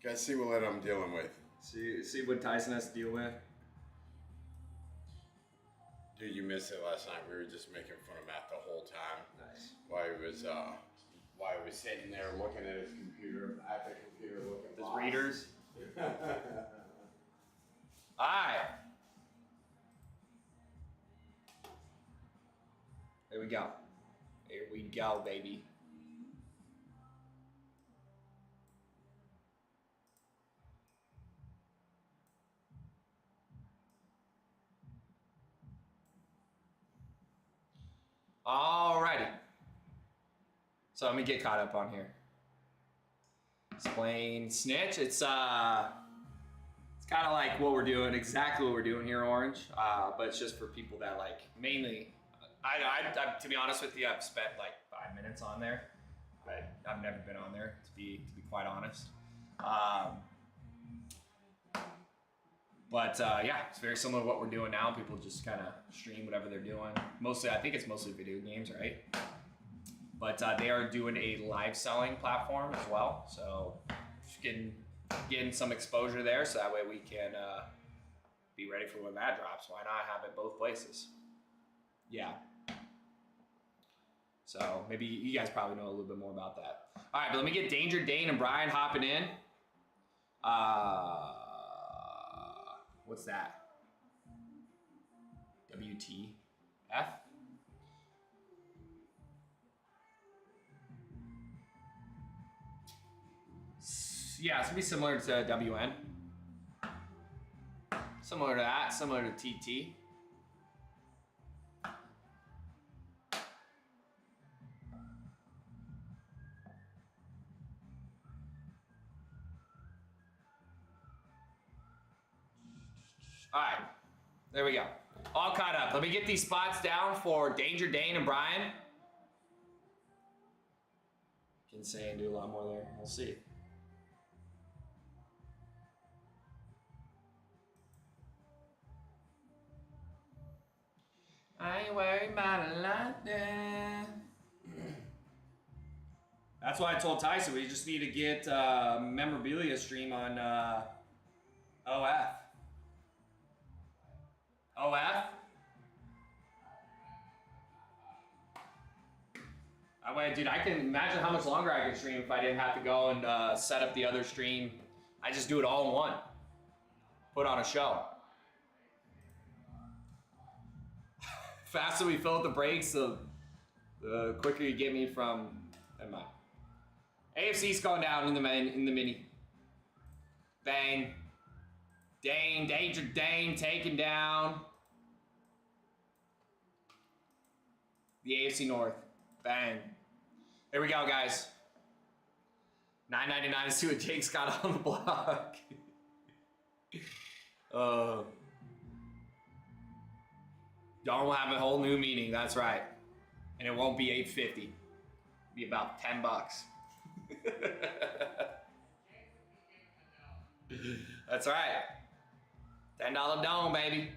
Gotta see what I'm dealing with. See what Tyson has to deal with. Dude, you missed it last night. We were just making fun of Matt the whole time. Nice. While he was sitting there looking at his computer, at the computer looking at His readers. Alright. Alright. There we go. Here we go, baby. Alrighty. So let me get caught up on here. Explain snitch. It's kind of like what we're doing, exactly what we're doing here, Orange. But it's just for people that like mainly. I to be honest with you, I've spent like 5 minutes on there. I've never been on there to be quite honest. But yeah, it's very similar to what we're doing now. People just kind of stream whatever they're doing. Mostly, I think it's mostly video games, right? But they are doing a live selling platform as well. So just getting some exposure there, so that way we can be ready for when that drops. Why not have it both places? Yeah. So maybe you guys probably know a little bit more about that. All right, but let me get Danger Dane and Brian hopping in. What's that? WTF? Yeah, it's gonna be similar to WN. Similar to that, similar to TT. All right, there we go. All caught up. Let me get these spots down for Danger Dane and Brian. Can say and do a lot more there. We'll see. I ain't worried about a lot there. That's why I told Tyson we just need to get memorabilia stream on OF. OF? Dude, I can imagine how much longer I could stream if I didn't have to go and set up the other stream. I just do it all in one. Put on a show. Faster we fill up the brakes, the quicker you get me from. Never mind. AFC's going down in the mini. Bang. Dane, Danger Dane taken down. The AFC North. Bang. There we go, guys. $9.99 to see what Jake's got on the block. Y'all will have a whole new meaning, that's right. And it won't be $8.50. It'll be about $10. That's right. $10 dome, baby.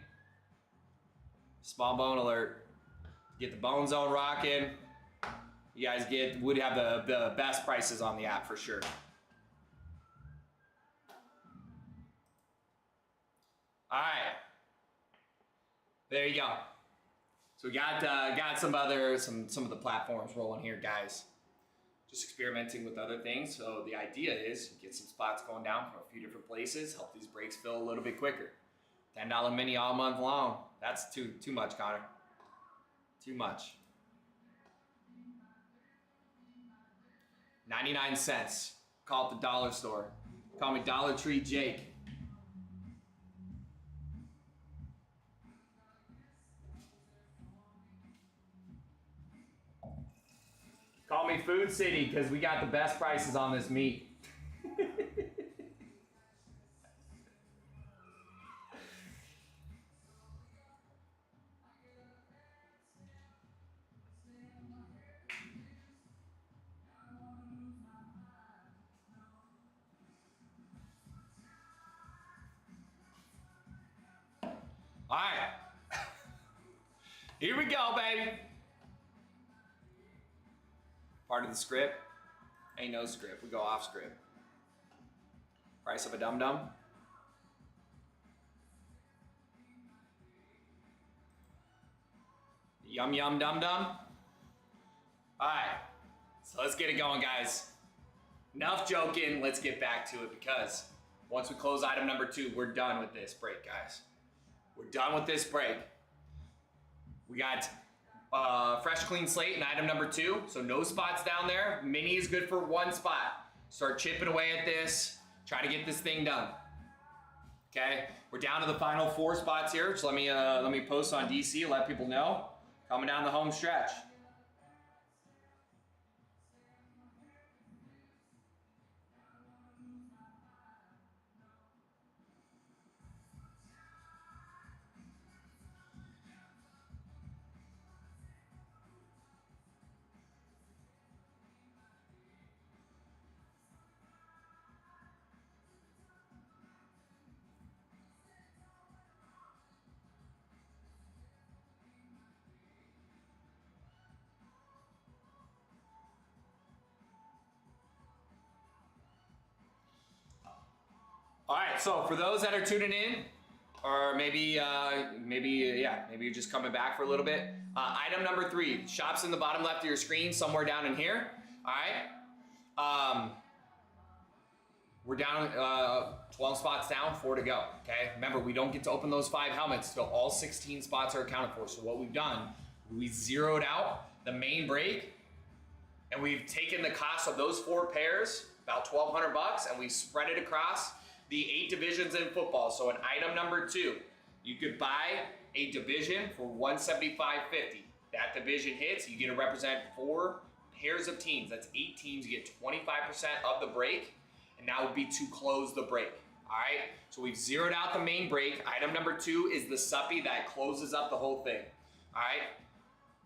Small bone alert. Get the bone zone rocking. You guys would have the best prices on the app for sure. All right. There you go. So we got some of the platforms rolling here, guys. Just experimenting with other things. So the idea is get some spots going down from a few different places, help these breaks fill a little bit quicker. $10 mini all month long. That's too much, Connor. Too much. 99 cents. Call it the dollar store. Call me Dollar Tree Jake. Call me Food City because we got the best prices on this meat. All right. Here we go, baby. Part of the script. Ain't no script. We go off script. Price of a dum-dum. Yum yum dum-dum. Alright, so let's get it going, guys. Enough joking, let's get back to it, because once we close item number 2, we're done with this break, guys. We're done with this break. We got fresh, clean slate in item number 2, so no spots down there. Mini is good for 1 spot. Start chipping away at this. Try to get this thing done. Okay, we're down to the final 4 spots here. Just let me post on DC, let people know. Coming down the home stretch. All right, so for those that are tuning in, or maybe you're just coming back for a little bit. Item number 3, shops in the bottom left of your screen, somewhere down in here. All right, we're down 12 spots down, 4 to go. Okay, remember we don't get to open those 5 helmets till all 16 spots are accounted for. So what we've done, we zeroed out the main break, and we've taken the cost of those 4 pairs, about $1,200, and we spread it across the 8 divisions in football. So in item number 2, you could buy a division for $175.50. That division hits, you get to represent 4 pairs of teams. That's 8 teams. You get 25% of the break, and that would be to close the break. All right, so we've zeroed out the main break. Item number 2 is the suppy that closes up the whole thing. All right,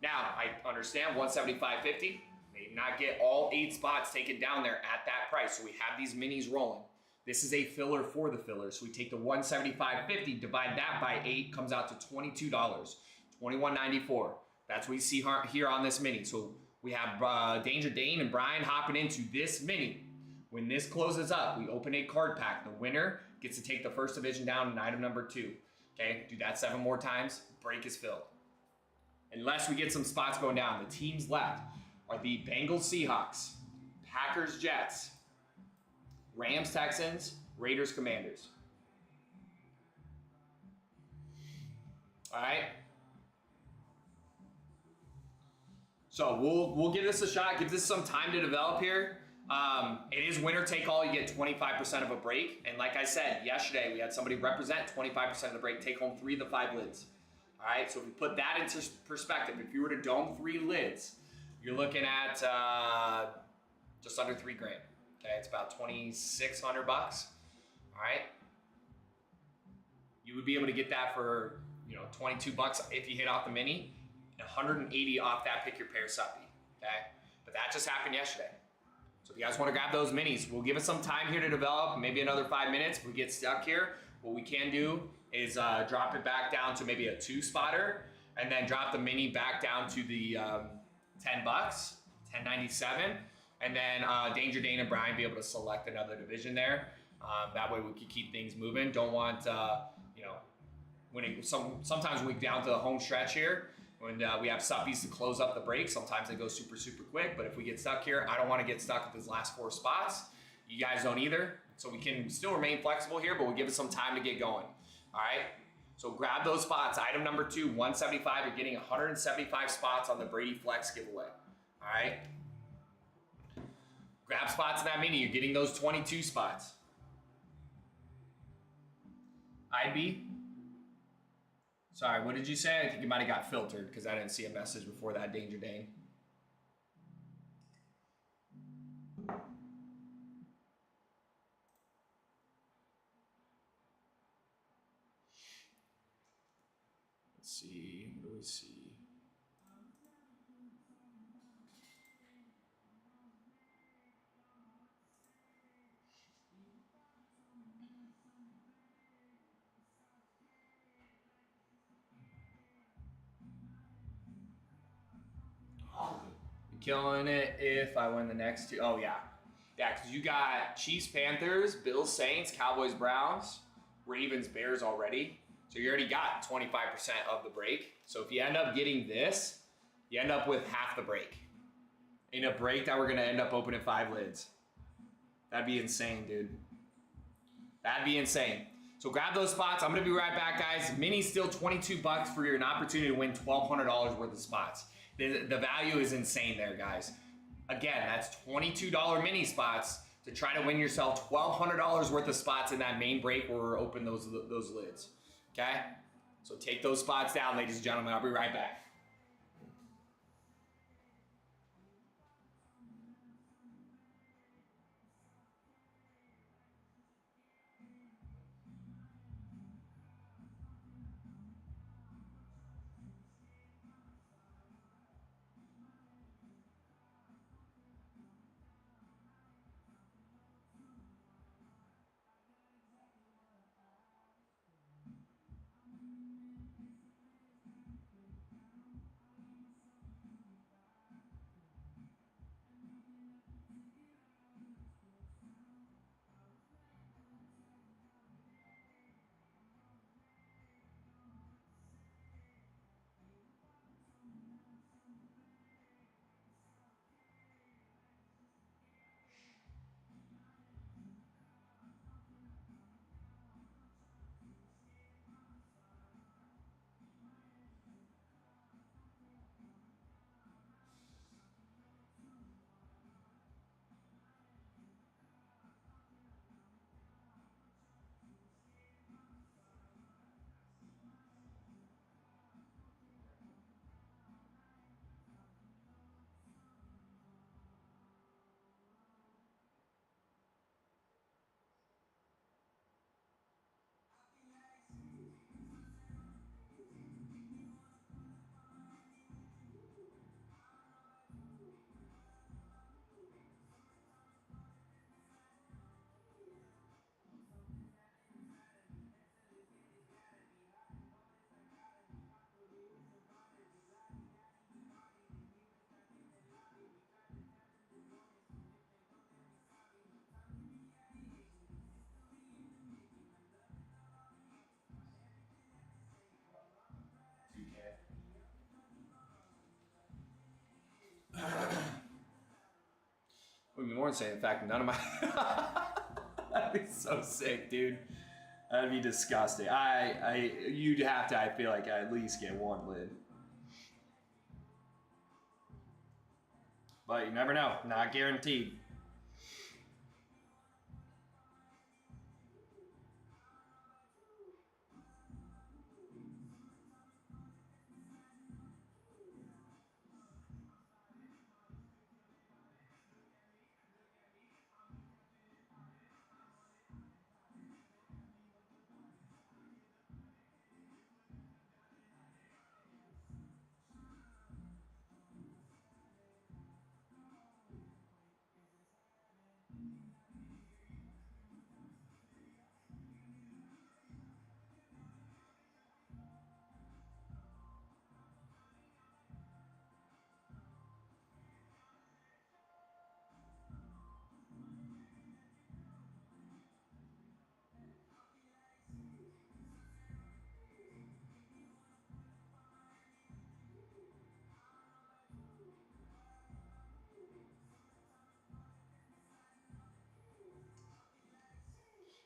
now I understand $175.50. May not get all 8 spots taken down there at that price. So we have these minis rolling. This is a filler for the filler. So we take the $175.50, divide that by 8, comes out to $22, $21.94. That's what we see here on this mini. So we have Danger Dane and Brian hopping into this mini. When this closes up, we open a card pack. The winner gets to take the first division down in item number 2. Okay, do that 7 more times, break is filled. Unless we get some spots going down. The teams left are the Bengals Seahawks, Packers Jets, Rams Texans, Raiders Commanders. All right. So we'll give this a shot. Give this some time to develop here. It is winner take all. You get 25% of a break. And like I said, yesterday we had somebody represent 25% of the break, take home 3 of the 5 lids. All right. So if we put that into perspective, if you were to dome 3 lids, you're looking at just under $3 grand. Okay, it's about $2,600. All right, you would be able to get that for $22 if you hit off the mini, and $180 off that pick your pair suppy. Okay, but that just happened yesterday. So if you guys want to grab those minis, we'll give it some time here to develop, maybe another 5 minutes. If we get stuck here, what we can do is drop it back down to maybe a 2-spotter, and then drop the mini back down to the $10, $10.97. And then Danger Dane and Brian be able to select another division there. That way we can keep things moving. Don't want, sometimes when we get down to the home stretch here, when we have suppies to close up the break, sometimes they go super, super quick. But if we get stuck here, I don't want to get stuck with these last 4 spots. You guys don't either. So we can still remain flexible here, but we'll give it some time to get going. All right? So grab those spots. Item number 2, $175. You're getting 175 spots on the Brady Flex giveaway. All right? Grab spots in that mini. You're getting those 22 spots. IB? Sorry, what did you say? I think you might have got filtered because I didn't see a message before that, Danger Dane. Let's see. What do we see? Killing it if I win the next 2. Oh, yeah. Yeah, because you got Chiefs, Panthers, Bills, Saints, Cowboys, Browns, Ravens, Bears already. So you already got 25% of the break. So if you end up getting this, you end up with half the break. In a break that we're going to end up opening 5 lids. That'd be insane, dude. That'd be insane. So grab those spots. I'm going to be right back, guys. Mini's still $22 for an opportunity to win $1,200 worth of spots. The value is insane there, guys. Again, that's $22 mini spots to try to win yourself $1,200 worth of spots in that main break where we're open those lids. Okay? So take those spots down, ladies and gentlemen. I'll be right back. Would be more insane. In fact, none of my. That'd be so sick, dude. That'd be disgusting. You'd have to. I feel like at least get 1 lid. But you never know. Not guaranteed.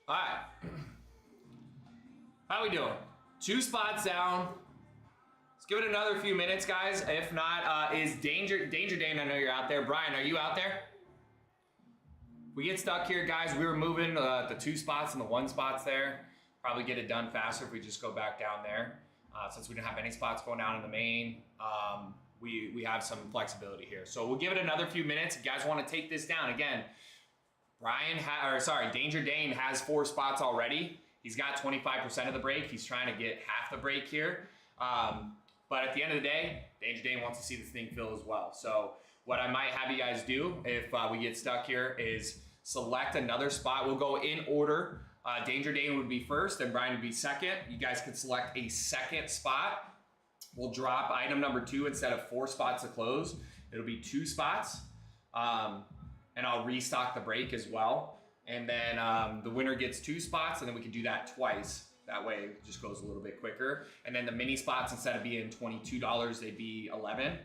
All right. How we doing? 2 spots down. Let's give it another few minutes, guys. If not, is Danger Dane, I know you're out there. Brian, are you out there? We get stuck here, guys. We were moving the 2 spots and the 1 spots there. Probably get it done faster if we just go back down there. Since we didn't have any spots going down in the main, we have some flexibility here. So we'll give it another few minutes. If you guys want to take this down, again, Danger Dane has 4 spots already. He's got 25% of the break. He's trying to get half the break here. But at the end of the day, Danger Dane wants to see this thing fill as well. So what I might have you guys do if we get stuck here is select another spot. We'll go in order. Danger Dane would be first, then Brian would be second. You guys could select a second spot. We'll drop item number 2 instead of 4 spots to close. It'll be 2 spots. and I'll restock the break as well. And then the winner gets 2 spots, and then we can do that twice. That way it just goes a little bit quicker. And then the mini spots, instead of being $22, they'd be $11.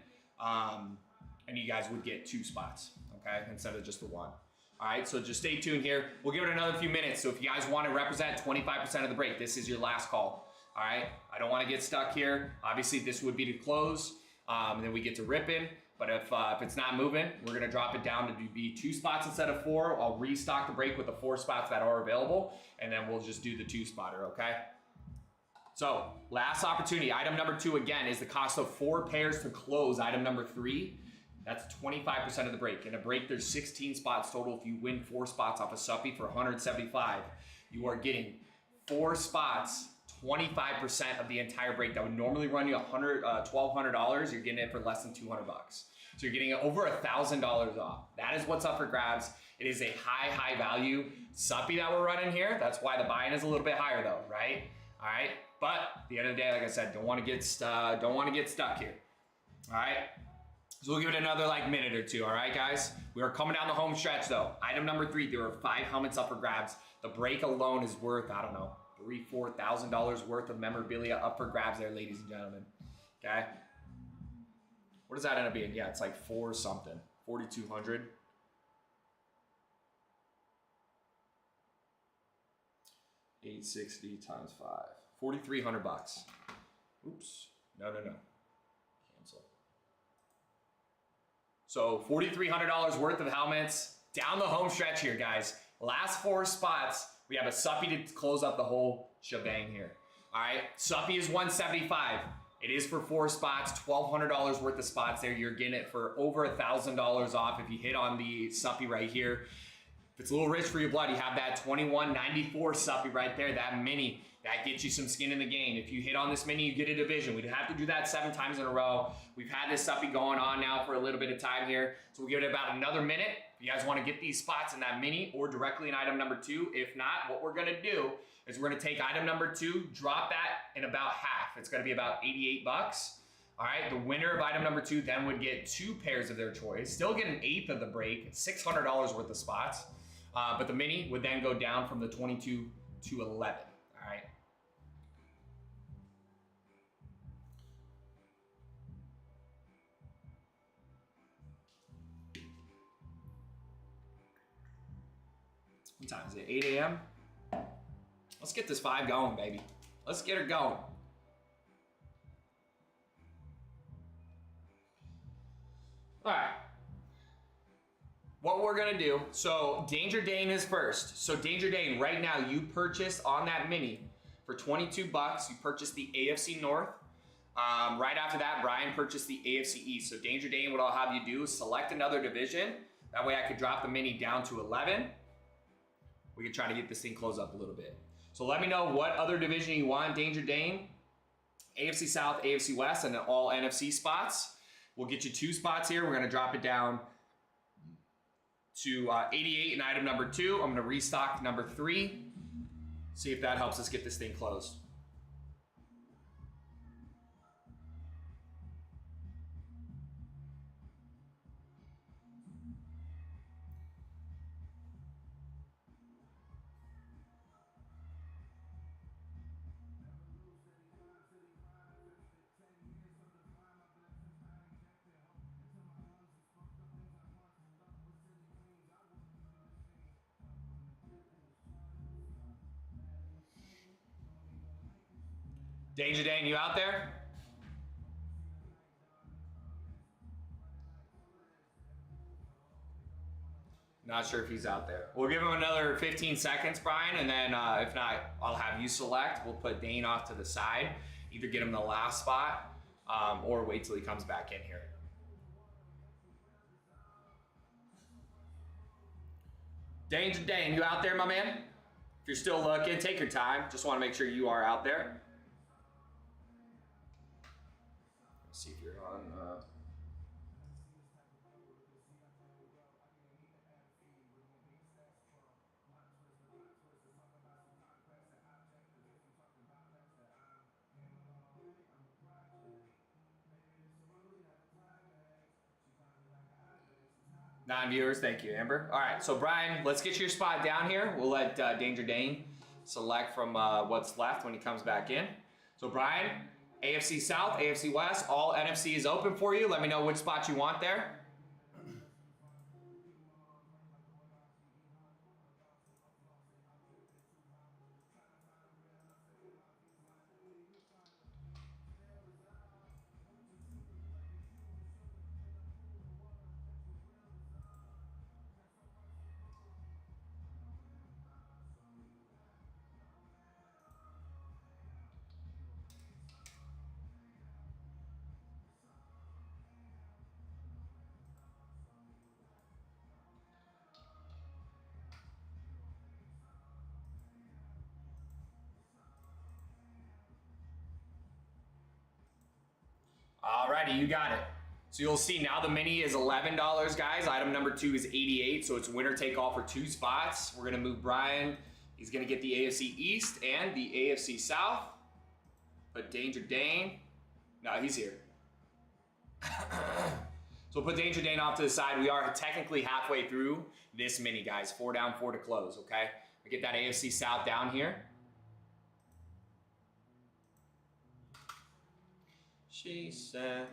And you guys would get 2 spots, okay, instead of just the 1. All right, so just stay tuned here. We'll give it another few minutes. So if you guys want to represent 25% of the break, this is your last call. All right, I don't want to get stuck here. Obviously, this would be to close, and then we get to rip in. But if it's not moving, we're gonna drop it down to be 2 spots instead of 4. I'll restock the break with the 4 spots that are available, and then we'll just do the 2-spotter, okay? So last opportunity, item number 2 again is the cost of 4 pairs to close. Item number 3, that's 25% of the break. In a break, there's 16 spots total. If you win 4 spots off a suppy for $175, you are getting 4 spots, 25% of the entire break. That would normally run you $1,200. You're getting it for less than $200. So you're getting over $1,000 off. That is what's up for grabs. It is a high value suppy that we're running here. That's why the buy-in is a little bit higher though, right? All right. But at the end of the day, like I said, don't want to get stuck here. All right. So we'll give it another minute or 2. All right, guys. We are coming down the home stretch though. Item number 3. There are 5 helmets up for grabs. The break alone is worth, I don't know, $3,000-$4,000 worth of memorabilia up for grabs there, ladies and gentlemen. Okay. What does that end up being? Yeah, it's like 4 something. 4,200. $860 times 5. $4,300. Oops. No. Cancel. So $4,300 worth of helmets down the home stretch here, guys. Last 4 spots. We have a suppy to close up the whole shebang here. All right. Suppy is $175. It is for 4 spots, $1,200 worth of spots there. You're getting it for over $1,000 off if you hit on the suppy right here. If it's a little rich for your blood, you have that $21.94 suppy right there, that mini. That gets you some skin in the game. If you hit on this mini, you get a division. We'd have to do that 7 times in a row. We've had this suppy going on now for a little bit of time here. So we'll give it about another minute. If you guys want to get these spots in that mini or directly in item number 2, if not, what we're going to do is we're going to take item number 2, drop that in about half. It's going to be about $88. All right, the winner of item number 2 then would get 2 pairs of their choice, still get an eighth of the break, $600 worth of spots. But the mini would then go down from the 22 to 11. All right. What time is it? 8 a.m. Let's get this 5 going, baby. Let's get her going. All right. What we're gonna do, so Danger Dane is first. So Danger Dane, right now you purchased on that mini for $22. You purchased the AFC North. Right after that, Brian purchased the AFC East. So Danger Dane, what I'll have you do is select another division. That way I could drop the mini down to 11. We could try to get this thing closed up a little bit. So let me know what other division you want, Danger Dane. AFC South, AFC West, and all NFC spots. We'll get you 2 spots here. We're gonna drop it down to 88 in item number 2. I'm gonna restock number 3. See if that helps us get this thing closed. Danger Dane, you out there? Not sure if he's out there. We'll give him another 15 seconds, Brian, and then if not, I'll have you select. We'll put Dane off to the side. Either get him the last spot or wait till he comes back in here. Danger Dane, you out there, my man? If you're still looking, take your time. Just want to make sure you are out there. Let's see if you're on. Non-viewers, thank you, Amber. All right, so Brian, let's get your spot down here. We'll let Danger Dane select from what's left when he comes back in. So Brian, AFC South, AFC West, all NFC is open for you. Let me know which spot you want there. Alrighty, you got it. So you'll see now the mini is $11, guys. Item number 2 is 88, so it's winner take all for 2 spots. We're gonna move Brian. He's gonna get the AFC East and the AFC South. Put Danger Dane. No, he's here. So we'll put Danger Dane off to the side. We are technically halfway through this mini, guys. 4 down, 4 to close, okay? We get that AFC South down here. She said,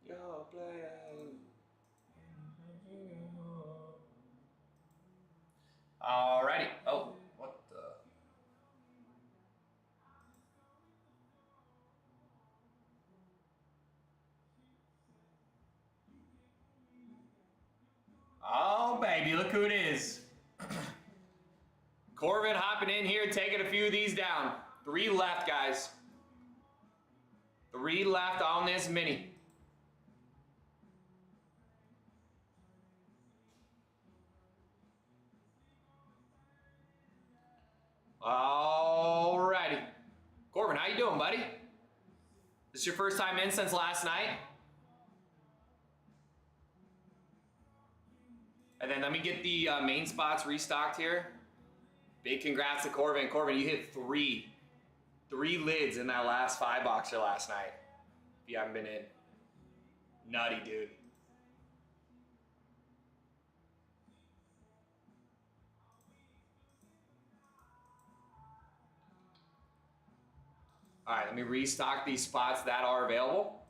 "You're playing." Alrighty. Oh, what the? Oh, baby, look who it is. Corbin hopping in here, taking a few of these down. 3 left, guys. 3 left on this mini. Alrighty. Corbin, how you doing, buddy? This your first time in since last night? And then let me get the main spots restocked here. Big congrats to Corbin. Corbin, you hit 3 lids in that last 5-boxer last night. If you haven't been in. Nutty, dude. All right, let me restock these spots that are available.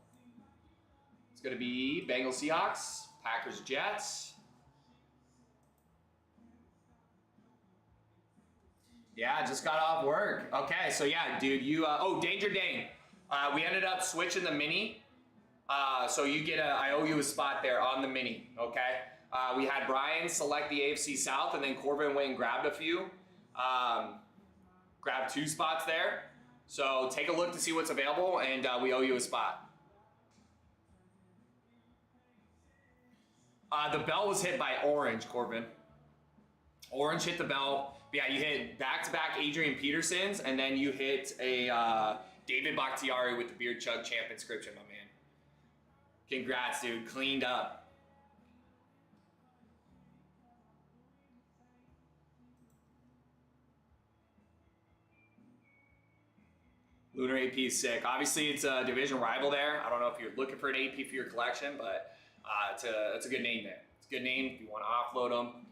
It's going to be Bengals Seahawks, Packers Jets. Yeah, just got off work. Okay, so yeah, dude, you, Danger Dane. We ended up switching the mini. So you get I owe you a spot there on the mini, okay? We had Brian select the AFC South, and then Corbin went and grabbed a few. Grabbed 2 spots there. So take a look to see what's available, and we owe you a spot. The bell was hit by Orange, Corbin. Orange hit the bell. Yeah, you hit back-to-back Adrian Petersons, and then you hit a David Bakhtiari with the Beard Chug Champ inscription, my man. Congrats, dude. Cleaned up. Lunar AP is sick. Obviously, it's a division rival there. I don't know if you're looking for an AP for your collection, but it's a good name there. It's a good name if you want to offload them.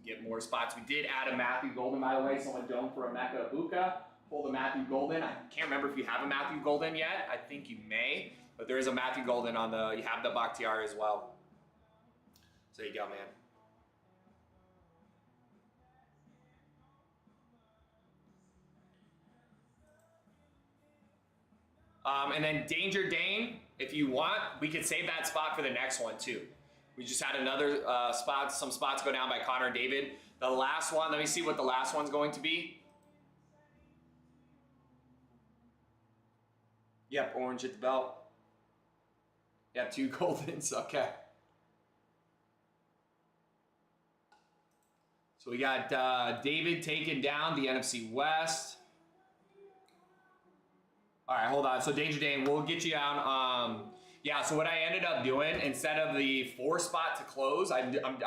Get more spots. We did add a Matthew Golden, by the way. Someone domed for a Mecca Ibuka. Pull the Matthew Golden. I can't remember if you have a Matthew Golden yet. I think you may, but there is a Matthew Golden on the. You have the Bakhtiari as well. So there you go, man. And then Danger Dane, if you want, we could save that spot for the next one too. We just had another some spots go down by Connor and David. The last one, let me see what the last one's going to be. Yep, Orange hit the belt. Yep, 2 Goldens, okay. So we got David taking down the NFC West. All right, hold on. So Danger Dane, we'll get you down. Yeah, so what I ended up doing, instead of the 4 spot to close, I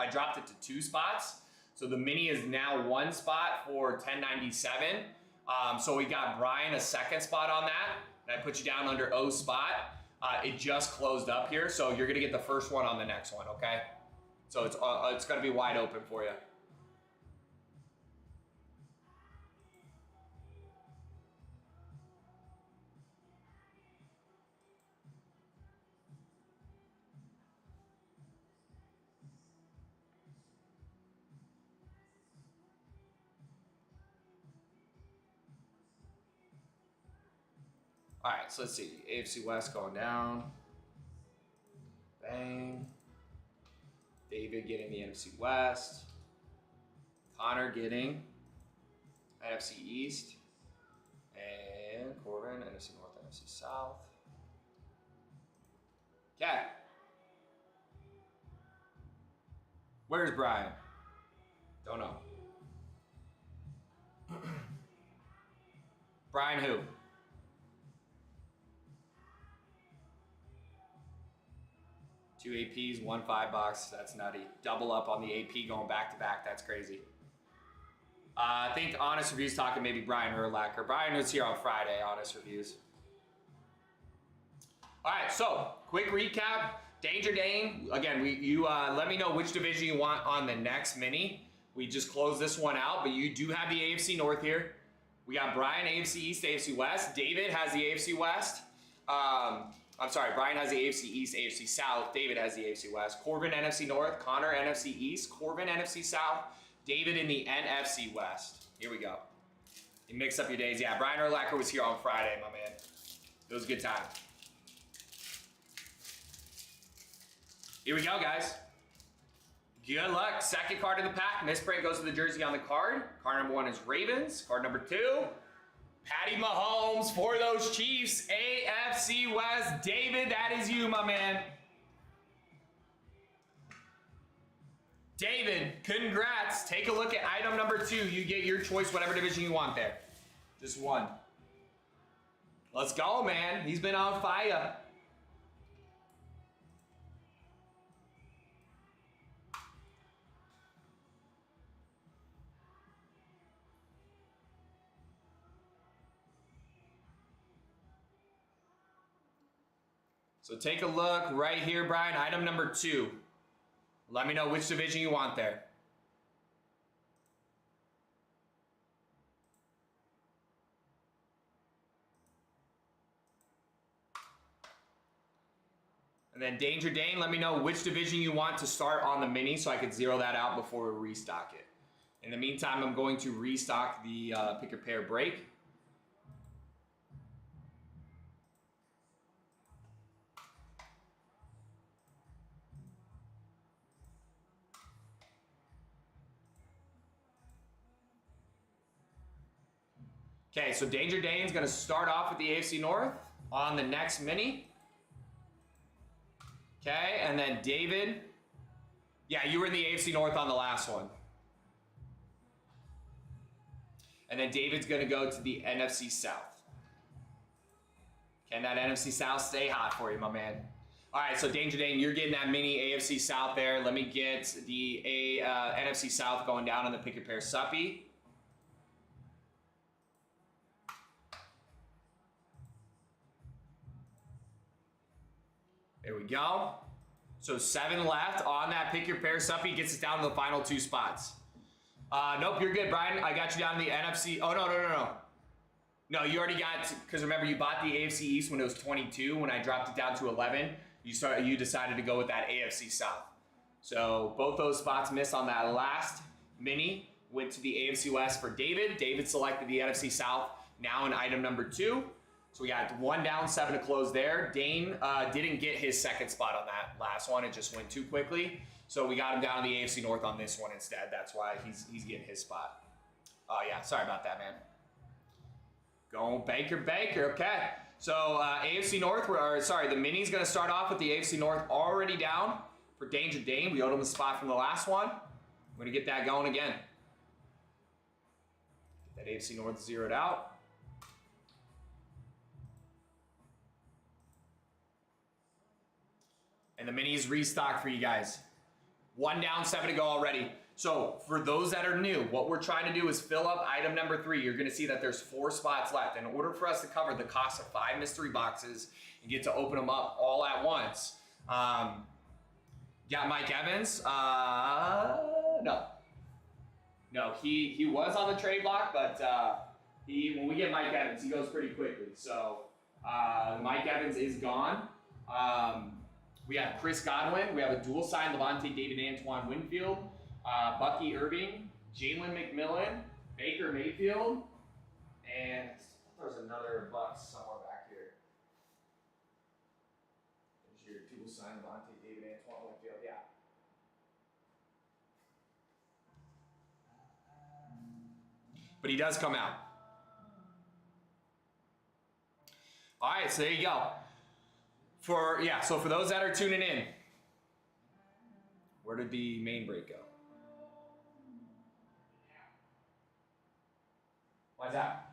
dropped it to 2 spots. So the mini is now 1 spot for 1097. So we got Brian a 2nd spot on that, and I put you down under O spot. It just closed up here, so you're gonna get the first one on the next one, okay? So it's going to be wide open for you. All right, so let's see. AFC West going down. Bang. David getting the NFC West. Connor getting NFC East. And Corbin, NFC North, NFC South. Okay. Where's Brian? Don't know. Brian who? Two APs, 1 5-box. That's nutty. Double up on the AP going back to back. That's crazy. I think Honest Reviews talking maybe Brian Urlacher. Brian was here on Friday, Honest Reviews. All right, so quick recap. Danger Dane, again, you let me know which division you want on the next mini. We just closed this one out, but you do have the AFC North here. We got Brian, AFC East, AFC West. David has the AFC West. I'm sorry, Brian has the AFC East, AFC South. David has the AFC West. Corbin, NFC North. Connor, NFC East. Corbin, NFC South. David in the NFC West. Here we go. You mix up your days. Yeah, Brian Urlacher was here on Friday, my man. It was a good time. Here we go, guys. Good luck. Second card in the pack. Misprint goes to the jersey on the card. Card number 1 is Ravens. Card number 2, Patty Mahomes for those Chiefs. AFC West. David, that is you, my man. David, congrats. Take a look at item number 2. You get your choice, whatever division you want there. Just one. Let's go, man. He's been on fire. So take a look right here, Brian. Item number 2. Let me know which division you want there. And then Danger Dane, let me know which division you want to start on the mini so I could zero that out before we restock it. In the meantime, I'm going to restock the pick your pair break. Okay, so Danger Dane's going to start off with the AFC North on the next mini. Okay, and then David. Yeah, you were in the AFC North on the last one. And then David's going to go to the NFC South. Can that NFC South stay hot for you, my man? All right, so Danger Dane, you're getting that mini AFC South there. Let me get the NFC South going down on the pick your pair suppy. There we go. So 7 left on that pick your pair suppy. Gets us down to the final 2 spots. Nope, you're good, Brian. I got you down to the NFC. Oh, no. No, you already got, because remember you bought the AFC East when it was 22. When I dropped it down to 11, you decided to go with that AFC South. So both those spots missed on that last mini. Went to the AFC West for David. David selected the NFC South now in item number 2. So we got 1 down, 7 to close there. Dane didn't get his second spot on that last one. It just went too quickly. So we got him down in the AFC North on this one instead. That's why he's getting his spot. Oh, yeah. Sorry about that, man. Going Baker. Okay. So AFC North, the mini's going to start off with the AFC North already down for Danger Dane. We owed him a spot from the last one. We're going to get that going again. Get that AFC North zeroed out. And the mini's restocked for you guys. 1 down, 7 to go already. So for those that are new, what we're trying to do is fill up item number 3. You're going to see that there's 4 spots left. In order for us to cover the cost of 5 mystery boxes and get to open them up all at once, Got Mike Evans. No, he was on the trade block, but when we get Mike Evans, he goes pretty quickly. So Mike Evans is gone. We have Chris Godwin. We have a dual sign Levante David Antoine Winfield, Bucky Irving, Jalen McMillan, Baker Mayfield, and there's another Bucks somewhere back here. There's your dual sign Levante David Antoine Winfield. Yeah. But he does come out. All right, so there you go. So for those that are tuning in, where did the main break go? Why's that?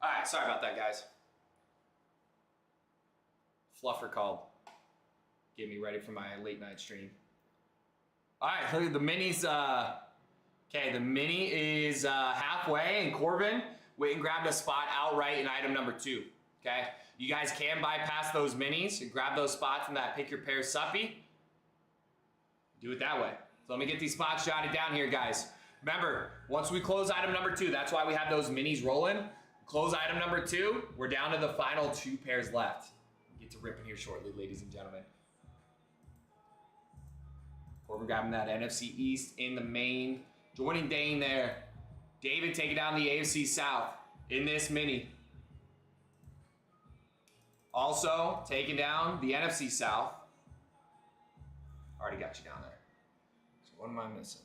All right, sorry about that, guys. Fluffer called. Get me ready for my late night stream. All right, look at the minis. Okay, the mini is halfway, and Corbin went and grabbed a spot outright in item number 2. Okay, you guys can bypass those minis and grab those spots in that pick your pair suppy. Do it that way. So let me get these spots jotted down here, guys. Remember, once we close item number 2, that's why we have those minis rolling. Close item number 2. We're down to the final 2 pairs left. We'll get to ripping here shortly, ladies and gentlemen. Corbin grabbing that NFC East in the main. Joining Dane there. David taking down the AFC South in this mini. Also taking down the NFC South. Already got you down there. So what am I missing?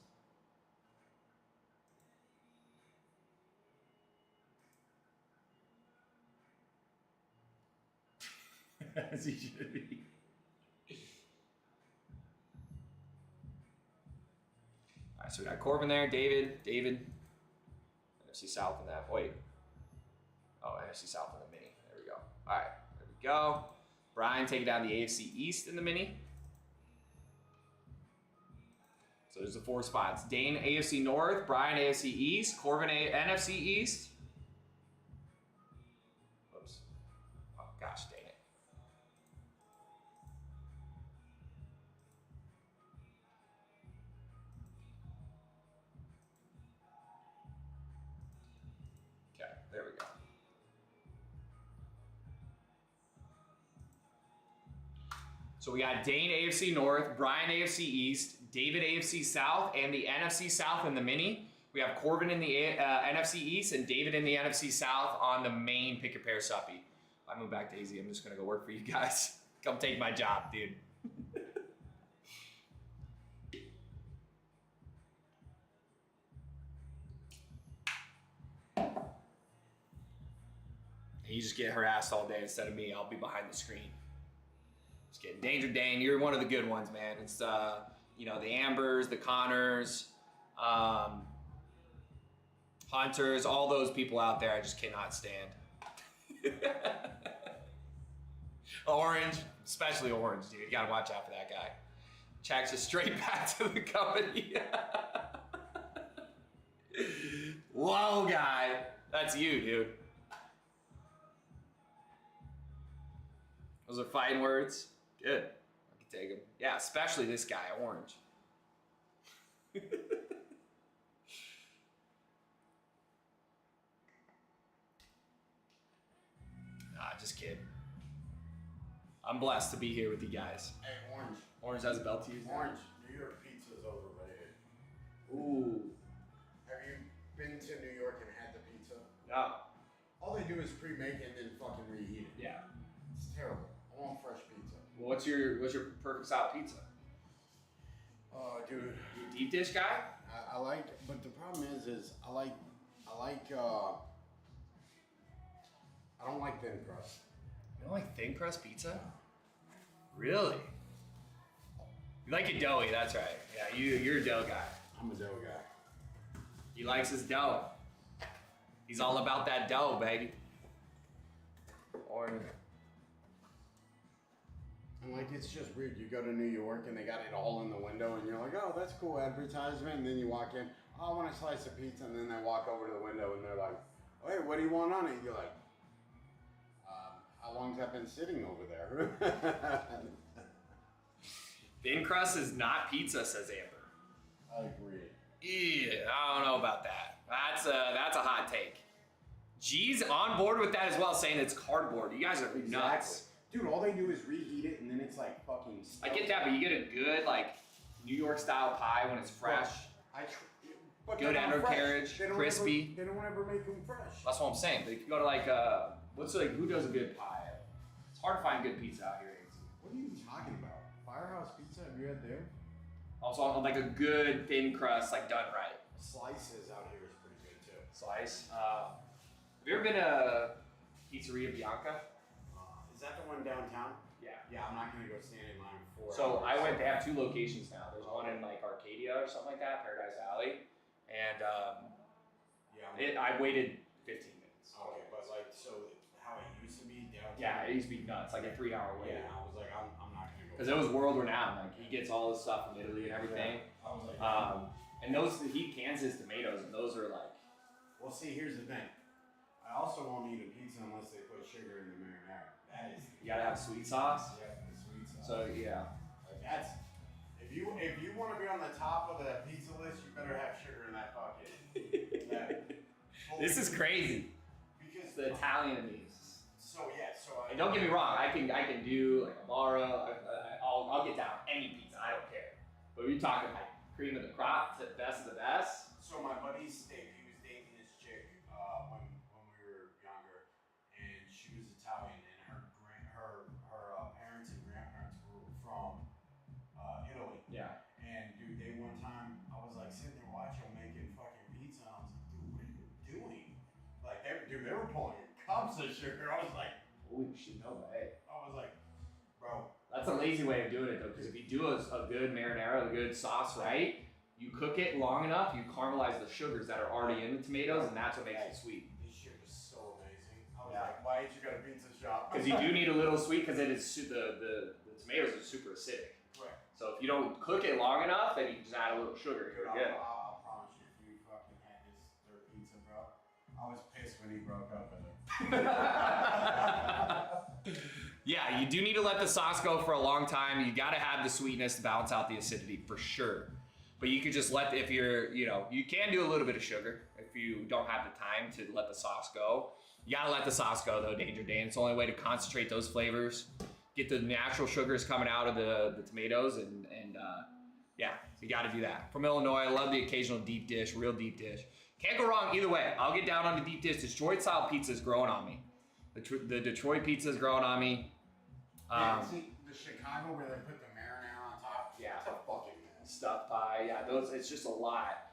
As he should be. All right, so we got Corbin there, David, NFC South in that. Wait. Oh, NFC South in the mini. There we go. All right, there we go. Brian taking down the AFC East in the mini. So there's the 4 spots. Dane, AFC North. Brian, AFC East. Corbin, NFC East. Oops. Oh, gosh, dang it. Okay, there we go. So we got Dane, AFC North. Brian, AFC East. David, AFC South, and the NFC South in the mini. We have Corbin in the NFC East and David in the NFC South on the main pick your pair suppy. I move back to AZ, I'm just gonna go work for you guys. Come take my job, dude. And you just get harassed all day instead of me. I'll be behind the screen. Just kidding. Danger Dane, you're one of the good ones, man. It's you know, the Ambers, the Connors, Hunters, all those people out there I just cannot stand. Orange, especially Orange, dude. You gotta watch out for that guy. Checks us straight back to the company. Whoa, guy. That's you, dude. Those are fighting words. Good. I can take them. Yeah, especially this guy, Orange. Nah, just kidding. I'm blessed to be here with you guys. Hey, Orange. Orange has a belt to use. Orange, New York pizza's overrated. Ooh. Have you been to New York and had the pizza? No. All they do is pre-make it and then fucking reheat it. Yeah. It's terrible. I want fresh pizza. Well, what's your perfect style pizza? Dude. You a deep dish guy? I like, but the problem is I don't like thin crust. You don't like thin crust pizza? Really? You like it doughy, that's right. Yeah, you're a dough guy. I'm a dough guy. He likes his dough. He's all about that dough, baby. Or And like, it's just weird. You go to New York and they got it all in the window and you're like, oh, that's cool advertisement. And then you walk in, oh, I want a slice of pizza. And then they walk over to the window and they're like, oh, hey, what do you want on it? And you're like, how long's that been sitting over there? thin crust is not pizza, says Amber. I agree. Yeah, I don't know about that. That's a hot take. G's on board with that as well, saying it's cardboard. You guys are nuts. Dude, all they do is reheat it and then it's like fucking I get that, but you get a good like New York style pie when it's fresh. But Good they're not undercarriage, fresh. They don't crispy. They don't ever make them fresh. That's what I'm saying. But if you go to like who does a good pie? It's hard to find good pizza out here. What are you talking about? Firehouse Pizza? Have you had there? Also, like a good thin crust, like done right. Slices out here is pretty good too. Slice. Have you ever been to Pizzeria Bianca? Is that the one downtown? Yeah. Yeah, I'm not gonna go stand in line for. So I went. They have two locations now. There's one in like Arcadia or something like that, Paradise Alley, and I waited 15 minutes. Okay, but like, so how it used to be downtown. Yeah, it used to be nuts, like a 3-hour wait. Yeah, I was like, I'm not gonna go. Because it was world renowned. Like he gets all this stuff from Italy and everything. I was like, and those he cans his tomatoes, and those are like. well, see, here's the thing. I also won't eat a pizza unless they put sugar in the marinara. That is. You gotta have sweet sauce. Yeah, the sweet sauce. So yeah. Like that's. If you want to be on the top of the pizza list, you better have sugar in that bucket. This is crazy. Because It's the Italian in me. So yeah, And don't get me wrong, I can do like Amaro. I'll get down any pizza. I don't care. But we're talking like cream of the crop, the best of the best. So my buddy's he was dating this chick when we were younger, and she was Italian, and her parents and grandparents were from Italy. Yeah. And dude, one time I was like sitting there watching them making fucking pizza, and I was like, dude, what are you doing? Like they were pulling cups of sugar. I was like, Holy shit, no way. I was like, bro. That's a lazy way of doing it though, because if you do a good marinara, a good sauce right, you cook it long enough, you caramelize the sugars that are already in the tomatoes, and that's what makes it sweet. This shit was so amazing. I was Yeah. like, why ain't you got a pizza shop? Because you do need a little sweet, because it is the tomatoes are super acidic. Correct. So if you don't cook it long enough, then you just add a little sugar. Dude, You're good. I'll promise you, if you fucking had their pizza, bro, I was pissed when he broke up with her. Yeah, you do need to let the sauce go for a long time. You got to have the sweetness to balance out the acidity for sure. But you could just if you're, you can do a little bit of sugar if you don't have the time to let the sauce go. You got to let the sauce go though, Danger Dan. It's the only way to concentrate those flavors, get the natural sugars coming out of the tomatoes, and yeah, you got to do that. From Illinois, I love the occasional deep dish, real deep dish. Can't go wrong either way. I'll get down on the deep dish. Detroit style pizza is growing on me. The Detroit pizza is growing on me. See, the Chicago where they put the marinara on top. Yeah. It's a fucking mess. Stuffed pie, yeah, those. It's just a lot,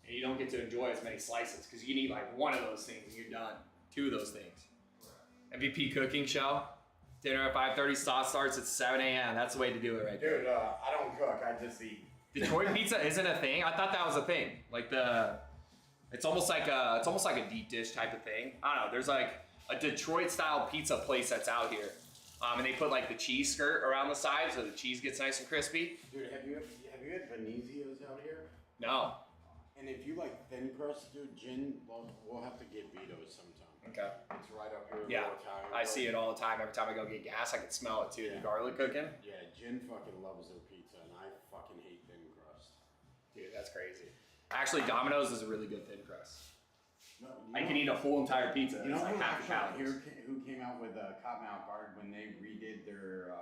and you don't get to enjoy as many slices because you need like one of those things and you're done. 2 of those things. MVP cooking show. Dinner at 5:30. Sauce starts at 7 a.m. That's the way to do it, right there. Dude, I don't cook. I just eat. Detroit pizza isn't a thing. I thought that was a thing. Like it's almost like a deep dish type of thing. I don't know. There's like a Detroit style pizza place that's out here, and they put like the cheese skirt around the side so the cheese gets nice and crispy. Dude, have you had Venezios out here? No. And if you like thin crust, dude, gin, we'll have to get Vito's sometime. Okay. It's right up here. Yeah, Italian I see it all the time. Every time I go get gas, I can smell it too. The garlic cooking. Yeah, Jen fucking loves their pizza, and I fucking hate thin crust. Dude, that's crazy. Actually, Domino's is a really good thin crust. No, I can eat a whole entire pizza. You know It's like who half a actually calories. who came out with Cotton Out Guard when they redid their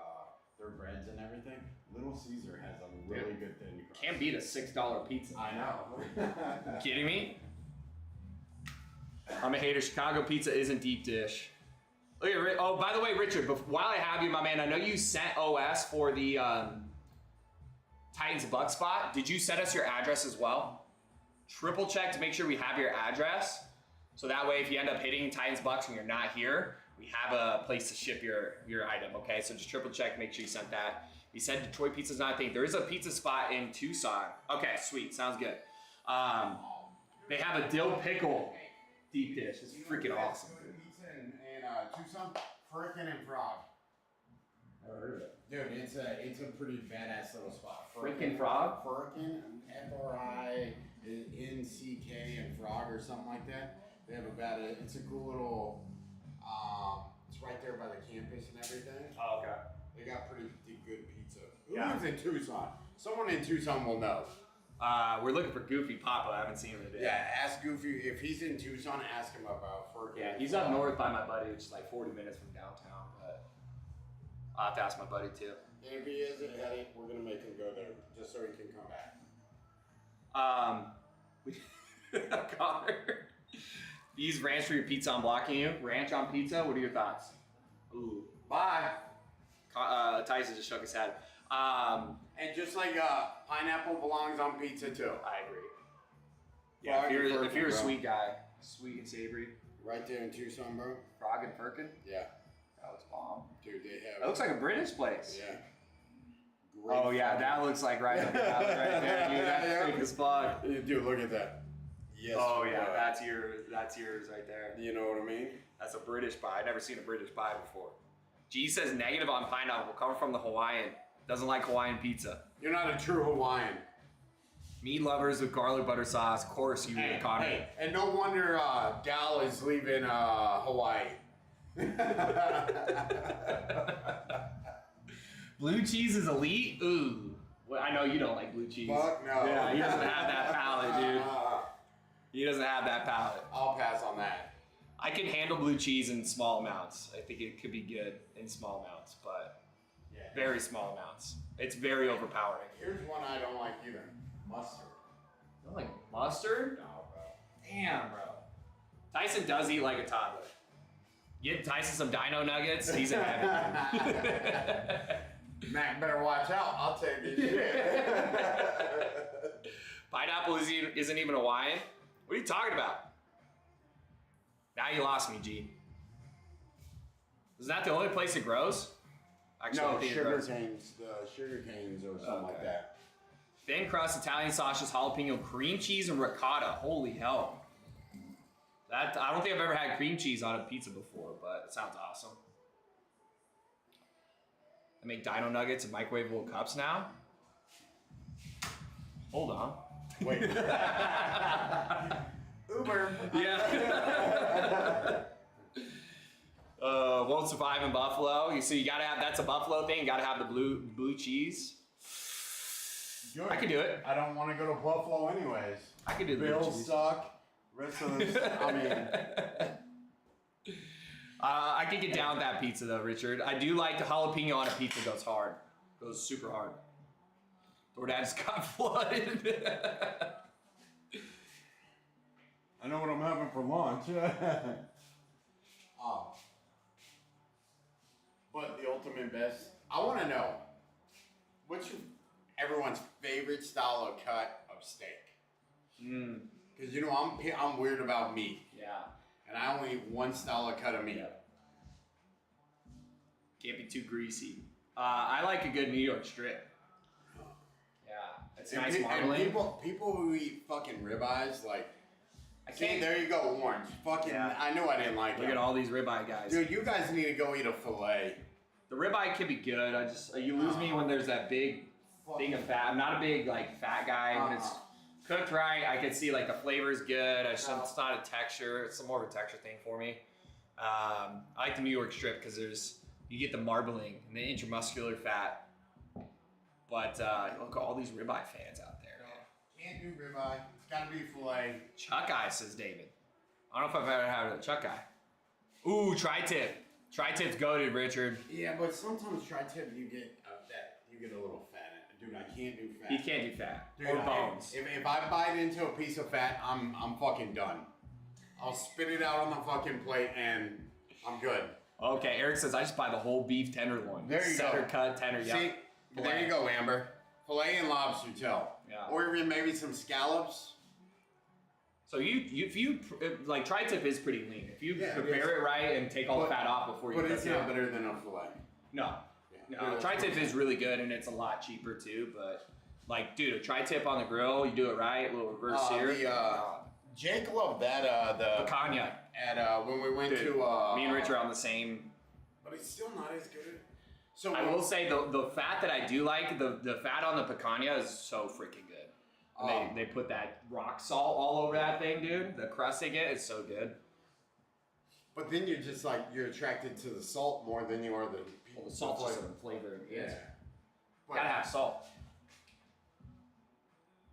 breads and everything? Little Caesar has a really good thin crust. Can't beat a $6 pizza. I know. You kidding me? I'm a hater. Chicago pizza isn't deep dish. Look at oh, by the way, Richard, while I have you, my man, I know you sent OS for the Titans Buck spot. Did you send us your address as well? Triple check to make sure we have your address. So that way, if you end up hitting Titans Bucks and you're not here, we have a place to ship your item, okay? So just triple check, make sure you sent that. You said Detroit pizza's not a thing. There is a pizza spot in Tucson. Okay, sweet, sounds good. They have a dill pickle deep dish. It's freaking awesome. Pizza in Tucson, Frickin' and Frog. Never heard of it. Dude, it's a pretty badass little spot. Frickin' Frog? Frickin', Frincck and Frog or something like that. They have it's a cool little, it's right there by the campus and everything. Oh, okay. They got pretty good pizza. Who Yeah. lives in Tucson? Someone in Tucson will know. We're looking for Goofy Papa. I haven't seen him today. Yeah, ask Goofy. If he's in Tucson, ask him about Frickin'. Yeah, he's up north by my buddy, which is like 40 minutes from downtown. But I'll have to ask my buddy too. And if he isn't, we're gonna make him go there just so he can come back. Connor, use ranch for your pizza. I'm blocking you. Ranch on pizza. What are your thoughts? Ooh, Bye. Tyson just shook his head. And just like pineapple belongs on pizza too. I agree. Yeah, if you're a sweet guy, sweet and savory. Right there in Tucson, bro. Frog and Firkin. Yeah. That looks bomb. Dude, they have. That looks like a British place. Yeah. Oh yeah, that looks like right up the alley right there, dude. That's sick as fuck. Dude, look at that. Yes. Oh yeah, that's yours right there. You know what I mean? That's a British pie. I've never seen a British pie before. G says negative on pineapple. Come from the Hawaiian. Doesn't like Hawaiian pizza. You're not a true Hawaiian. Meat lovers with garlic butter sauce. Of course you would, Connor. Hey, and no wonder Gal is leaving Hawaii. Blue cheese is elite? Ooh. Well, I know you don't like blue cheese. Fuck no. Yeah, he doesn't have that palate, dude. He doesn't have that palate. I'll pass on that. I can handle blue cheese in small amounts. I think it could be good in small amounts, but very small amounts. It's very overpowering. Here's one I don't like either. Mustard. You don't like mustard? No, bro. Damn, bro. Tyson does eat like a toddler. Get Tyson some dino nuggets, he's in heaven. Mac, better watch out. I'll take this shit. Pineapple isn't even Hawaiian? What are you talking about? Now you lost me, G. Is that the only place it grows? Actually, I No, think it sugar grows. canes. Sugar canes or something like Okay. that. Thin crust, Italian sausage, jalapeno, cream cheese, and ricotta. Holy hell. That I don't think I've ever had cream cheese on a pizza before, but it sounds awesome. I make dino nuggets in microwavable cups now. Hold on. Wait. Uber. Yeah. Won't survive in Buffalo. So you gotta have, that's a Buffalo thing. You gotta have the blue cheese. Good. I can do it. I don't want to go to Buffalo anyways. I can do the blue Bills cheese. suck. Rest of this, I mean. I can get down with that pizza though, Richard. I do like the jalapeno on a pizza. Goes hard. Goes super hard. DoorDash got flooded. I know what I'm having for lunch. But the ultimate best, I want to know, what's everyone's favorite style of cut of steak? Because you know I'm weird about meat. Yeah. And I only eat one style of cut of meat. Can't be too greasy. I like a good New York strip. Yeah, it's nice marbling. And people who eat fucking ribeyes, like, there you go, Orange. Fucking, yeah. I knew I didn't like it. Look at all these ribeye guys. Dude, you guys need to go eat a fillet. The ribeye can be good. You lose me when there's that big thing of fat. I'm not a big fat guy. When it's cooked right, I can see the flavor's good. It's not a texture. It's more of a texture thing for me. I like the New York strip because you get the marbling and the intramuscular fat. But look at all these ribeye fans out there. Can't do ribeye. It's gotta be filet. Chuck eye, says David. I don't know if I've ever had a chuck eye. Ooh, tri-tip. Tri-tip's goated, Richard. Yeah, but sometimes tri-tip you get a little fat. Dude, I can't do fat. He can't do fat. Dude, or bones. If I bite into a piece of fat, I'm fucking done. I'll spit it out on the fucking plate and I'm good. Okay, Eric says I just buy the whole beef tenderloin. There you Center go. cut tender. See, there you go, Amber. Filet and lobster tail. Yeah. Or even maybe some scallops. So if you tri-tip is pretty lean. If you prepare it right and take all the fat off before you cook it. But it's not better than a filet. No. No, tri-tip is really good and it's a lot cheaper too, but dude, a tri-tip on the grill, you do it right, a little reverse sear. Jake loved that, the picanha. At, when we went to, me and Rich are on the same. But it's still not as good. So I will say the fat that I do like, the fat on the picanha is so freaking good. They put that rock salt all over that thing, dude. The crust they get is so good. But then you're just you're attracted to the salt more than you are the salt's just a flavor. Yeah. Gotta have salt.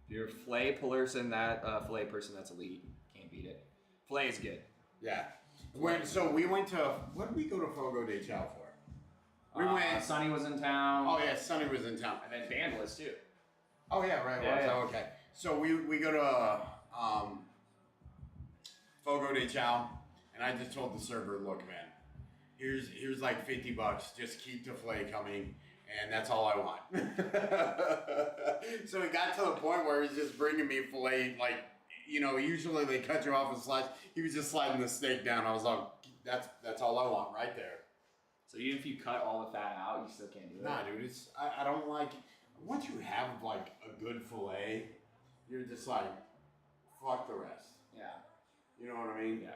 If you're a filet person, that's elite. Can't beat it. Filet is good. Yeah. So we went to, what did we go to Fogo de Chao for? We went. Sonny was in town. Oh yeah, Sonny was in town. And then Band was too. Oh yeah, right. Yeah. Oh, okay. So we go to Fogo de Chao, and I just told the server, look, man, here's $50. Just keep the filet coming, and that's all I want. So it got to the point where he was just bringing me filet, usually they cut you off and slice. He was just sliding the steak down. I was like, that's all I want right there. So even if you cut all the fat out, you still can't do it? Nah, dude, I don't like, once you have a good filet, you're just fuck the rest. Yeah. You know what I mean? Yeah.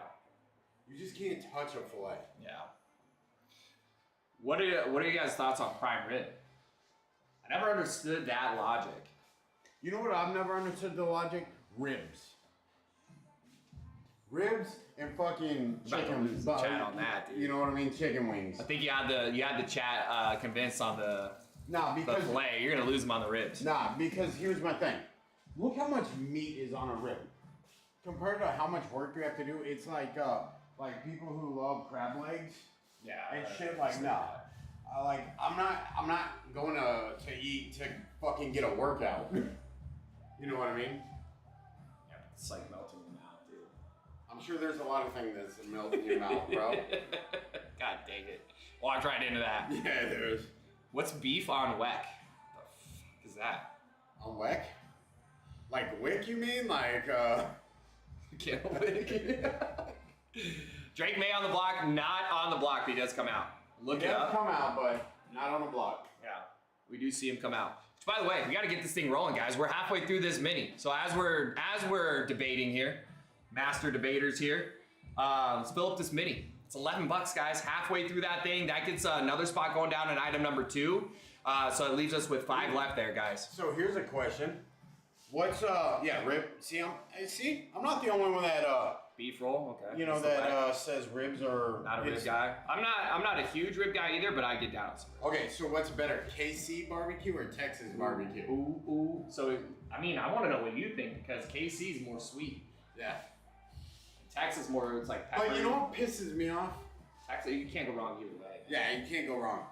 You just can't touch a filet. Yeah. What are you guys' thoughts on prime rib? I never understood that logic. You know what I've never understood the logic? Ribs and fucking chicken. Chat on that, dude. You know what I mean? Chicken wings. I think you had the chat convinced on the filet. You're gonna lose them on the ribs. Nah, because here's my thing. Look how much meat is on a rib compared to how much work you have to do. It's like people who love crab legs. Yeah. And shit I'm not going to eat to fucking get a workout. You know what I mean? Yeah, it's melting in your mouth, dude. I'm sure there's a lot of things that's melting in your mouth, bro. God dang it. Walked right into that. Yeah, there is. What's beef on weck? The fuck is that? On weck? Like wick, you mean? Can't wick. Drake May on the block, not on the block, but he does come out. Look it up. He does come out, but not on the block. Yeah, we do see him come out. By the way, we got to get this thing rolling, guys. We're halfway through this mini. So as we're debating here, master debaters here, let's fill up this mini. It's $11, guys. Halfway through that thing, that gets another spot going down in item number 2. So it leaves us with 5 left there, guys. So here's a question. What's rib? See, I'm not the only one that beef roll. Okay. You know that says ribs are not a rib guy. I'm not a huge rib guy either, but I get down on some ribs. Okay, so what's better, KC barbecue or Texas barbecue? Ooh. So I want to know what you think because KC is more sweet. Yeah. Texas more, it's like pepper. But you know what pisses me off? Texas, you can't go wrong either way. Yeah, you can't go wrong.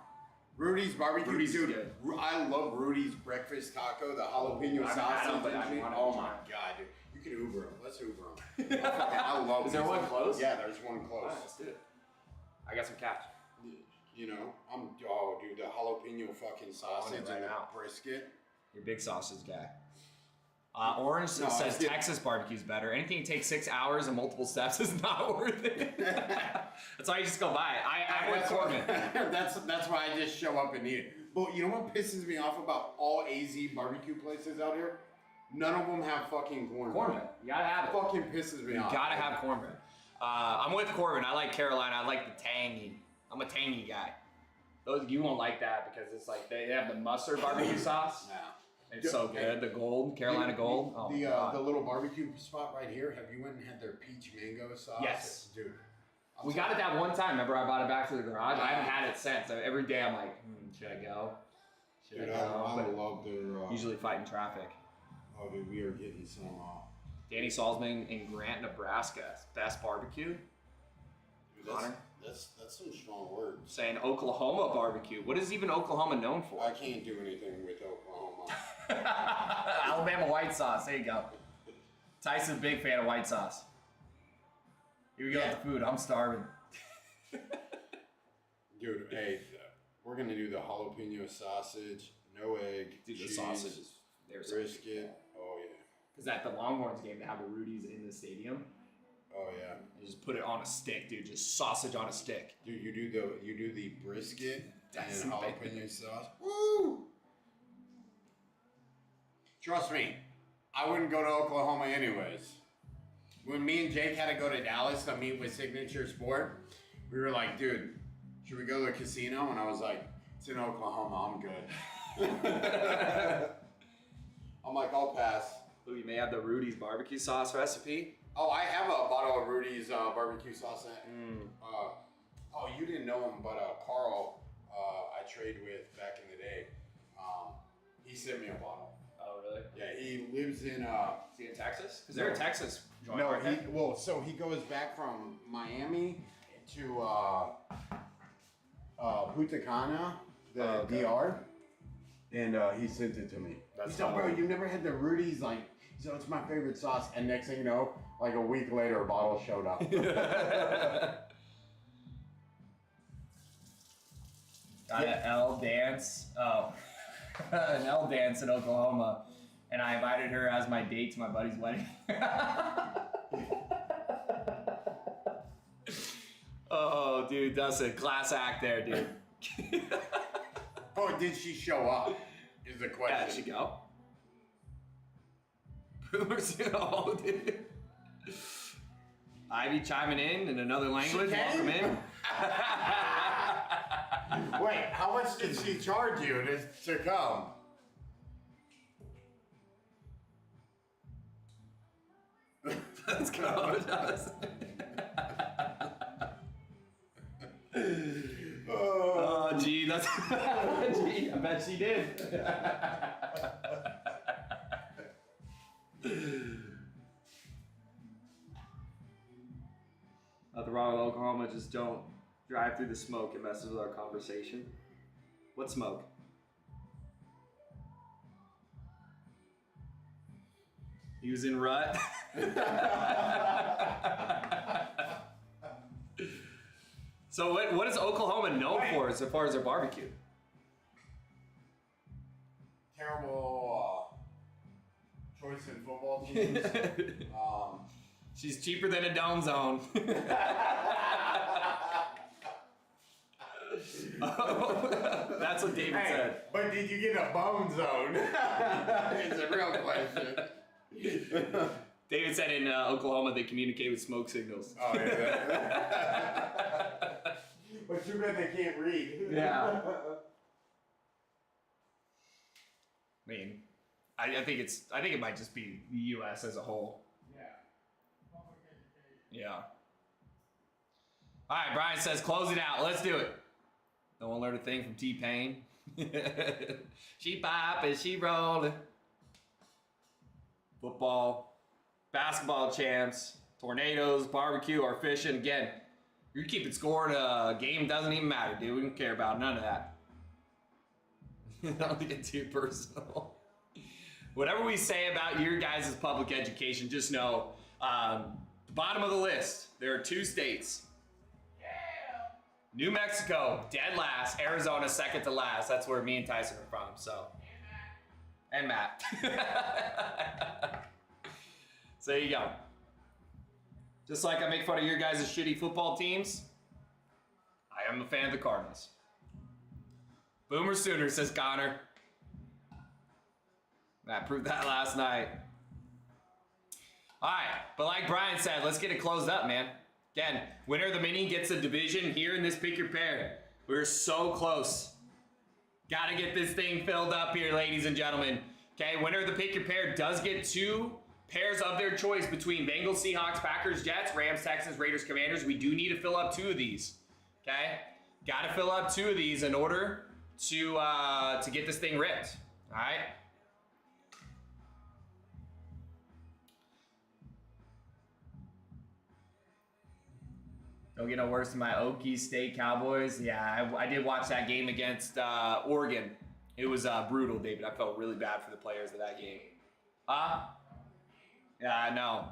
Rudy's barbecue, Rudy's dude. Good. I love Rudy's breakfast taco, the jalapeno sauce. Oh my god, dude. You can Uber them. Let's Uber them. I love Is there one close? Yeah, there's one close. Right, let's do it. I got some cash. You know, dude, the jalapeno fucking sausage right and the now. brisket. You're a big sausage guy. Orange No, says Texas barbecue's better. Anything that takes 6 hours and multiple steps is not worth it. That's why you just go buy it. I'm with Corbin. That's why I just show up and eat it. But you know what pisses me off about all AZ barbecue places out here? None of them have fucking cornbread. Cornbread. You gotta have it. Fucking pisses me off. You gotta have cornbread. I'm with Corbin. I like Carolina. I like the tangy. I'm a tangy guy. Those you won't like that because it's like they have the mustard barbecue sauce. Yeah. It's so good. The gold, Carolina Gold. Oh, the little barbecue spot right here. Have you went and had their peach mango sauce? Yes, dude. We got it that one time. Remember, I bought it back to the garage. I haven't had it since. Every day I'm like, should I go? Should Dude, I go? I But love their. usually fighting traffic. Oh, dude, we are getting some. Danny Salzman in Grant, Nebraska. Best barbecue. Dude, Connor? that's some strong words. Saying Oklahoma barbecue. What is even Oklahoma known for? I can't do anything with Oklahoma. Alabama white sauce. There you go. Tyson's a big fan of white sauce. Here we go with the food. I'm starving. Dude, hey, we're gonna do the jalapeno sausage, no egg, Dude, the cheese, sausages. There's brisket. Oh yeah. Because at the Longhorns game, they have the Rudy's in the stadium. Oh yeah. You just put it on a stick, dude. Just sausage on a stick. Dude, you do the brisket That's and big. jalapeno sauce. Woo! Trust me, I wouldn't go to Oklahoma anyways. When me and Jake had to go to Dallas to meet with Signature Sport, we were like, dude, should we go to the casino? And I was like, it's in Oklahoma, I'm good. I'm like, I'll pass. Ooh, you may have the Rudy's barbecue sauce recipe. Oh, I have a bottle of Rudy's barbecue sauce. Oh, you didn't know him, but Carl, I trade with back in the day. He sent me a bottle. Oh, really? Yeah, he lives in. Is he in Texas? Because they're a Texas joint. No, aren't they? so he goes back from Miami to Punta Cana, the okay. DR, and he sent it to me. That's He said, bro, you never had the Rudy's, like, so it's my favorite sauce. And next thing you know, like a week later, a bottle showed up. Got an L dance. Oh, an L dance in Oklahoma, and I invited her as my date to my buddy's wedding. Oh, dude, that's a class act there, dude. Oh, did she show up? Is the question. Yeah, she go. Boomers, oh, dude. Ivy chiming in another language. came? Welcome in. Wait, how much did she charge you to come? Let's go. Oh, gee, that's. Gee, I bet she did. Nothing wrong with Oklahoma, just don't drive through the smoke. It messes with our conversation. What smoke? He was in rut. So what is Oklahoma known for as far as their barbecue? Terrible choice in football teams. She's cheaper than a dome zone. That's what David said. But did you get a bone zone? It's a real question. David said in Oklahoma they communicate with smoke signals. Oh yeah. But too bad they can't read. Yeah. I mean, I think it might just be the U.S. as a whole. Yeah. All right, Brian says close it out. Let's do it. No one learned a thing from T-Pain. She popping, she rolling. Football, basketball champs, tornadoes, barbecue, or fishing. Again, you're keeping score in a game, doesn't even matter, dude. We don't care about none of that. Don't get too personal. Whatever we say about your guys' public education, just know, the bottom of the list, there are 2 states. New Mexico, dead last. Arizona, second to last. That's where me and Tyson are from, so. And Matt. So there you go. Just like I make fun of your guys' shitty football teams, I am a fan of the Cardinals. Boomer Sooner, says Connor. Matt proved that last night. All right, but like Brian said, let's get it closed up, man. Again, winner of the mini gets a division here in this Pick Your Pair. We're so close. Got to get this thing filled up here, ladies and gentlemen. Okay, winner of the Pick Your Pair does get 2 pairs of their choice between Bengals, Seahawks, Packers, Jets, Rams, Texans, Raiders, Commanders. We do need to fill up 2 of these. Okay, got to fill up 2 of these in order to get this thing ripped. All right. Don't get no worse than my Okie State Cowboys. Yeah, I did watch that game against Oregon. It was brutal, David. I felt really bad for the players of that game. Yeah, I know.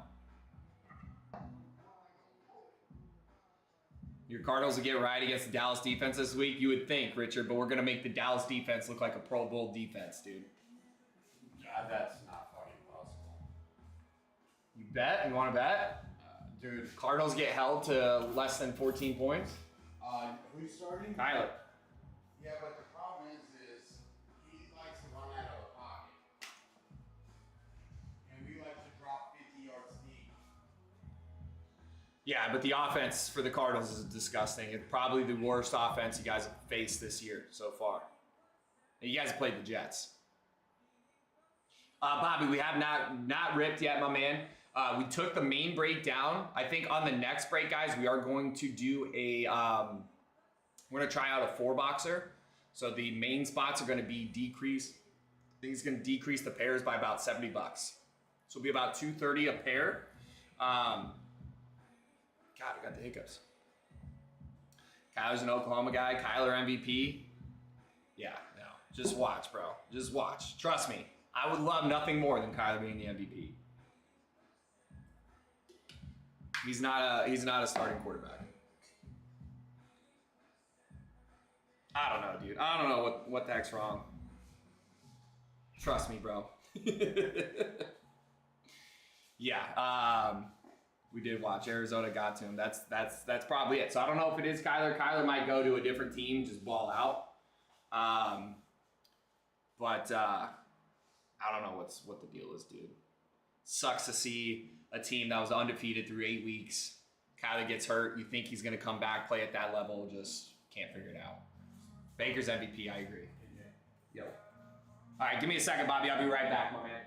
Your Cardinals will get right against the Dallas defense this week, you would think, Richard, but we're going to make the Dallas defense look like a Pro Bowl defense, dude. God, that's not fucking possible. You bet? You want to bet? Dude. Cardinals get held to less than 14 points? Who's starting? Kyler. Yeah, but the problem is he likes to run out of the pocket. And we like to drop 50 yards deep. Yeah, but the offense for the Cardinals is disgusting. It's probably the worst offense you guys have faced this year so far. You guys have played the Jets. Bobby, we have not ripped yet, my man. We took the main break down. I think on the next break, guys, we are going to do we're going to try out a 4-boxer. So the main spots are going to be decreased. I think it's going to decrease the pairs by about $70. So it'll be about $230 a pair. God, I got the hiccups. Kyler's an Oklahoma guy. Kyler MVP. Yeah, no. Just watch, bro. Just watch. Trust me. I would love nothing more than Kyler being the MVP. He's not a starting quarterback. I don't know, dude. I don't know what the heck's wrong. Trust me, bro. Yeah, we did watch. Arizona got to him. That's probably it. So I don't know if it is Kyler. Kyler might go to a different team, just ball out. But I don't know what the deal is, dude. Sucks to see a team that was undefeated through 8 weeks. Kyler gets hurt. You think he's going to come back, play at that level. Just can't figure it out. Baker's MVP, I agree. Yo. All right, give me a second, Bobby. I'll be right back, my man.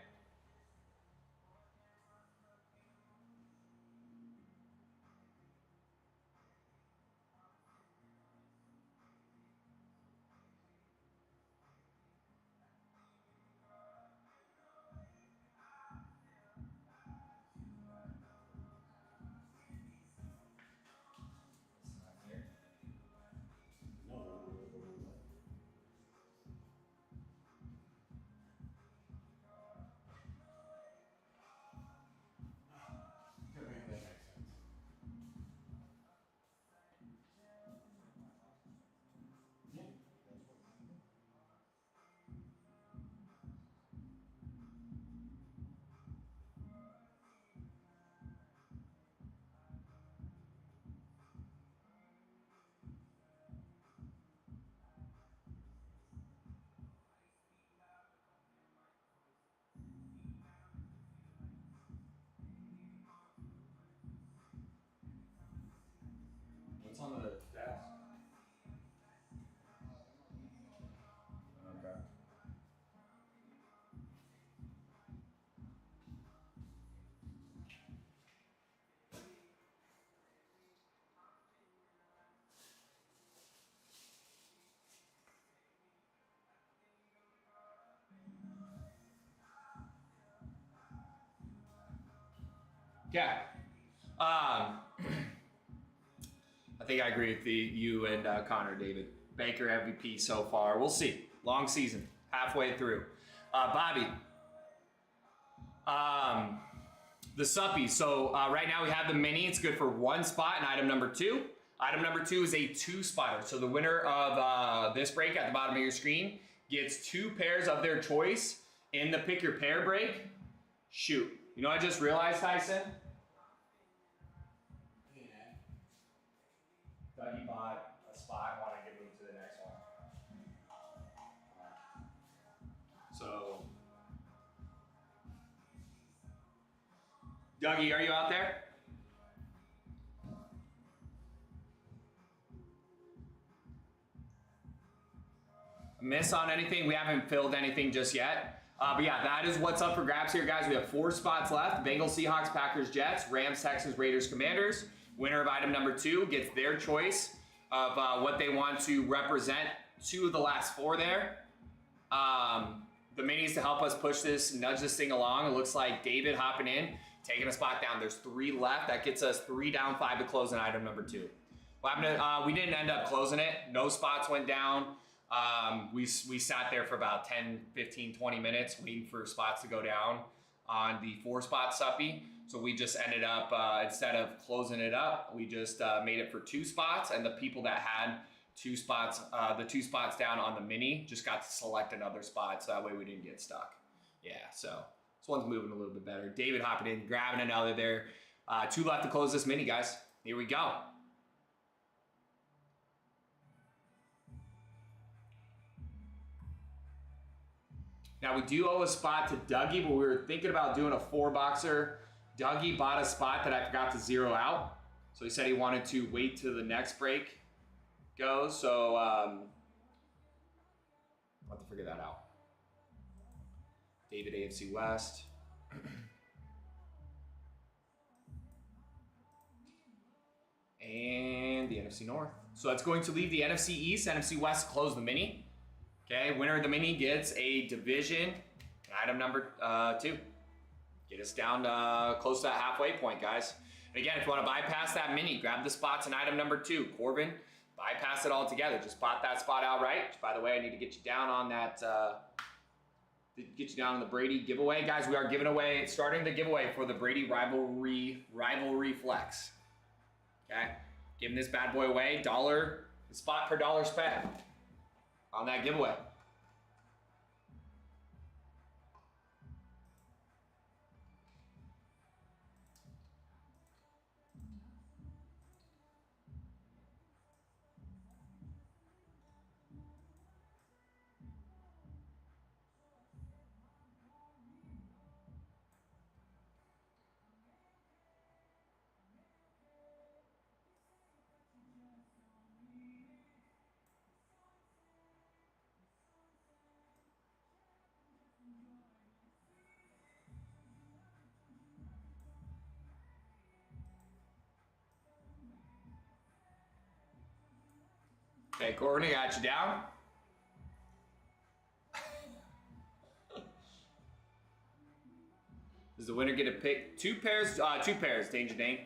What's on the desk? Okay. Yeah. I think I agree with you and Connor, David. Baker MVP so far. We'll see. Long season. Halfway through. Bobby. The suppies. So right now we have the mini. It's good for 1 spot in item number 2. Item number 2 is a 2-spotter. So the winner of this break at the bottom of your screen gets 2 pairs of their choice in the pick your pair break. Shoot. You know what I just realized, Tyson? Dougie bought a spot. I want to give him to the next one. So, Dougie, are you out there? Miss on anything? We haven't filled anything just yet. But yeah, that is what's up for grabs here, guys. We have 4 spots left. Bengals, Seahawks, Packers, Jets, Rams, Texans, Raiders, Commanders. Winner of item number 2 gets their choice of what they want to represent 2 of the last 4 there. The minis to help us push this, nudge this thing along. It looks like David hopping in, taking a spot down. There's 3 left. That gets us 3 down, 5 to close in item number 2. We didn't end up closing it. No spots went down. We sat there for about 10, 15, 20 minutes waiting for spots to go down on the 4-spot suppy. So we just ended up, instead of closing it up, we just made it for 2 spots. And the people that had 2 spots, the 2 spots down on the mini just got to select another spot. So that way we didn't get stuck. Yeah, so this one's moving a little bit better. David hopping in, grabbing another there. 2 left to close this mini, guys. Here we go. Now we do owe a spot to Dougie, but we were thinking about doing a 4-boxer. Dougie bought a spot that I forgot to zero out. So he said he wanted to wait till the next break goes. So I'll have to figure that out. David, AFC West. And the NFC North. So that's going to leave the NFC East, NFC West to close the mini. Okay, winner of the mini gets a division, item number 2. Get us down close to that halfway point, guys. And again, if you want to bypass that mini, grab the spots in item number 2. Corbin, bypass it all together. Just bought that spot outright. By the way, I need to get you down on that, get you down on the Brady giveaway. Guys, we are giving away, starting the giveaway for the Brady Rivalry Flex. Okay, giving this bad boy away, spot per dollar spent on that giveaway. Okay, Courtney, got you down. Does the winner get to pick 2 pairs? 2 pairs, Danger Dane.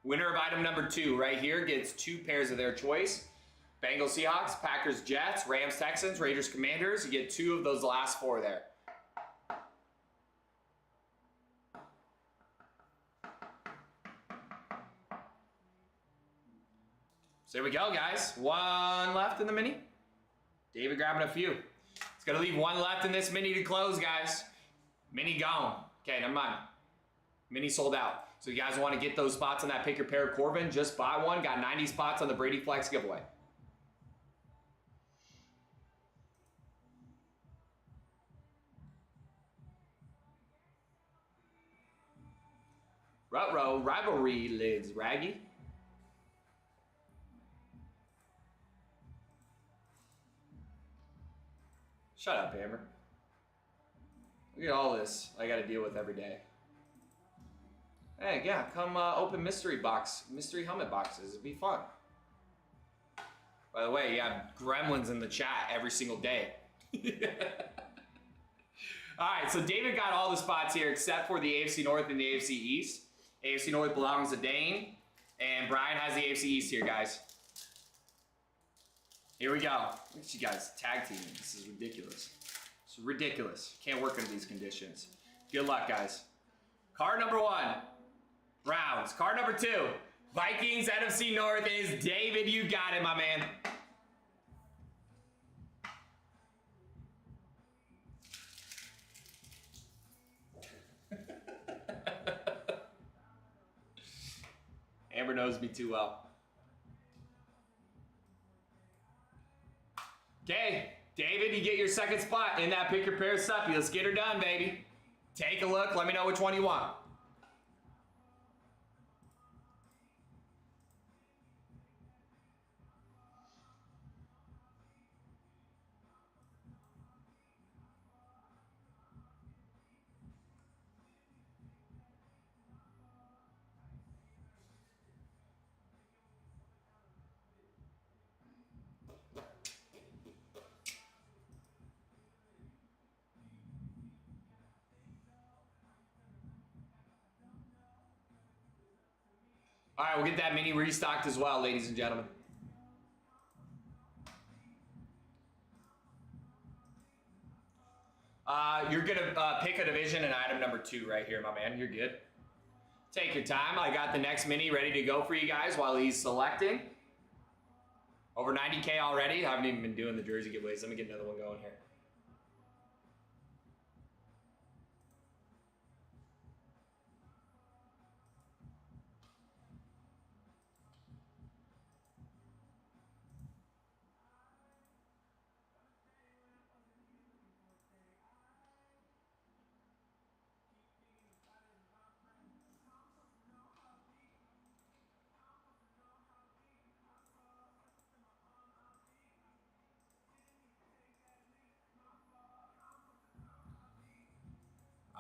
Winner of item number 2 right here gets 2 pairs of their choice. Bengals, Seahawks, Packers, Jets, Rams, Texans, Raiders, Commanders. You get 2 of those last 4 there. So there we go, guys. 1 left in the mini. David grabbing a few. It's going to leave 1 left in this mini to close, guys. Mini gone. Okay, never mind. Mini sold out. So you guys want to get those spots on that pick your pair Corbin, just buy one. Got 90 spots on the Brady Flex giveaway. Ruh-roh, rivalry lids, Raggy. Shut up, Amber. Look at all this I gotta deal with every day. Hey, yeah, come open mystery helmet boxes. It'd be fun. By the way, you have gremlins in the chat every single day. Alright, so David got all the spots here except for the AFC North and the AFC East. AFC North belongs to Dane, and Brian has the AFC East here, guys. Here we go. Look at you guys tag teaming. This is ridiculous. It's ridiculous. Can't work under these conditions. Good luck, guys. Card number 1, Browns. Card number 2, Vikings NFC North is David. You got it, my man. Amber knows me too well. Okay, David, you get your second spot in that pick your pair suppy. Let's get her done, baby. Take a look. Let me know which one you want. All right, we'll get that mini restocked as well, ladies and gentlemen. You're gonna pick a division and item number 2 right here, my man. You're good. Take your time. I got the next mini ready to go for you guys while he's selecting. Over 90K already. I haven't even been doing the jersey giveaways. Let me get another one going here.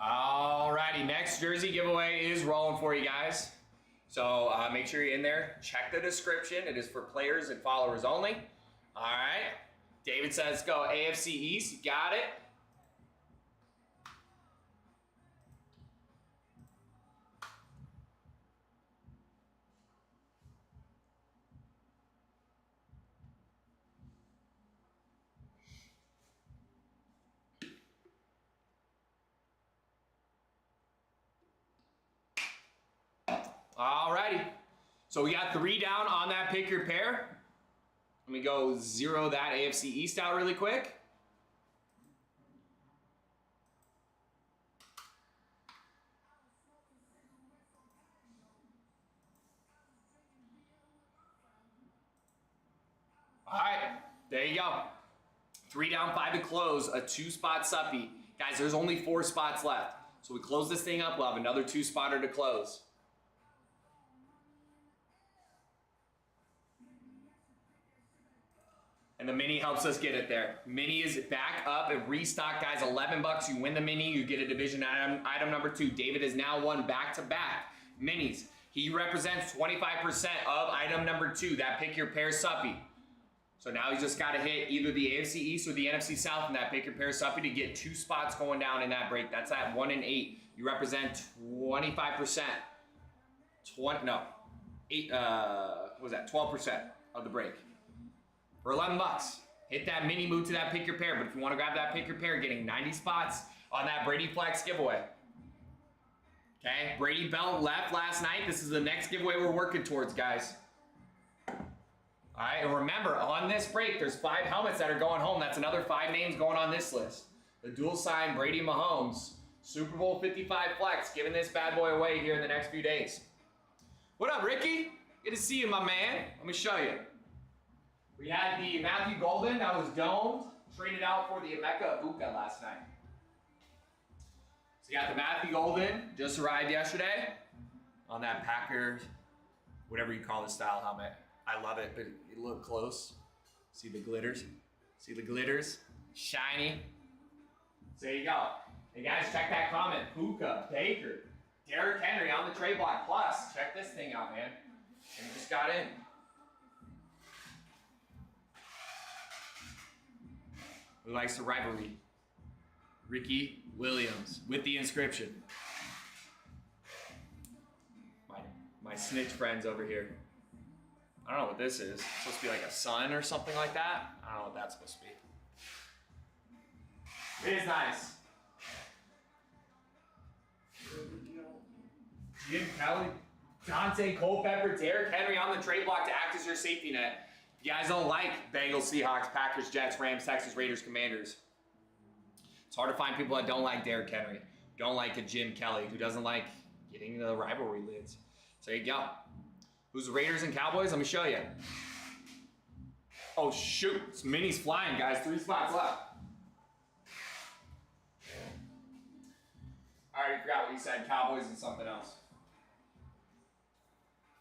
Alrighty, next jersey giveaway is rolling for you guys. So make sure you're in there. Check the description. It is for players and followers only. All right. David says go AFC East. You got it. Alrighty. So we got 3 down on that pick your pair. Let me go zero that AFC East out really quick. All right, there you go. 3 down, 5 to close, a 2-spot suppy. Guys, there's only 4 spots left. So we close this thing up, we'll have another 2-spotter to close. And the mini helps us get it there. Mini is back up and restock, guys. $11, you win the mini, you get a division item number 2. David has now won back-to-back minis. He represents 25% of item number 2, that pick your pair suppy. So now he's just got to hit either the AFC East or the NFC South in that pick your pair suppy to get 2 spots going down in that break. That's at 1 and 8. You represent 25%. 12% of the break. For $11, hit that mini, move to that pick your pair. But if you want to grab that pick your pair, getting 90 spots on that Brady Flex giveaway. Okay, Brady Belt left last night. This is the next giveaway we're working towards, guys. All right, and remember, on this break, there's 5 helmets that are going home. That's another 5 names going on this list. The dual sign Brady Mahomes, Super Bowl 55 Flex, giving this bad boy away here in the next few days. What up, Ricky? Good to see you, my man. Let me show you. We had the Matthew Golden that was domed, traded out for the Emeka Ibuka last night. So you got the Matthew Golden, just arrived yesterday on that Packers, whatever you call the style helmet. I love it, but you look close. See the glitters? See the glitters? Shiny. So there you go. Hey guys, check that comment. Puka, Baker, Derrick Henry on the trade block. Plus, check this thing out, man. And he just got in. Who likes the rivalry? Ricky Williams with the inscription. My snitch friends over here. I don't know what this is. It's supposed to be like a sun or something like that. I don't know what that's supposed to be. It is nice. Jim Kelly. Dante Culpepper, Derrick Henry on the trade block to act as your safety net. You guys don't like Bengals, Seahawks, Packers, Jets, Rams, Texans, Raiders, Commanders. It's hard to find people that don't like Derrick Henry, don't like a Jim Kelly, who doesn't like getting the rivalry lids. So there you go. Who's the Raiders and Cowboys? Let me show you. Oh shoot, it's minis flying, guys. 3 spots left. I already forgot what you said. Cowboys and something else.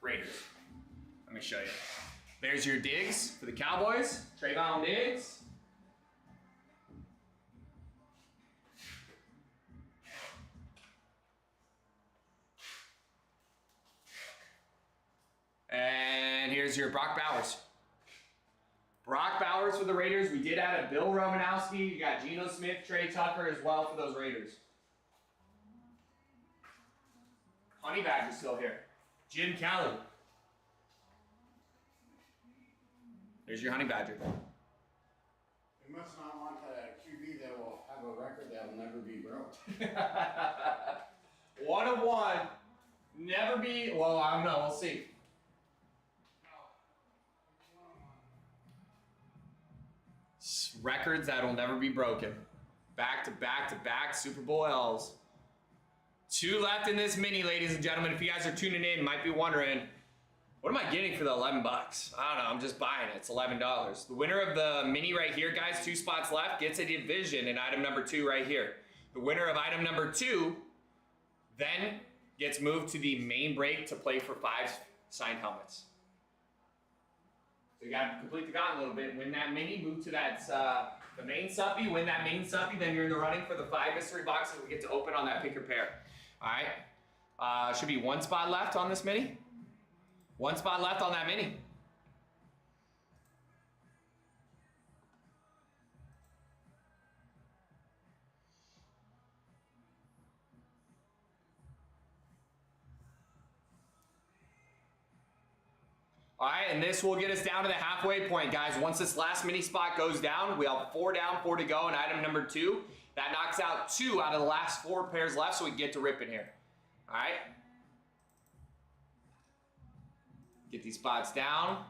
Raiders. Let me show you. There's your Diggs for the Cowboys. Trayvon Diggs. And here's your Brock Bowers. Brock Bowers for the Raiders. We did add a Bill Romanowski. You got Geno Smith, Trey Tucker as well for those Raiders. Honey Badger's still here. Jim Kelly. There's your Honey Badger. You must not want a QB that will have a record that will never be broke. 1 of 1. Never be, well, I don't know. We'll see. Records that will never be broken. Back to back to back Super Bowl L's. 2 left in this mini, ladies and gentlemen. If you guys are tuning in, might be wondering, what am I getting for the 11 bucks? I don't know, I'm just buying it. It's $11. The winner of the mini right here, guys, 2 spots left, gets a division in item number 2 right here. The winner of item number 2 then gets moved to the main break to play for 5 signed helmets. So you got to complete the gauntlet a little bit. Win that mini, move to that the main suppy. Win that main suppy, then you're in the running for the 5 mystery boxes we get to open on that pick your pair. All right. Should be 1 spot left on this mini. 1 spot left on that mini. All right, and this will get us down to the halfway point, guys. Once this last mini spot goes down, we have 4 down, 4 to go in item number 2. That knocks out 2 out of the last 4 pairs left, so we can get to ripping here. All right. Get these spots down.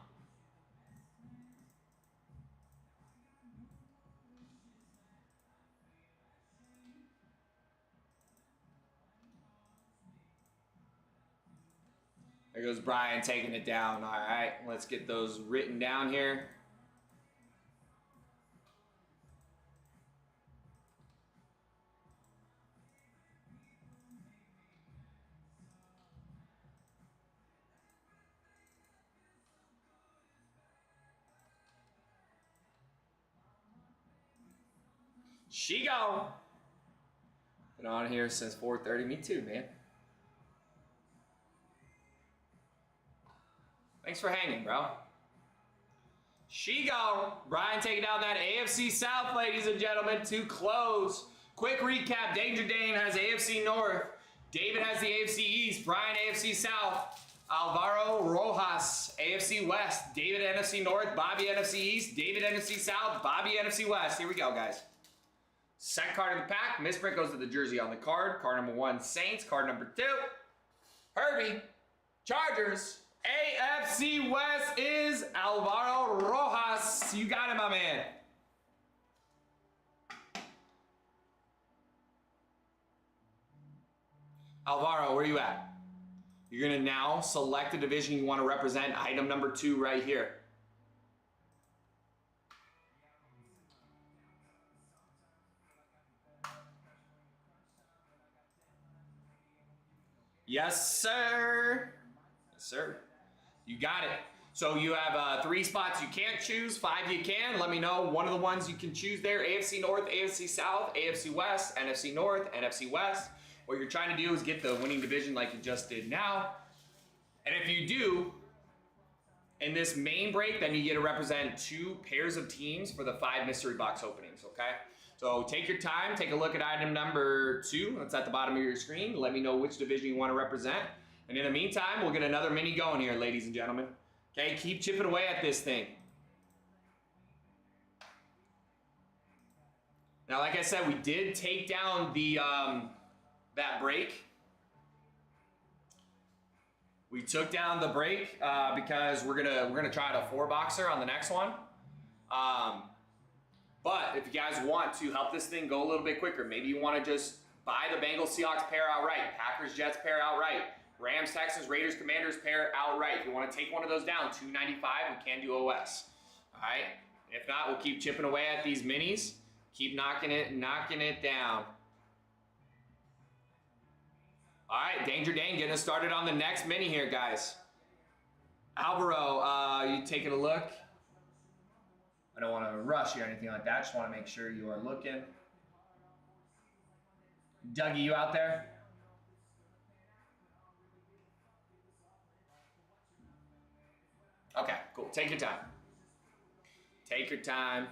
There goes Brian taking it down. All right, let's get those written down here. She go. Been on here since 4:30. Me too, man. Thanks for hanging, bro. She go. Brian taking down that AFC South, ladies and gentlemen, to close. Quick recap. Danger Dane has AFC North. David has the AFC East. Brian, AFC South. Alvaro Rojas, AFC West. David, NFC North. Bobby, NFC East. David, NFC South. Bobby, NFC West. Here we go, guys. Second card of the pack. Misprint goes to the jersey on the card. Card number 1, Saints. Card number 2, Herbie. Chargers. AFC West is Alvaro Rojas. You got him, my man. Alvaro, where you at? You're going to now select the division you want to represent. Item number 2 right here. Yes, sir. Yes, sir. You got it. So you have 3 spots you can't choose, 5 you can. Let me know one of the ones you can choose there. AFC North, AFC South, AFC West, NFC North, NFC West. What you're trying to do is get the winning division like you just did now. And if you do, in this main break, then you get to represent 2 pairs of teams for the 5 mystery box openings, okay? So take your time, take a look at item number 2. That's at the bottom of your screen. Let me know which division you want to represent. And in the meantime, we'll get another mini going here, ladies and gentlemen. Okay, keep chipping away at this thing. Now, like I said, we did take down the that break. We took down the break because we're gonna try out a 4-boxer on the next one. But if you guys want to help this thing go a little bit quicker, maybe you want to just buy the Bengals Seahawks pair outright, Packers Jets pair outright, Rams Texans Raiders Commanders pair outright. If you want to take one of those down, $295, we can do OS. All right. If not, we'll keep chipping away at these minis. Keep knocking it down. All right, Danger Dane getting us started on the next mini here, guys. Alvaro, you taking a look? I don't want to rush you or anything like that. Just want to make sure you are looking. Dougie, you out there? Okay, cool. Take your time. Take your time.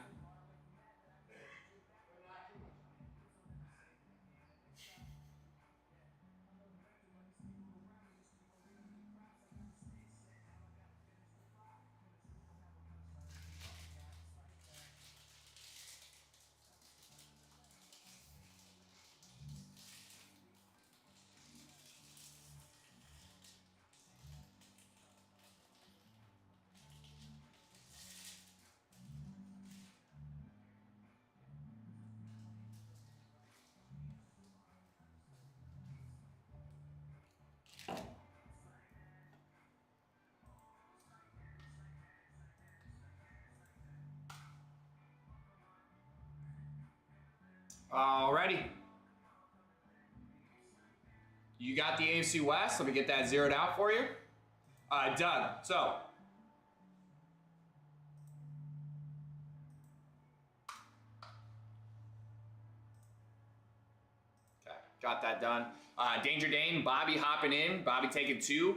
Alrighty. You got the AFC West. Let me get that zeroed out for you. Doug, so. Okay, got that done. Danger Dane, Bobby hopping in. Bobby taking 2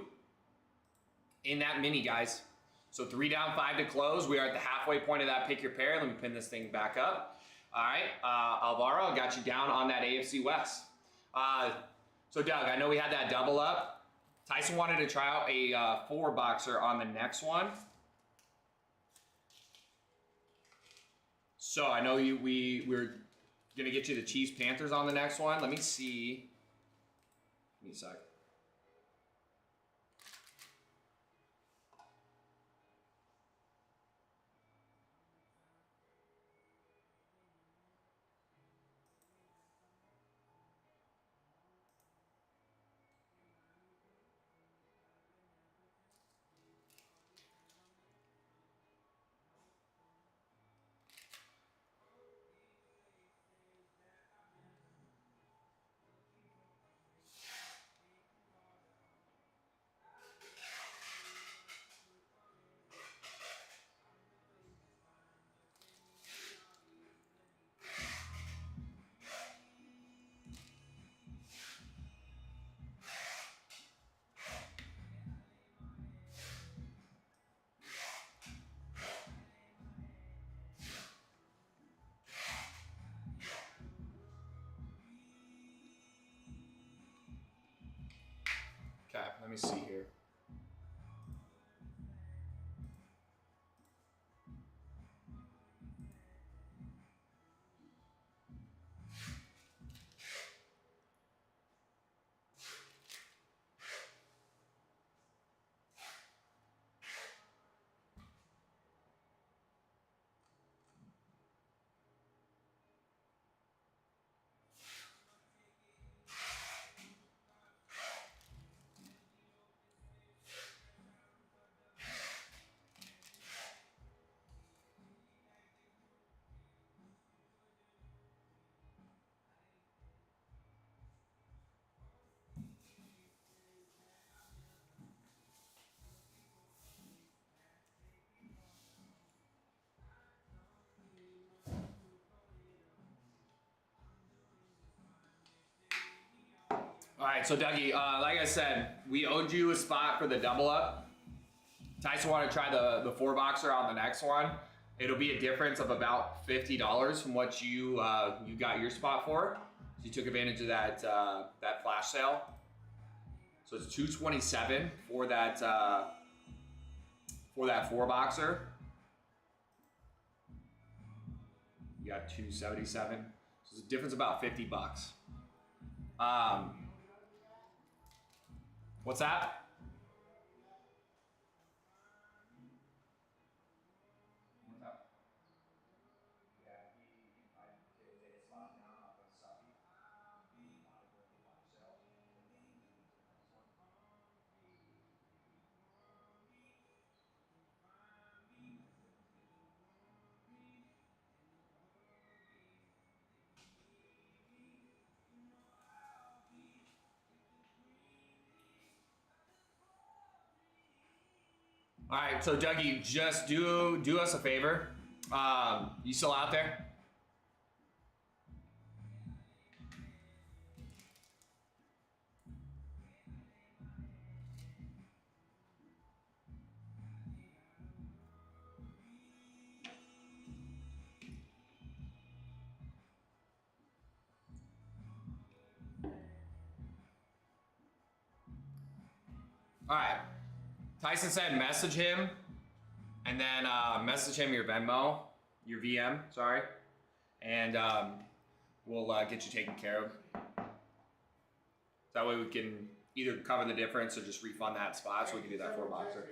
in that mini, guys. So 3 down, 5 to close. We are at the halfway point of that pick your pair. Let me pin this thing back up. All right, Alvaro, got you down on that AFC West. So Doug, I know we had that double up. Tyson wanted to try out a 4-boxer on the next one. So I know we're gonna get you the Chiefs Panthers on the next one. Let me see. Give me a sec. Okay, let me see here. All right, so Dougie, like I said, we owed you a spot for the double up. Tyson wanted to try the 4-boxer on the next one. It'll be a difference of about $50 from what you got your spot for. So you took advantage of that that flash sale. So it's $227 for that 4-boxer. You got $277. So it's a difference of about $50. What's that? All right, so Dougie, just do us a favor. You still out there? All right. Tyson said message him, and then message him your Venmo, your VM, sorry, and we'll get you taken care of. That way we can either cover the difference or just refund that spot, so we can do that $4-boxer.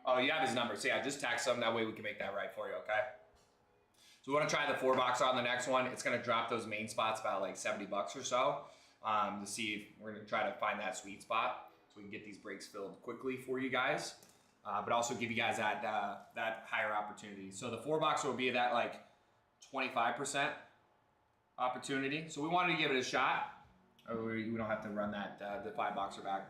Oh, you have his number, so yeah, just text him. That way we can make that right for you, okay? So we want to try the $4-boxer on the next one. It's going to drop those main spots about like $70 or so to see if we're going to try to find that sweet spot so we can get these breaks filled quickly for you guys, but also give you guys that higher opportunity. So the $4-boxer will be that like 25% opportunity. So we wanted to give it a shot. We don't have to run that the $5-boxer back.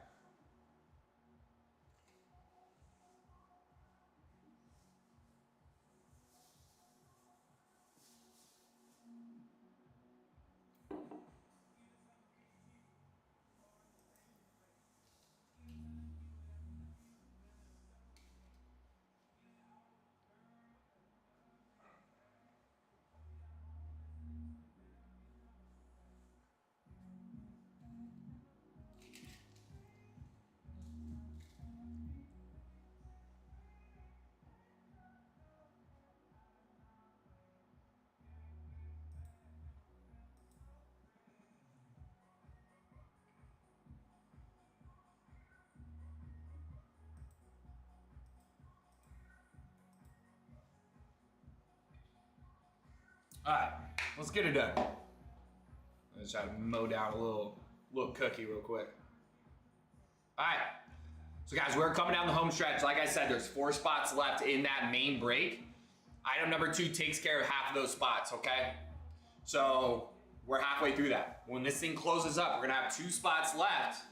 All right, let's get it done. Let's try to mow down a little cookie real quick. All right, so guys, we're coming down the home stretch. Like I said, there's 4 spots left in that main break. Item number 2 takes care of half of those spots, okay? So we're halfway through that. When this thing closes up, we're gonna have 2 spots left.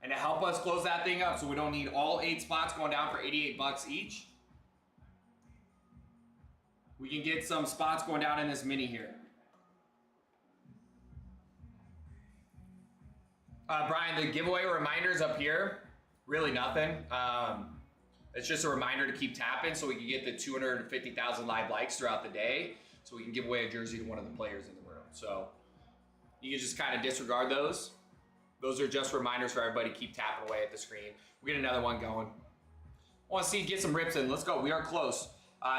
And to help us close that thing up so we don't need all 8 spots going down for $88 each, we can get some spots going down in this mini here. Brian, the giveaway reminders up here, really nothing. It's just a reminder to keep tapping so we can get the 250,000 live likes throughout the day so we can give away a jersey to one of the players in the room. So you can just kind of disregard those. Those are just reminders for everybody to keep tapping away at the screen. We'll get another one going. I want to see you get some rips in. Let's go. We are close.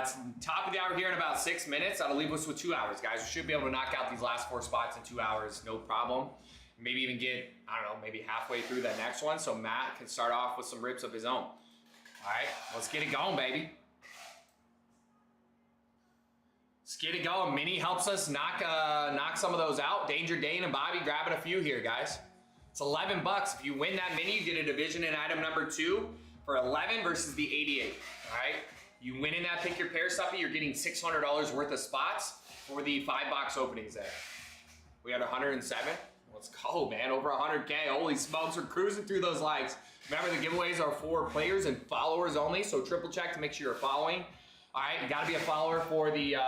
It's top of the hour here in about 6 minutes. That'll leave us with 2 hours, guys. We should be able to knock out these last 4 spots in 2 hours, no problem. Maybe even get, I don't know, maybe halfway through that next one so Matt can start off with some rips of his own. All right, let's get it going, baby. Let's get it going. Mini helps us knock some of those out. Danger Dane and Bobby grabbing a few here, guys. It's $11. If you win that mini, you get a division in item number 2 for 11 versus the 88. All right. You win in that pick your pair stuffy, you're getting $600 worth of spots for the 5-box openings there. We had 107. Let's go, man. Over 100K. Holy smokes, we're cruising through those likes. Remember, the giveaways are for players and followers only, so triple check to make sure you're following. All right, you got to be a follower for the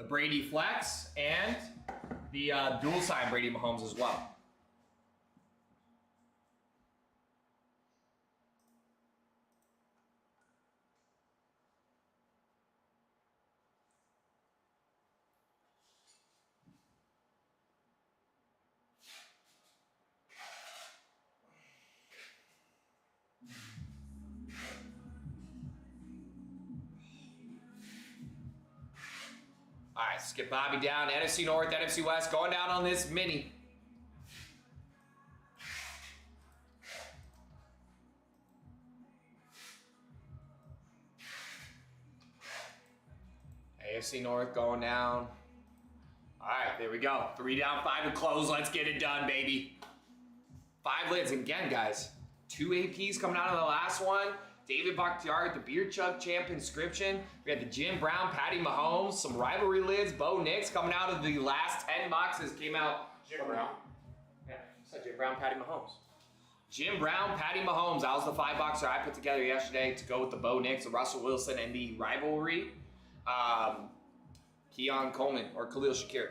Brady Flex and the dual sign Brady Mahomes as well. All right, let's get Bobby down. NFC North, NFC West, going down on this mini. AFC North going down. All right, there we go. 3 down, 5 to close. Let's get it done, baby. 5 lids. And again, guys, 2 APs coming out of the last one. David Bakhtiari, the Beer Chug Champ inscription. We had the Jim Brown, Patty Mahomes, some rivalry lids. Bo Nix coming out of the last 10 boxes came out. Jim Brown. Yeah, I said Jim Brown, Patty Mahomes. Jim Brown, Patty Mahomes. That was the 5-boxer I put together yesterday to go with the Bo Nix, the Russell Wilson, and the rivalry. Keon Coleman or Khalil Shakir.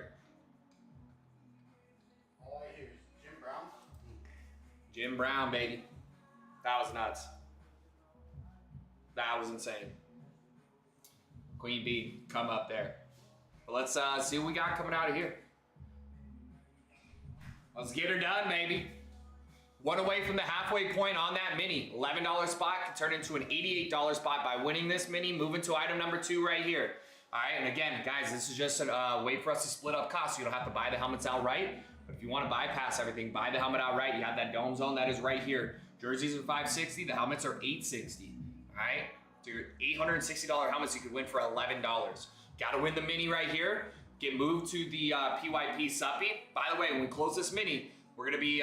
All I hear is Jim Brown. Jim Brown, baby. That was nuts. That was insane. Queen Bee, come up there. But let's see what we got coming out of here. Let's get her done, baby. One away from the halfway point on that mini. $11 spot can turn into an $88 spot by winning this mini. Moving to item number 2 right here. All right, and again, guys, this is just a way for us to split up costs. You don't have to buy the helmets outright, but if you want to bypass everything, buy the helmet outright. You have that dome zone that is right here. Jerseys are $560. The helmets are $860. All right, so your $860 helmets you could win for $11. Got to win the mini right here. Get moved to the PYP Suppy. By the way, when we close this mini, we're gonna be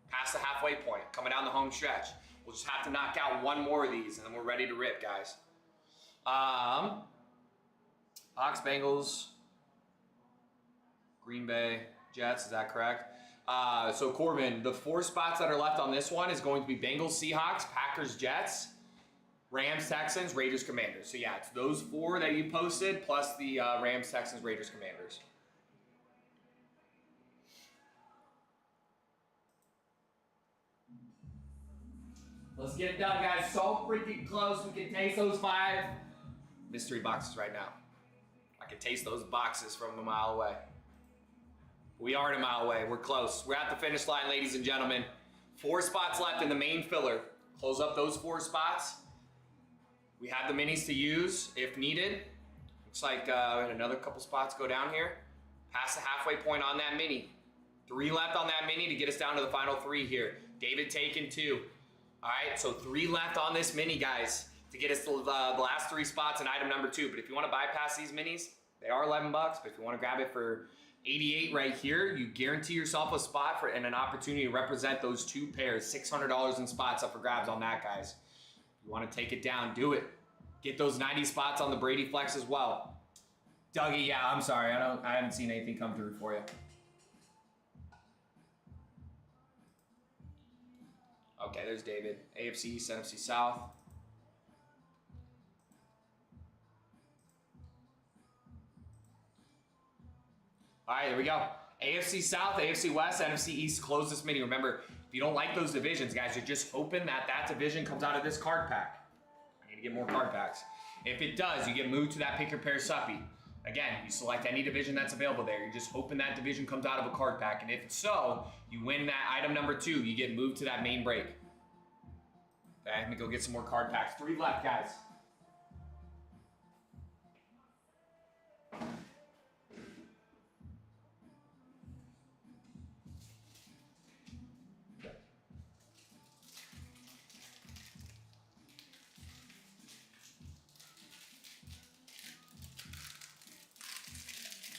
past the halfway point, coming down the home stretch. We'll just have to knock out one more of these, and then we're ready to rip, guys. Hawks, Bengals, Green Bay, Jets, is that correct? So Corbin, the 4 spots that are left on this one is going to be Bengals, Seahawks, Packers, Jets, Rams, Texans, Raiders, Commanders. So yeah, it's those 4 that you posted, plus the Rams, Texans, Raiders, Commanders. Let's get it done, guys. So freaking close. We can taste those 5 mystery boxes right now. I can taste those boxes from a mile away. We aren't a mile away. We're close. We're at the finish line, ladies and gentlemen. 4 spots left in the main filler. Close up those 4 spots. We have the minis to use if needed. Looks like we had another couple spots go down here. Past the halfway point on that mini. 3 left on that mini to get us down to the final 3 here. David taken 2. All right, so 3 left on this mini, guys, to get us to the last 3 spots in item number 2. But if you want to bypass these minis, they are $11. But if you want to grab it for $88 right here, you guarantee yourself a spot for and an opportunity to represent those 2 pairs. $600 in spots up for grabs on that, guys. If you want to take it down, do it. Get those 90 spots on the Brady Flex as well. Dougie, yeah, I'm sorry, I haven't seen anything come through for you. Okay, there's David. AFC East, NFC South. All right, there we go. AFC South, AFC West, NFC East, close this mini. Remember, if you don't like those divisions, guys, you're just hoping that that division comes out of this card pack. I need to get more card packs. If it does, you get moved to that pick your pair suppy. Again, you select any division that's available there. You're just hoping that division comes out of a card pack. And if so, you win that item number 2. You get moved to that main break. Okay, let me go get some more card packs. 3 left, guys.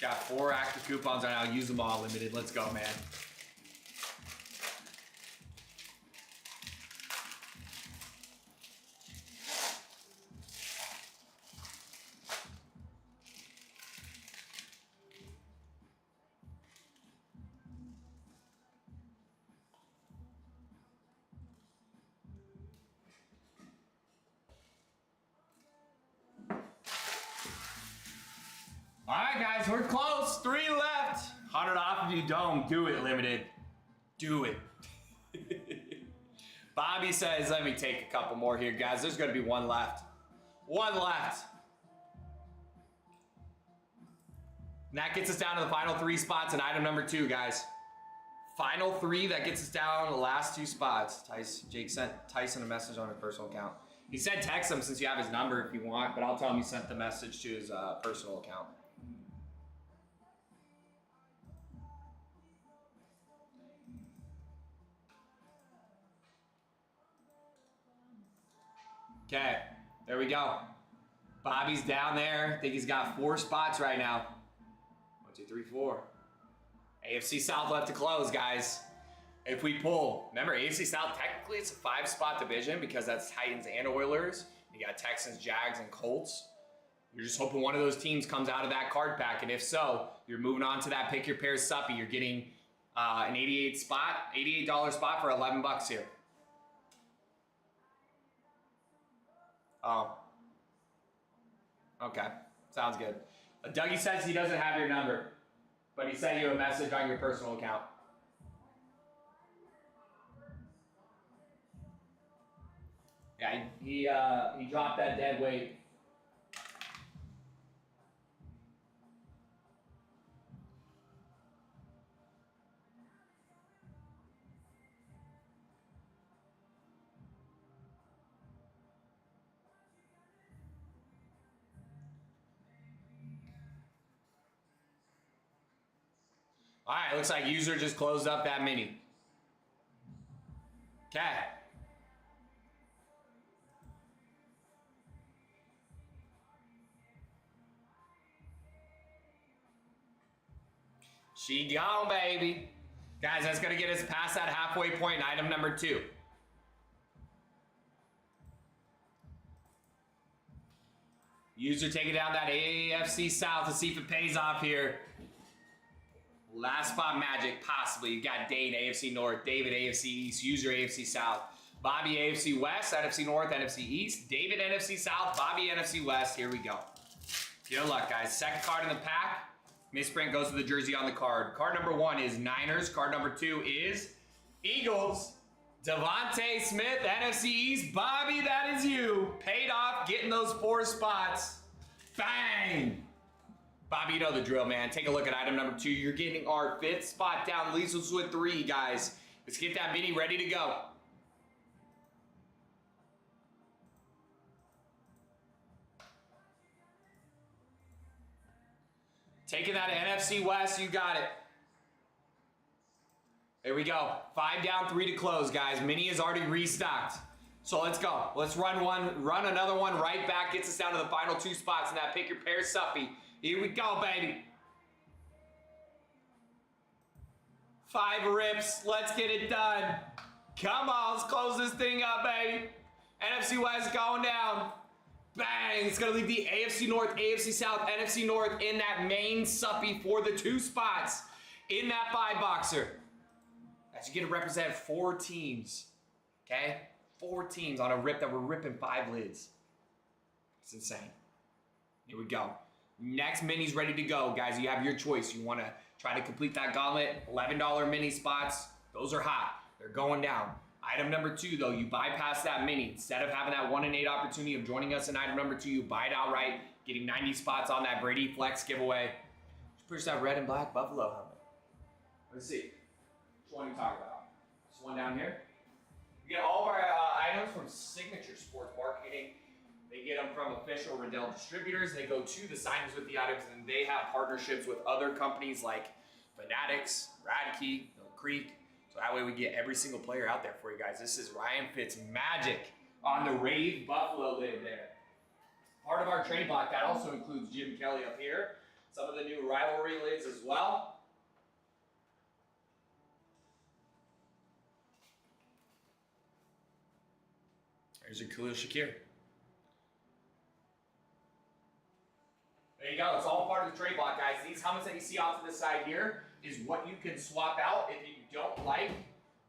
Got 4 active coupons right now. Use them all, limited. Let's go, man. All right, guys, we're close. 3 left. 100 off if you don't. Do it, limited. Do it. Bobby says, let me take a couple more here, guys. There's going to be 1 left. 1 left. And that gets us down to the final 3 spots in item number 2, guys. Final 3, that gets us down to the last 2 spots. Jake sent Tyson a message on his personal account. He said text him since you have his number if you want, but I'll tell him you sent the message to his personal account. Okay, there we go. Bobby's down there. I think he's got 4 spots right now. 1, 2, 3, 4. AFC South left to close, guys. If we pull, remember AFC South, technically it's a 5-spot division because that's Titans and Oilers. You got Texans, Jags, and Colts. You're just hoping one of those teams comes out of that card pack, and if so, you're moving on to that pick your pair suppy. You're getting An $88 spot for 11 bucks here. Oh. Okay. Sounds good. Dougie says he doesn't have your number, but he sent you a message on your personal account. Yeah, he dropped that dead weight. All right, looks like user just closed up that mini. Okay. She gone, baby. Guys, that's going to get us past that halfway point in item number 2. User taking down that AFC South to see if it pays off here. Last spot magic, possibly. You got Dane, AFC North, David, AFC East, User, AFC South, Bobby, AFC West, NFC North, NFC East, David, NFC South, Bobby, NFC West. Here we go. Good luck, guys. Second card in the pack. Misprint goes to the jersey on the card. Card number 1 is Niners. Card number 2 is Eagles. Devontae Smith, NFC East. Bobby, that is you. Paid off, getting those 4 spots. Bang! Bobby, you know the drill, man. Take a look at item number 2. You're getting our 5th spot down. Leaves us with 3, guys. Let's get that mini ready to go. Taking that NFC West, you got it. There we go. 5 down, 3 to close, guys. Mini is already restocked. So let's go. Let's run another one right back. Gets us down to the final 2 spots in that pick your pair suppy. Here we go, baby. 5 rips. Let's get it done. Come on, let's close this thing up, baby. NFC West going down. Bang! It's going to leave the AFC North, AFC South, NFC North in that main suppy for the 2 spots in that 5-boxer. As you get to represent 4 teams, okay? 4 teams on a rip that we're ripping 5 lids. It's insane. Here we go. Next mini's ready to go, guys. You have your choice. You want to try to complete that gauntlet. $11 mini spots. Those are hot. They're going down. Item number 2, though, you bypass that mini. Instead of having that 1 in 8 opportunity of joining us in item number 2, you buy it outright, getting 90 spots on that Brady Flex giveaway. Just push that red and black Buffalo helmet. Let's see. Which one are you talking about? This one down here? You get all of our items from Signature Sports Marketing. They get them from official Riddell distributors. They go to the signers with the items, and they have partnerships with other companies like Fanatics, Radkey, Mill Creek. So that way we get every single player out there for you guys. This is Ryan Fitz Magic on the Rave Buffalo lid there. Part of our trade block, that also includes Jim Kelly up here. Some of the new rivalry lids as well. There's your Khalil Shakir. There you go. It's all part of the trade block, guys. These helmets that you see off to the side here is what you can swap out if you don't like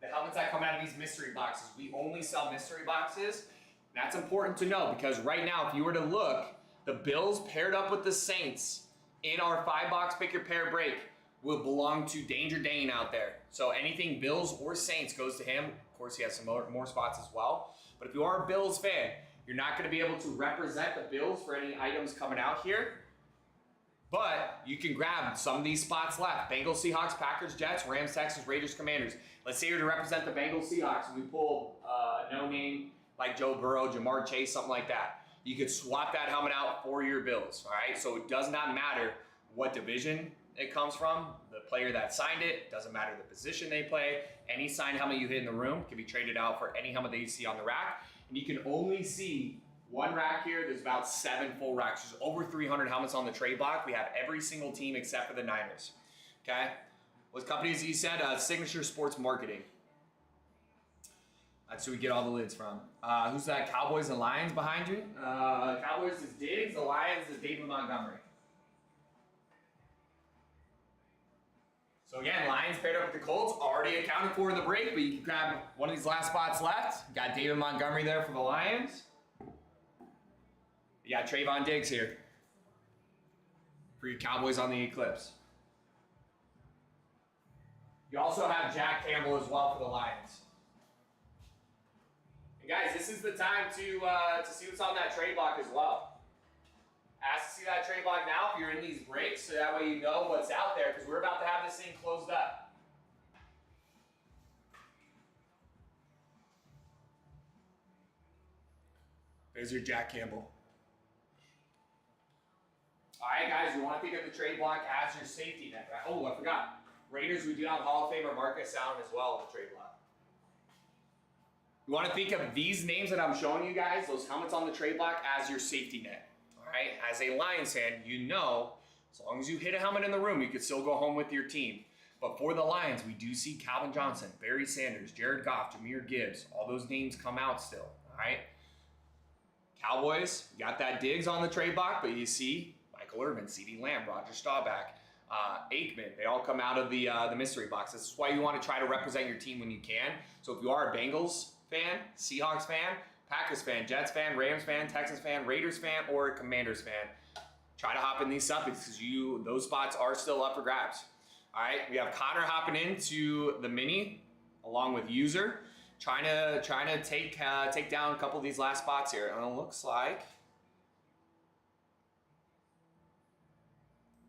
the helmets that come out of these mystery boxes. We only sell mystery boxes. That's important to know because right now, if you were to look, the Bills paired up with the Saints in our 5-box pick your pair break will belong to Danger Dane out there. So anything Bills or Saints goes to him. Of course, he has some more spots as well. But if you are a Bills fan, you're not going to be able to represent the Bills for any items coming out here. But you can grab some of these spots left. Bengals, Seahawks, Packers, Jets, Rams, Texans, Raiders, Commanders. Let's say you're to represent the Bengals, Seahawks, and we pull a no-name like Joe Burrow, Jamar Chase, something like that. You could swap that helmet out for your Bills, all right? So it does not matter what division it comes from. The player that signed it, doesn't matter the position they play. Any signed helmet you hit in the room can be traded out for any helmet that you see on the rack. And you can only see one rack here. There's about 7 full racks. There's over 300 helmets on the trade block. We have every single team except for the Niners. Okay? What companies you said? Signature Sports Marketing. That's who we get all the lids from. Who's that? Cowboys and Lions behind you? Cowboys is Diggs. The Lions is David Montgomery. So again, Lions paired up with the Colts, already accounted for in the break, but you can grab one of these last spots left. You got David Montgomery there for the Lions. You got Trayvon Diggs here for your Cowboys on the Eclipse. You also have Jack Campbell as well for the Lions. And guys, this is the time to see what's on that trade block as well. Ask to see that trade block now if you're in these breaks, so that way you know what's out there, because we're about to have this thing closed up. There's your Jack Campbell. All right, guys, you want to think of the trade block as your safety net. Oh, I forgot. Raiders, we do have Hall of Famer Marcus Allen as well in the trade block. You want to think of these names that I'm showing you guys, those helmets on the trade block, as your safety net. All right, as a Lions fan, you know, as long as you hit a helmet in the room, you could still go home with your team. But for the Lions, we do see Calvin Johnson, Barry Sanders, Jared Goff, Jahmyr Gibbs. All those names come out still, all right? Cowboys, you got that Diggs on the trade block, but you see Michael Irvin, CeeDee Lamb, Roger Staubach, Aikman. They all come out of the mystery box. This is why you want to try to represent your team when you can. So if you are a Bengals fan, Seahawks fan, Packers fan, Jets fan, Rams fan, Texans fan, Raiders fan, or Commanders fan, try to hop in these subs because those spots are still up for grabs. All right, we have Connor hopping into the mini along with User, trying to take down a couple of these last spots here. And it looks like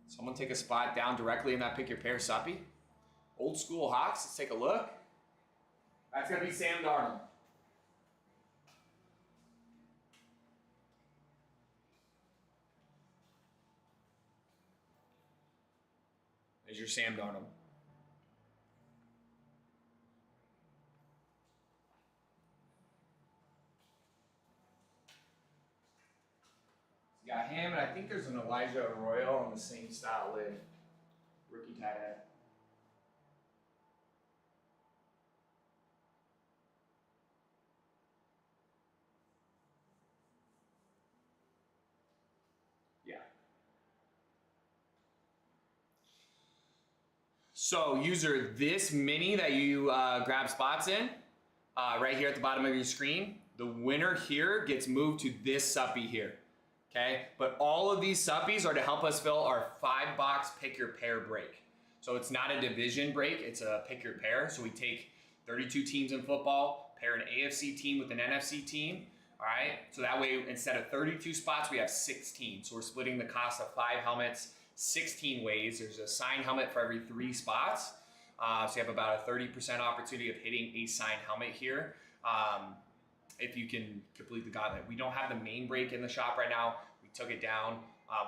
someone take a spot down directly in that pick your pair suppy. Old school Hawks. Let's take a look. That's gonna be Sam Darnold. There's your Sam Darnold. You got him, and I think there's an Elijah Arroyo on the same style lid. Rookie tight end. Yeah. So, user, this mini that you grab spots in, right here at the bottom of your screen, the winner here gets moved to this suppy here. Okay, but all of these suppies are to help us fill our 5-box pick your pair break. So it's not a division break, it's a pick your pair. So we take 32 teams in football, pair an AFC team with an NFC team. All right, so that way instead of 32 spots, we have 16. So we're splitting the cost of 5 helmets 16 ways. There's a signed helmet for every 3 spots. So you have about a 30% opportunity of hitting a signed helmet here. If you can complete the gauntlet. We don't have the main break in the shop right now. We took it down.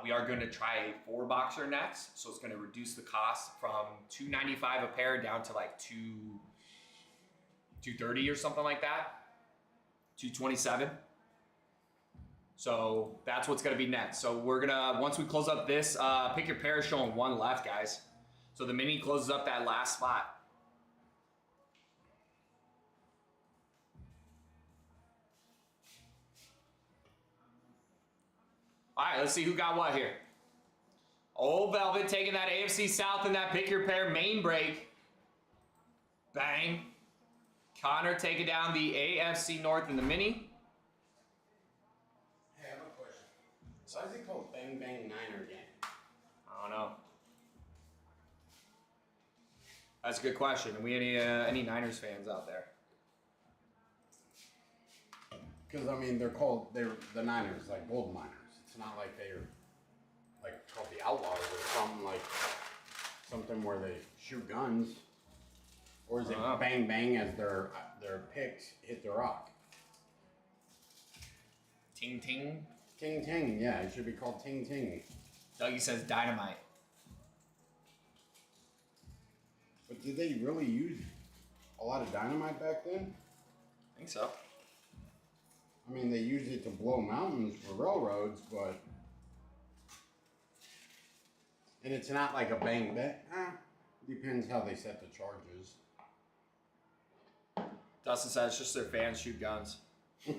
We are going to try a 4-boxer next, so it's going to reduce the cost from $295 a pair down to like $230 or something like that. $227. So that's what's going to be next. So we're gonna, once we close up this, pick your pair is showing 1 left, guys. So the mini closes up that last spot. All right, let's see who got what here. Old Velvet taking that AFC South in that pick your pair main break. Bang. Connor taking down the AFC North in the mini. Hey, I have a question. Why is it called Bang Bang Niner Game? I don't know. That's a good question. Are we any Niners fans out there? Because I mean, they're the Niners, like Gold Miners. It's not like they're like called the Outlaws or something where they shoot guns, or is it bang bang as their picks hit the rock? Ting ting. Ting ting, yeah, it should be called ting ting. Dougie says dynamite. But did they really use a lot of dynamite back then? I think so. I mean, they used it to blow mountains for railroads, but... And it's not like a bang bang. Depends how they set the charges. Dustin says it's just their fans shoot guns. That's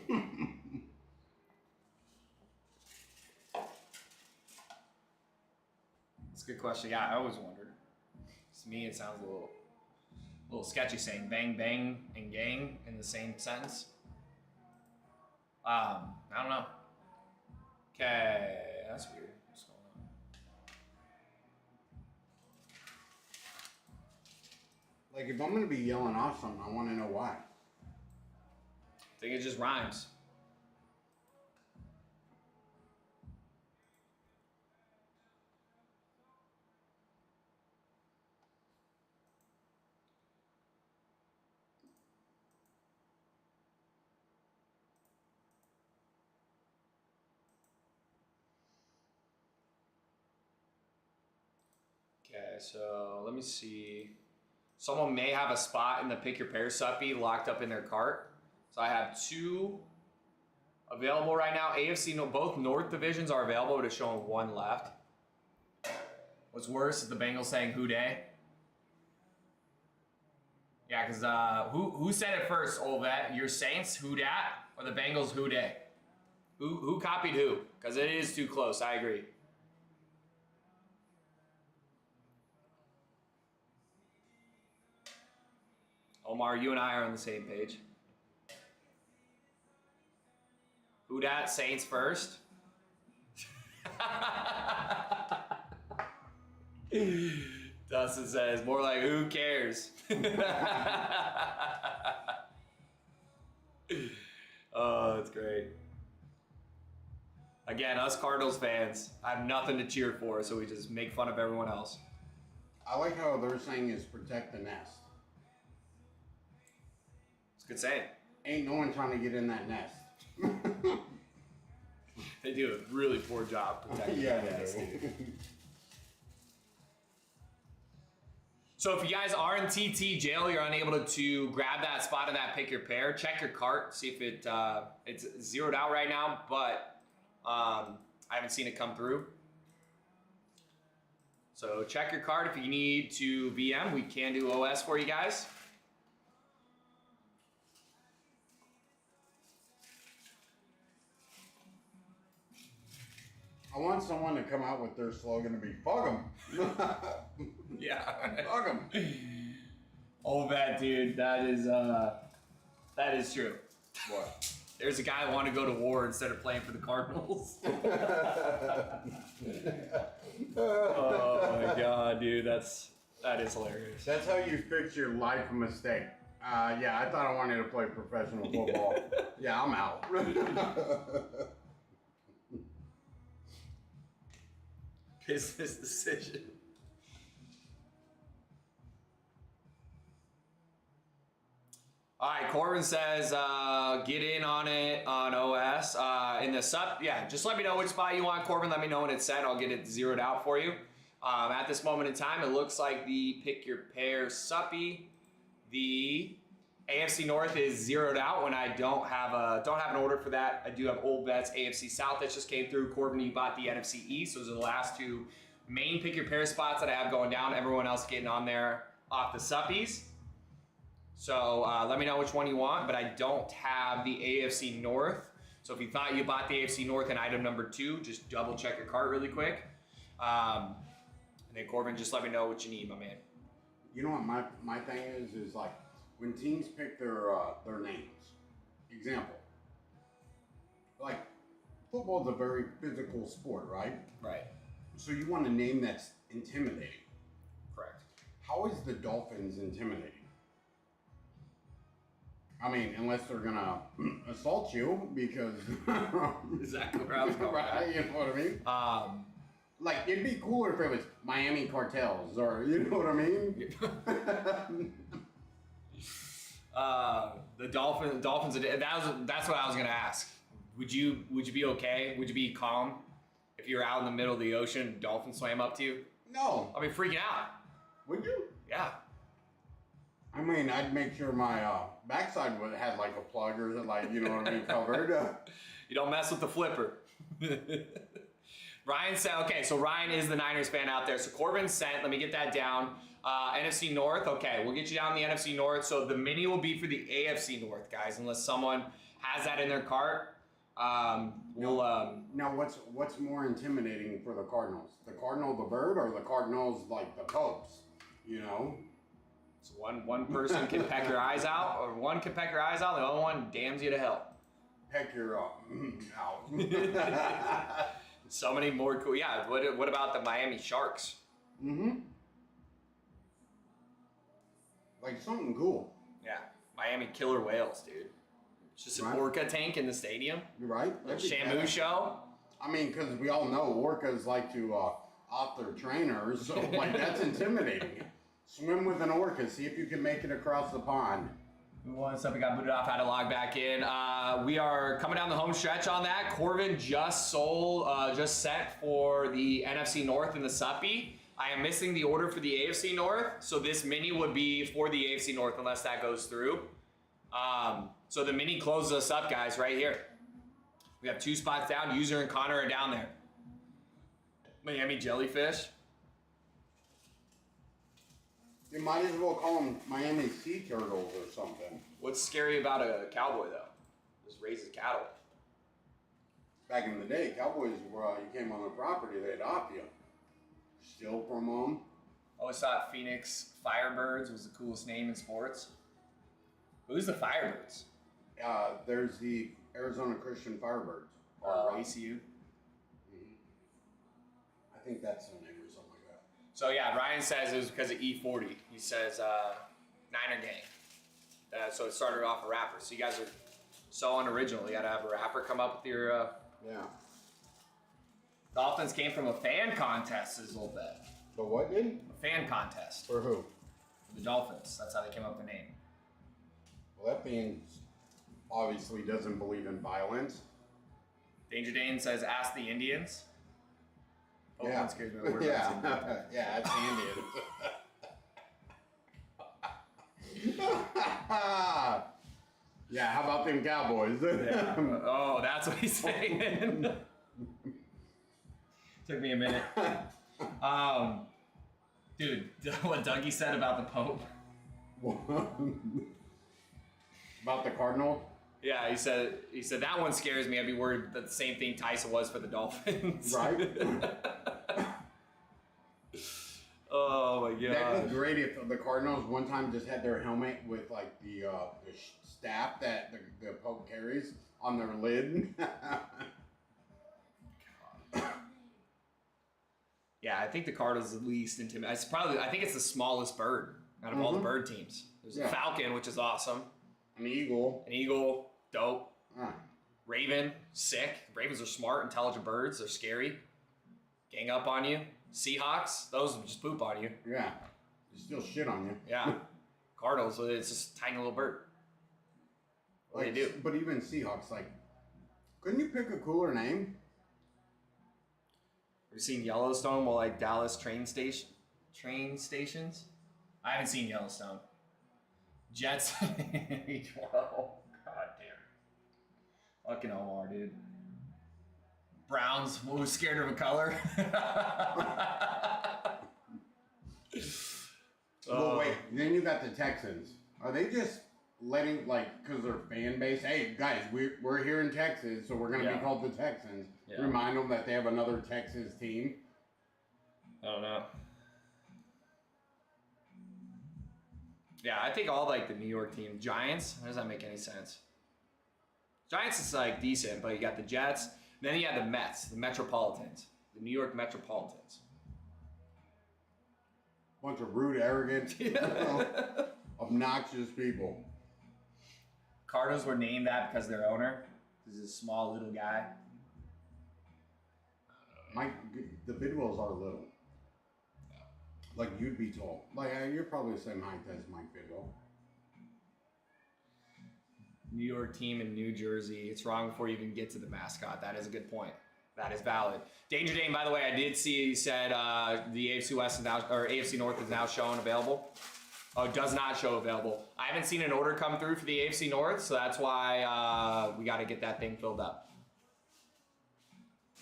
a good question. Yeah, I always wondered. To me, it sounds a little sketchy saying bang bang and gang in the same sentence. I don't know. Okay, that's weird. What's going on? Like, if I'm gonna be yelling off something, I want to know why. I think it just rhymes. Okay, so let me see. Someone may have a spot in the Pick Your Pair suppy locked up in their cart. So I have 2 available right now. AFC, both North divisions are available, but it's showing 1 left. What's worse is the Bengals saying "Who Dey." Yeah, because who said it first, Olvet? Your Saints, who dat, or the Bengals, who dey? Who copied who? Because it is too close. I agree. Omar, you and I are on the same page. Who dat? Saints first. Dustin says more like who cares. Oh, that's great. Again, us Cardinals fans, I have nothing to cheer for, so we just make fun of everyone else. I like how they're saying is protect the nest. It's a good saying. Ain't no one trying to get in that nest. They do a really poor job protecting Yeah, the they nest, do. dude. So if you guys are in TT jail, you're unable to grab that spot in that Pick Your Pair, check your cart, see if it's zeroed out right now, but I haven't seen it come through. So check your cart. If you need to VM, we can do OS for you guys. I want someone to come out with their slogan to be "Fuck 'em." Yeah. Fuck 'em. Oh, that dude, that is true. What? There's a guy who wanted to go to war instead of playing for the Cardinals. Oh my god, dude, that is hilarious. That's how you fix your life mistake. Yeah, I thought I wanted to play professional football. Yeah, I'm out. Business decision. All right, Corbin says, get in on it on OS. In the sub, yeah, just let me know which spot you want, Corbin. Let me know when it's set. I'll get it zeroed out for you. At this moment in time, it looks like the Pick Your Pair suppy, the AFC North is zeroed out when I don't have an order for that. I do have Old Bets AFC South that just came through. Corbin, you bought the NFC East. Those are the last 2 main Pick Your Pair spots that I have going down. Everyone else getting on there off the suppies. So let me know which one you want, but I don't have the AFC North. So if you thought you bought the AFC North in item number 2, just double check your cart really quick. And then Corbin, just let me know what you need, my man. You know what my thing is like when teams pick their names. Example. Like football's a very physical sport, right? Right. So you want a name that's intimidating. Correct. How is the Dolphins intimidating? I mean, unless they're gonna assault you, because Exactly where I was going. Right, you know what I mean? Like it'd be cooler if it was Miami Cartels, or you know what I mean? The Dolphins. That's what I was gonna ask. Would you be okay? Would you be calm if you were out in the middle of the ocean and dolphins swam up to you? No. I'd be freaking out. Would you? Yeah. I mean, I'd make sure my backside had like a plug or like, you know what I mean, covered. You don't mess with the flipper. Ryan said, okay, so Ryan is the Niners fan out there. So Corbin sent, let me get that down. NFC North, okay, we'll get you down the NFC North. So the mini will be for the AFC North, guys, unless someone has that in their cart. Now, what's more intimidating for the Cardinals? The Cardinal the bird or the Cardinals like the Popes? You know? So one person can peck your eyes out, or one can peck your eyes out, the other one damns you to hell. Peck your out. So many more cool. Yeah, what about the Miami Sharks? Mm-hmm. Like something cool. Yeah, Miami Killer Whales, dude. It's just an orca tank in the stadium. You're right. Shamu show. I mean, because we all know orcas like to off their trainers, so like that's intimidating. Swim with an orca, see if you can make it across the pond. What's up? We got booted off. Had to log back in. We are coming down the home stretch on that. Corbin just sent for the NFC North in the Suppy. I am missing the order for the AFC North, so this mini would be for the AFC North unless that goes through. So the mini closes us up, guys, right here. We have 2 spots down. User and Connor are down there. Miami Jellyfish. You might as well call them Miami Sea Turtles or something. What's scary about a cowboy, though? Just raises cattle. Back in the day, cowboys were, you came on the property, they'd opt you. Steal from them. Always thought Phoenix Firebirds was the coolest name in sports. Who's the Firebirds? There's the Arizona Christian Firebirds. ACU. Mm-hmm. I think that's the name or something like that. So yeah, Ryan says it was because of E40. He says Niner Gang. So it started off a rapper. So you guys are so unoriginal. You got to have a rapper come up with your. Yeah. Dolphins came from a fan contest, is a little bit. The what did? A fan contest. For who? For the Dolphins. That's how they came up with the name. Well, that being obviously doesn't believe in violence. Danger Dane says, "Ask the Indians." Yeah. Scares me the Yeah. Yeah, that's the Indians. Yeah, how about them Cowboys? Yeah. Oh, that's what he's saying. Took me a minute. Dude, what Dougie said about the Pope. About the Cardinal? Yeah, he said that one scares me. I'd be worried that the same thing Tyson was for the Dolphins. Right? Oh my god. That would be great if the Cardinals one time just had their helmet with like the staff that the Pope carries on their lid. Yeah, I think the Cardinals is the least intimidating. I think it's the smallest bird out of all the bird teams. There's a falcon, which is awesome. An eagle, dope. Raven, sick. Ravens are smart, intelligent birds. They're scary. Gang up on you. Seahawks, those just poop on you. Yeah, they still shit on you. Yeah. Cardinals, it's just a tiny little bird. What do they do? But even Seahawks, like, couldn't you pick a cooler name? Have you seen Yellowstone? Well, like Dallas train stations. I haven't seen Yellowstone. Jets. 12. God damn. Fucking Omar, dude. Browns. Who's scared of a color? Well, wait. Then you got the Texans. Are they just letting, like, because they're fan base? Hey, guys, we're here in Texas, so we're going to be called the Texans. Yeah. Remind them that they have another Texas team. I don't know. Yeah, I think all like the New York team. Giants, how does that make any sense? Giants is like decent, but you got the Jets. Then you have the Mets, the Metropolitans, the New York Metropolitans. Bunch of rude, arrogant, obnoxious people. Cardinals were named that because their owner is a small little guy. The Bidwells are little. Like, you'd be tall. Like, you're probably the same height as Mike Bidwell. New York team in New Jersey. It's wrong before you even get to the mascot. That is a good point. That is valid. Danger Dane, by the way, I did see he said the AFC West is now, or AFC North is now showing available. Oh, it does not show available. I haven't seen an order come through for the AFC North, so that's why we got to get that thing filled up.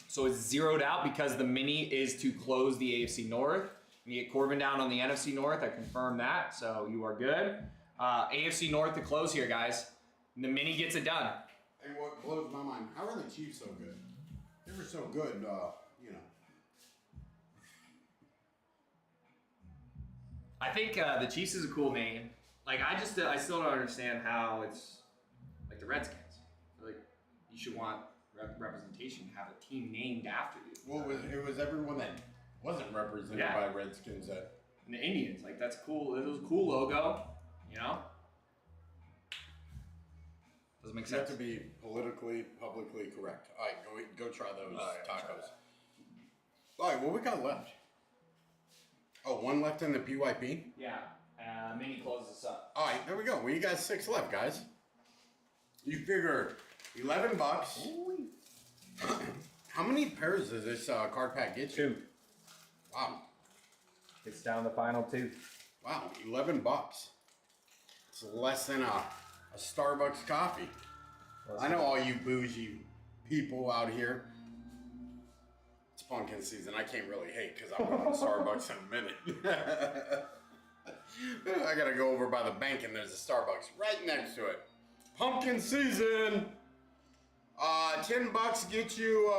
So it's zeroed out because the mini is to close the AFC North. You get Corbin down on the NFC North. I confirm that, so you are good. AFC North to close here, guys. The mini gets it done. And what blows my mind, how are the Chiefs so good? They were so good, you know. I think the Chiefs is a cool name. Like I still don't understand how it's like the Redskins. Like you should want representation, have a team named after you. Well, it was everyone that wasn't represented by Redskins that. And the Indians, like that's cool. It was a cool logo, you know. Doesn't make sense. You have to be publicly correct. All right, go try those tacos. All right, what we got left? Oh, one left in the PYP? Yeah. Mini closes this up. All right, there we go. We got 6 left, guys. You figure $11. How many pairs does this card pack get you? 2. Wow. It's down the final 2. Wow, $11. It's less than a Starbucks coffee. I know all you bougie people out here. It's pumpkin season. I can't really hate because I'm going to Starbucks in a minute. I gotta go over by the bank and there's a Starbucks right next to it. Pumpkin season. $10 get you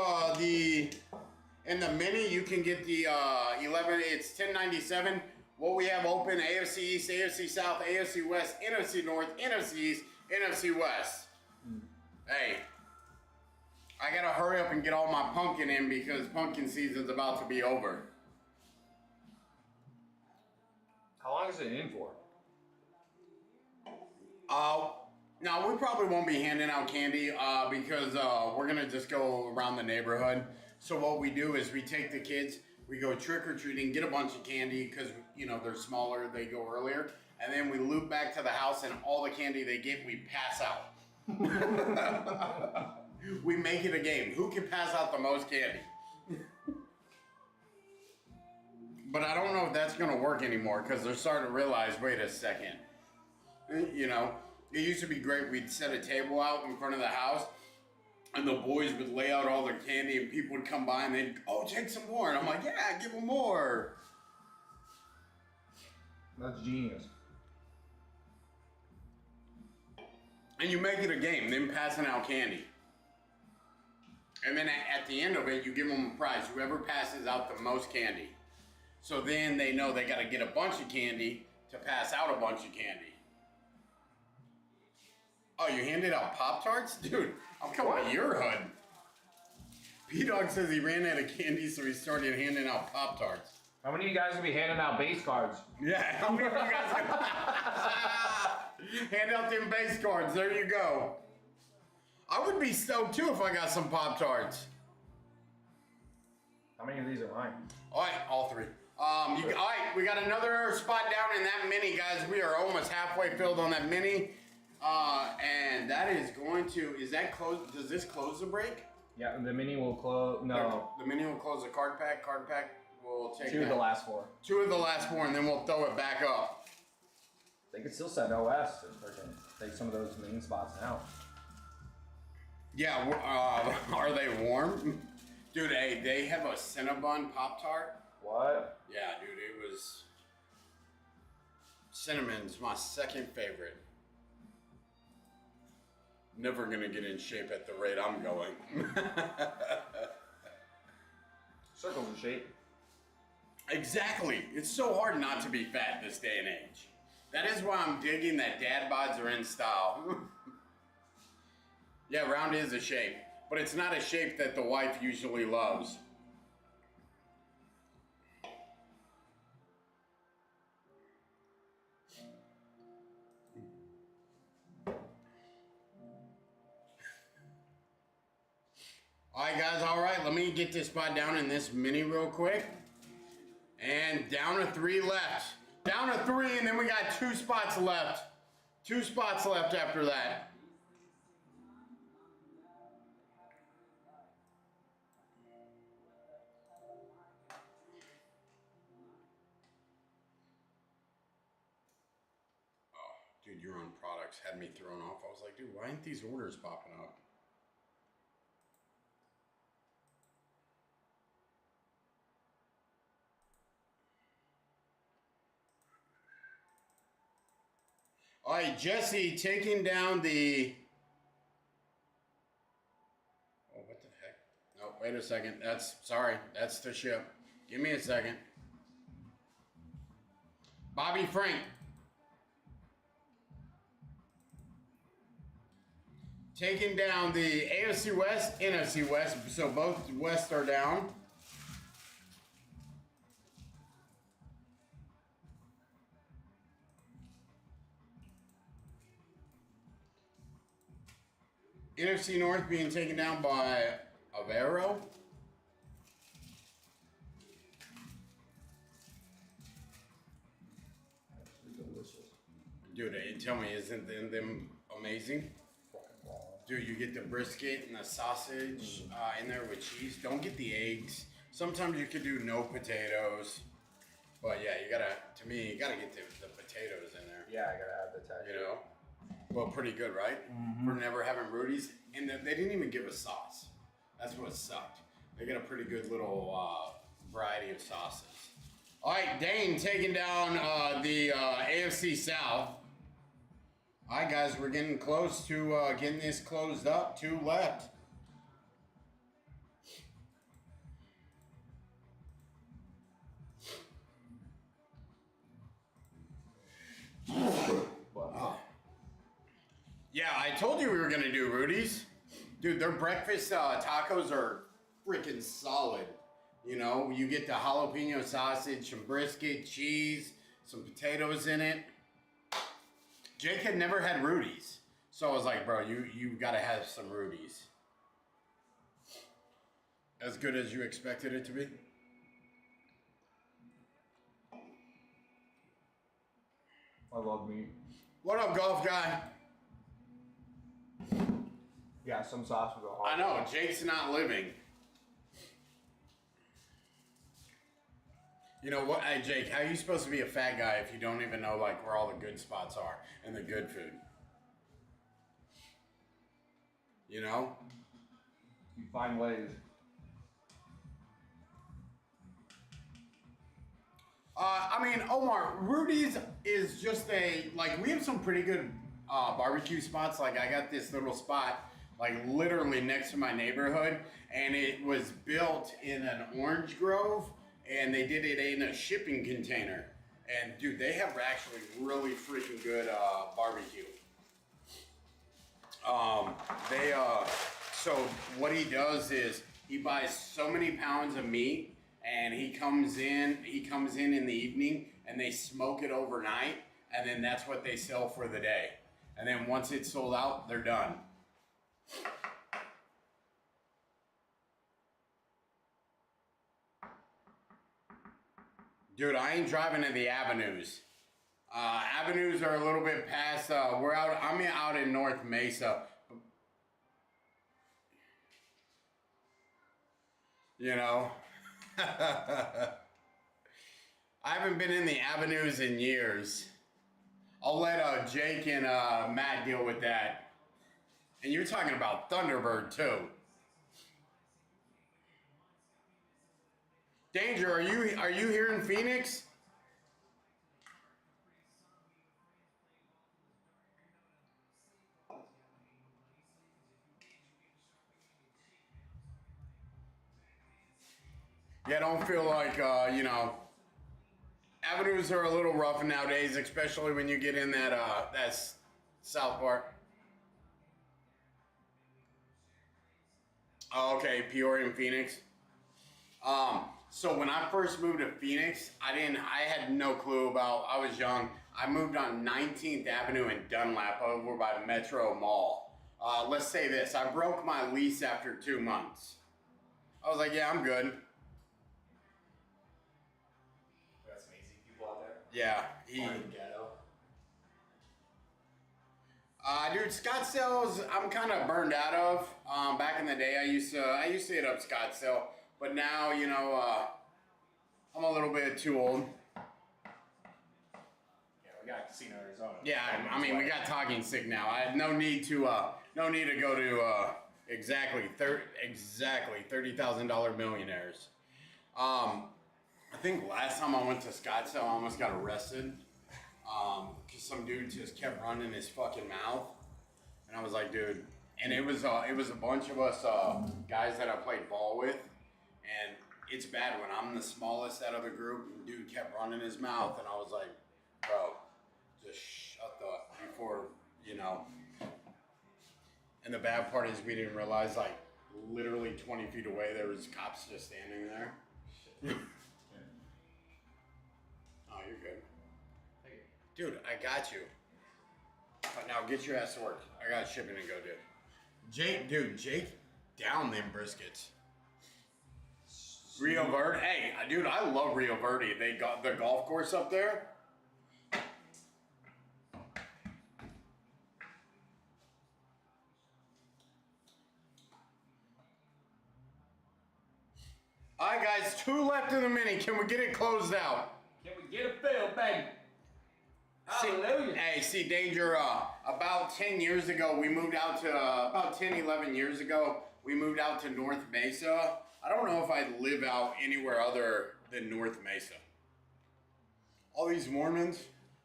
in the mini. You can get the 11. It's $10.97. What we have open: AFC East, AFC South, AFC West, NFC North, NFC East, NFC West. Hey, I gotta hurry up and get all my pumpkin in because pumpkin season's about to be over. How long is it in for? Now we probably won't be handing out candy because we're gonna just go around the neighborhood. So what we do is we take the kids, we go trick or treating, get a bunch of candy because you know they're smaller, they go earlier, and then we loop back to the house and all the candy they get we pass out. We make it a game. Who can pass out the most candy? But I don't know if that's gonna work anymore because they're starting to realize, wait a second. You know, it used to be great. We'd set a table out in front of the house and the boys would lay out all their candy and people would come by and they'd, oh, take some more. And I'm like, yeah, give them more. That's genius. And you make it a game, them passing out candy. And then at the end of it, you give them a prize. Whoever passes out the most candy. So then they know they got to get a bunch of candy to pass out a bunch of candy. Oh, you handed out Pop-Tarts? Dude, I'm coming to your hood. P-Dog says he ran out of candy, so he started handing out Pop-Tarts. How many of you guys will be handing out base cards? Yeah, how many of you guys hand out them base cards? There you go. I would be stoked too if I got some Pop-Tarts. How many of these are mine? All right, all 3. All right, we got another spot down in that mini, guys. We are almost halfway filled on that mini. And that is going to, is that close? Does this close the break? Yeah, the mini will close. No. The mini will close the card pack. Card pack will take 2 of the last 4. 2 of the last 4, and then we'll throw it back up. They could still set OS and freaking take some of those main spots out. Yeah, are they warm? Dude, hey, they have a Cinnabon Pop-Tart. What? Yeah, dude, it was... Cinnamon's my second favorite. Never gonna get in shape at the rate I'm going. Circles in shape. Exactly. It's so hard not to be fat this day and age. That is why I'm digging that dad bods are in style. Yeah, round is a shape, but it's not a shape that the wife usually loves. Alright guys, alright, let me get this spot down in this mini real quick. And down to 3 left. Down to 3, and then we got 2 spots left. 2 spots left after that. Oh, dude, your own products had me thrown off. I was like, dude, why aren't these orders popping up? All right, Jesse, taking down the... Oh, what the heck? Oh, wait a second. Sorry, that's the ship. Give me a second. Bobby Frank. Taking down the AFC West, NFC West, so both West are down. NFC North being taken down by Avero. Dude, tell me, isn't them amazing? Dude, you get the brisket and the sausage in there with cheese. Don't get the eggs. Sometimes you could do no potatoes. But yeah, you gotta get the potatoes in there. Yeah, I gotta have the texture. You know? Well, pretty good, right? For never having Rudy's. And they didn't even give us sauce. That's what sucked. They got a pretty good little variety of sauces. All right, Dane taking down the AFC South. All right, guys, we're getting close to getting this closed up. 2 left. Yeah, I told you we were gonna do Rudy's. Dude, their breakfast tacos are freaking solid. You know, you get the jalapeno sausage, some brisket, cheese, some potatoes in it. Jake had never had Rudy's. So I was like, bro, you gotta have some Rudy's. As good as you expected it to be? I love meat. What up, golf guy? Yeah, some sauce with a hard. I know, Jake's not living. You know what? Hey, Jake, how are you supposed to be a fat guy if you don't even know like where all the good spots are and the good food? You know? You find ways. I mean, Omar, Rudy's is just like, we have some pretty good barbecue spots. Like, I got this little spot, like, literally next to my neighborhood, and it was built in an orange grove, and they did it in a shipping container. And, dude, they have actually really freaking good barbecue. So what he does is he buys so many pounds of meat, and he comes in the evening, and they smoke it overnight, and then that's what they sell for the day. And then once it's sold out, they're done. Dude, I ain't driving to the avenues. Avenues are a little bit past, I'm out in North Mesa. You know? I haven't been in the avenues in years. I'll let Jake and Matt deal with that. And you're talking about Thunderbird too. Danger, are you here in Phoenix? Yeah, don't feel like, you know, avenues are a little rough nowadays, especially when you get in that south part. Oh, okay, Peoria and Phoenix. So when I first moved to Phoenix, I had no clue I was young. I moved on 19th Avenue in Dunlap over by Metro Mall. Let's say this, I broke my lease after 2 months. I was like, yeah, I'm good. Got some easy people out there. Yeah, dude, Scottsdale's I'm kind of burned out of. Back in the day, I used to hit up Scottsdale, but now, you know, I'm a little bit too old. Yeah, we got Casino Arizona. Yeah, I mean, we got Talking Sick now. I had no need to go to exactly $30,000 millionaires. I think last time I went to Scottsdale, I almost got arrested. Cause some dude just kept running his fucking mouth, and I was like, dude. And it was a bunch of us guys that I played ball with, and it's bad when I'm the smallest out of the group. And dude kept running his mouth, and I was like, Bro, just shut the before, you know. And the bad part is we didn't realize, like, literally 20 feet away there was cops just standing there. Oh, you're good. Dude, I got you. But now get your ass to work. I got shipping to go do. Jake down them briskets. Rio Verde. Hey, dude, I love Rio Verde. They got the golf course up there. All right, guys, 2 left in the mini. Can we get it closed out? Can we get a fill, baby? Hallelujah. See, Danger, about 10 years ago, we moved out to, about 10, 11 years ago, we moved out to North Mesa. I don't know if I'd live out anywhere other than North Mesa. All these Mormons,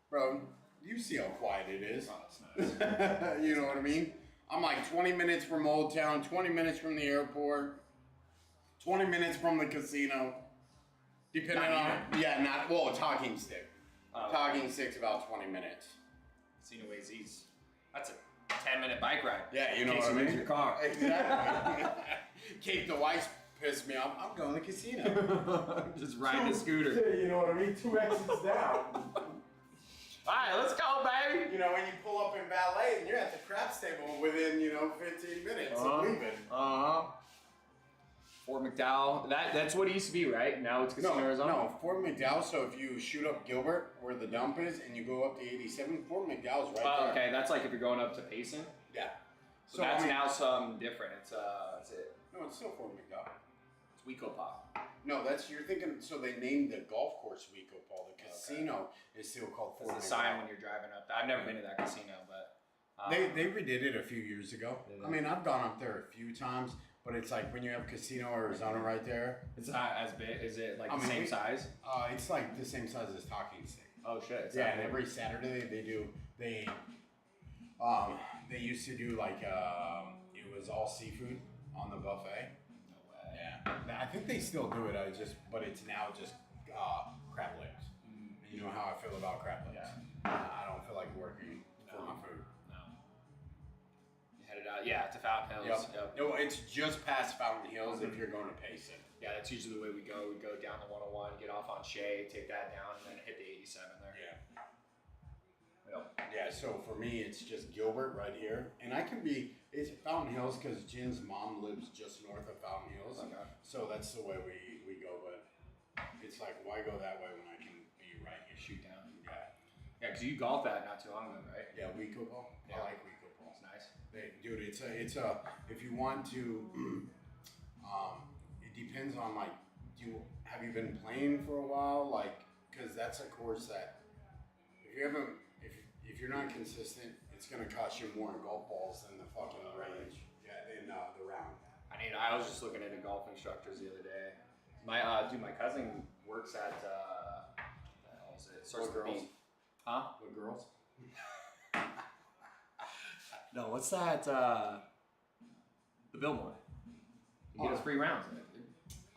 bro, you see how quiet it is. Oh, it's nice. You know what I mean? I'm like 20 minutes from Old Town, 20 minutes from the airport, 20 minutes from the casino. Depending on, Talking Stick. Talking Stick's about 20 minutes. Casino AZ's. That's a 10-minute bike ride. Yeah, you know in case what I you mean? lose your car. Exactly. Kate the Weiss pissed me off. I'm going to the casino. Just riding a scooter. You know what I mean? 2 exits down. Alright, let's go, baby. You know, when you pull up in valet and you're at the craps table within, 15 minutes of leaving. Fort McDowell. That's what it used to be, right? Now it's Casino Arizona? No, Fort McDowell. So if you shoot up Gilbert, where the dump is, and you go up to 87, Fort McDowell's right there. Okay, that's like if you're going up to Payson. Yeah. So that's now something different. It's No, it's still Fort McDowell. It's Wecopa. No, you're thinking. So they named the golf course Wecopa. The casino is still called Fort McDowell. It's a sign when you're driving up. I've never been to that casino, but they redid it a few years ago. I mean, I've gone up there a few times, but it's like when you have Casino Arizona right there. It's not as big. Is it like the same size? It's like the same size as Talking Stick. Oh shit! Yeah, and every Saturday they used to do like it was all seafood on the buffet. No way. Yeah, I think they still do it. But it's now just crab legs. You know how I feel about crab legs. Yeah. I don't feel like working for my food. No. You headed out, to Fountain Hills. Yep. No, it's just past Fountain Hills if you're going to Payson. Yeah, that's usually the way we go. We go down the 101, get off on Shea, take that down, and then hit the 87 there. Yeah. Yep. Yeah, so for me, it's just Gilbert right here. And it's Fountain Hills because Jen's mom lives just north of Fountain Hills. Okay. So that's the way we go. But it's like, why go that way when I can be right here? Shoot down. Yeah. Yeah, because you golfed that not too long ago, right? Yeah, Wecopa. Yeah. I like Wecopa. It's nice. Dude, it's a, if you want to, it depends on like, have you been playing for a while? Like, because that's a course that if you're not consistent, it's gonna cost you more in golf balls than the fucking range. Yeah, than the round. I was just looking into golf instructors the other day. My cousin works at the hell is it? Starts What with a girls? B. Huh? What girls? No, what's that? The Billmore. You get us free rounds in it.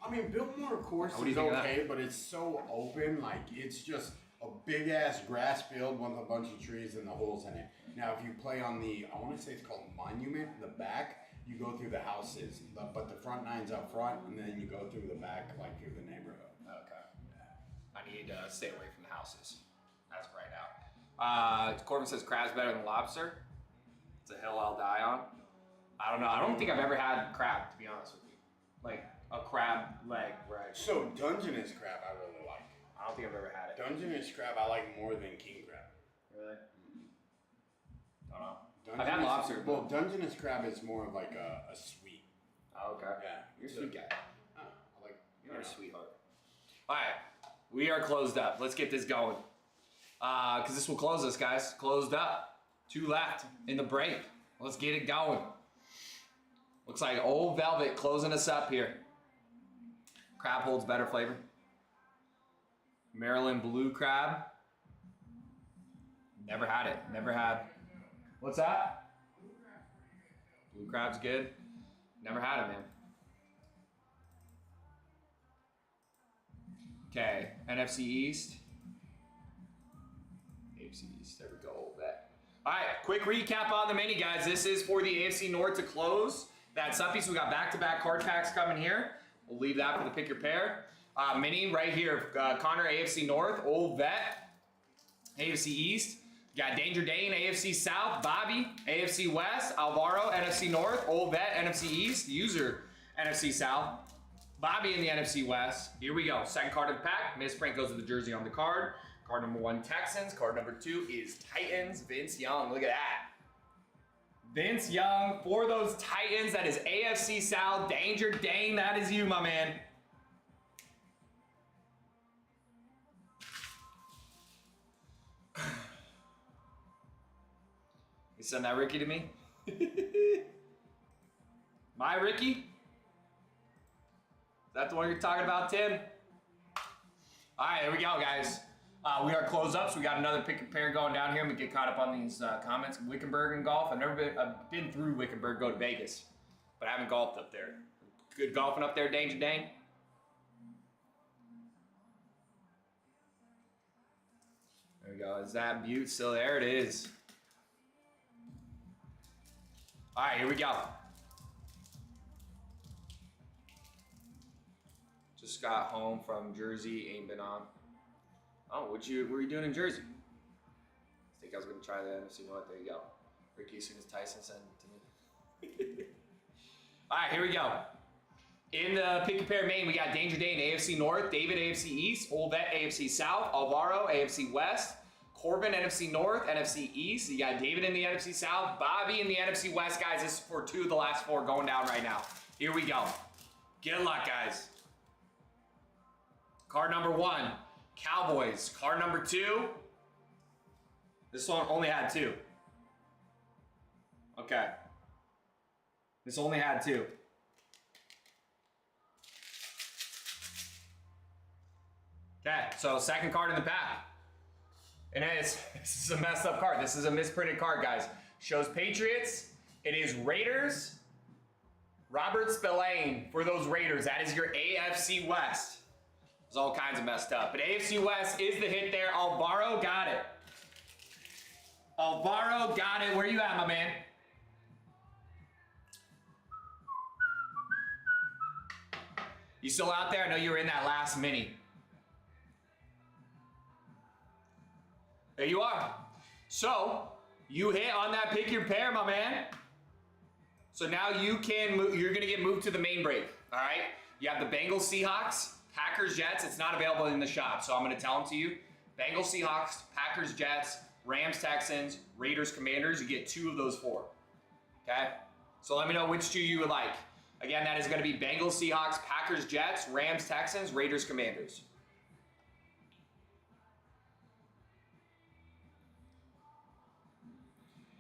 I mean, Biltmore course What do you is think of that? okay, but it's so open. Like, it's just a big ass grass field with a bunch of trees and the holes in it. Now, if you play on I want to say it's called Monument, the back, you go through the houses, but the front nine's up front, and then you go through the back, like through the neighborhood. Okay. I need to stay away from the houses as of right now. Corbin says crab's better than lobster. It's a hill I'll die on. I don't know. I don't think I've ever had crab, to be honest with you. Like a crab leg, right? So Dungeness crab, I really like. I don't think I've ever had it. Dungeness crab, I like more than king crab. Really? Don't know. Dungeness, I've had lobster. Well, Dungeness crab is more of like a sweet. Oh, okay. Yeah. You're a sweet guy. I like. You're a sweetheart. All right, we are closed up. Let's get this going. Because this will close us, guys. Closed up. 2 left in the break. Let's get it going. Looks like Old Velvet closing us up here. Crab holds better flavor. Maryland blue crab. Never had it. Never had. What's that? Blue crab's good. Never had it, man. Okay, NFC East. AFC East. There we go. That. All right, quick recap on the mini, guys. This is for the AFC North to close that Suppy. So we got back-to-back card packs coming here. We'll leave that for the pick your pair. Mini right here. Connor, AFC North. Old Vet, AFC East. Got Danger Dane, AFC South. Bobby, AFC West. Alvaro, NFC North. Old Vet, NFC East. User, NFC South. Bobby in the NFC West. Here we go. Second card of the pack. Misprint goes with the jersey on the card. Card number 1, Texans. Card number 2 is Titans. Vince Young. Look at that. Vince Young for those Titans. That is AFC South. Danger Dane. That is you, my man. You send that Ricky to me? My Ricky? Is that the one you're talking about, Tim? All right, here we go, guys. We are closed up, so we got another pick and pair going down here. I'm gonna get caught up on these comments. Wickenburg and golf. I've been through Wickenburg, go to Vegas, but I haven't golfed up there. Good golfing up there, Danger Dane? There we go. Is that Butte still there? It is. All right, here we go. Just got home from Jersey, ain't been on. Oh, what were you doing in Jersey? I think I was gonna try the NFC North. There you go. Ricky, as soon as Tyson sent it to me. All right, here we go. In the pick and pair main, we got Danger Dane, AFC North, David, AFC East, Old Vet, AFC South, Alvaro, AFC West, Corbin, NFC North, NFC East. You got David in the NFC South, Bobby in the NFC West, guys. This is for 2 of the last 4 going down right now. Here we go. Good luck, guys. Card number 1, Cowboys. Card number 2, this one only had 2. Okay. This only had 2. Okay, so second card in the pack. And this is a messed up card. This is a misprinted card, guys. Shows Patriots. It is Raiders. Robert Spillane for those Raiders. That is your AFC West. There's all kinds of messed up. But AFC West is the hit there. Alvaro got it. Alvaro got it. Where you at, my man? You still out there? I know you were in that last mini. There you are. So, you hit on that pick your pair, my man. So now you can move, you're gonna get moved to the main break, all right? You have the Bengals, Seahawks, Packers, Jets. It's not available in the shop, so I'm gonna tell them to you. Bengals, Seahawks, Packers, Jets, Rams, Texans, Raiders, Commanders. You get 2 of those 4, okay? So let me know which 2 you would like. Again, that is gonna be Bengals, Seahawks, Packers, Jets, Rams, Texans, Raiders, Commanders.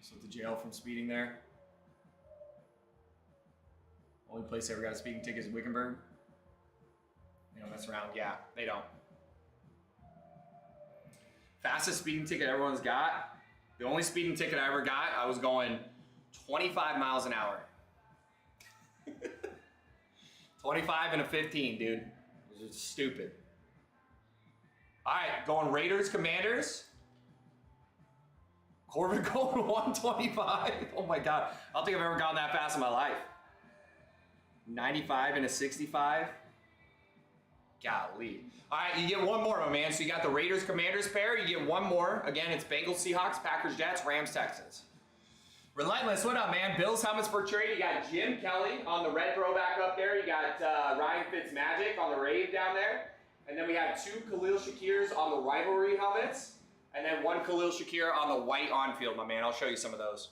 So the jail from speeding there. Only place they ever got a speeding ticket is Wickenburg. They don't mess around. Yeah, they don't. Fastest speeding ticket everyone's got. The only speeding ticket I ever got, I was going 25 miles an hour. 25 and a 15, dude. It was just stupid. All right, going Raiders, Commanders. Corbin going 125. Oh my God. I don't think I've ever gone that fast in my life. 95 and a 65. Golly. All right, you get one more, my man. So you got the Raiders Commanders pair. You get one more. Again, it's Bengals Seahawks, Packers Jets, Rams Texans. Relentless, what up, man? Bills helmets for trade. You got Jim Kelly on the red throwback up there. You got Ryan Fitzmagic on the Rave down there. And then we have 2 Khalil Shakirs on the rivalry helmets. And then 1 Khalil Shakir on the white on-field, my man. I'll show you some of those.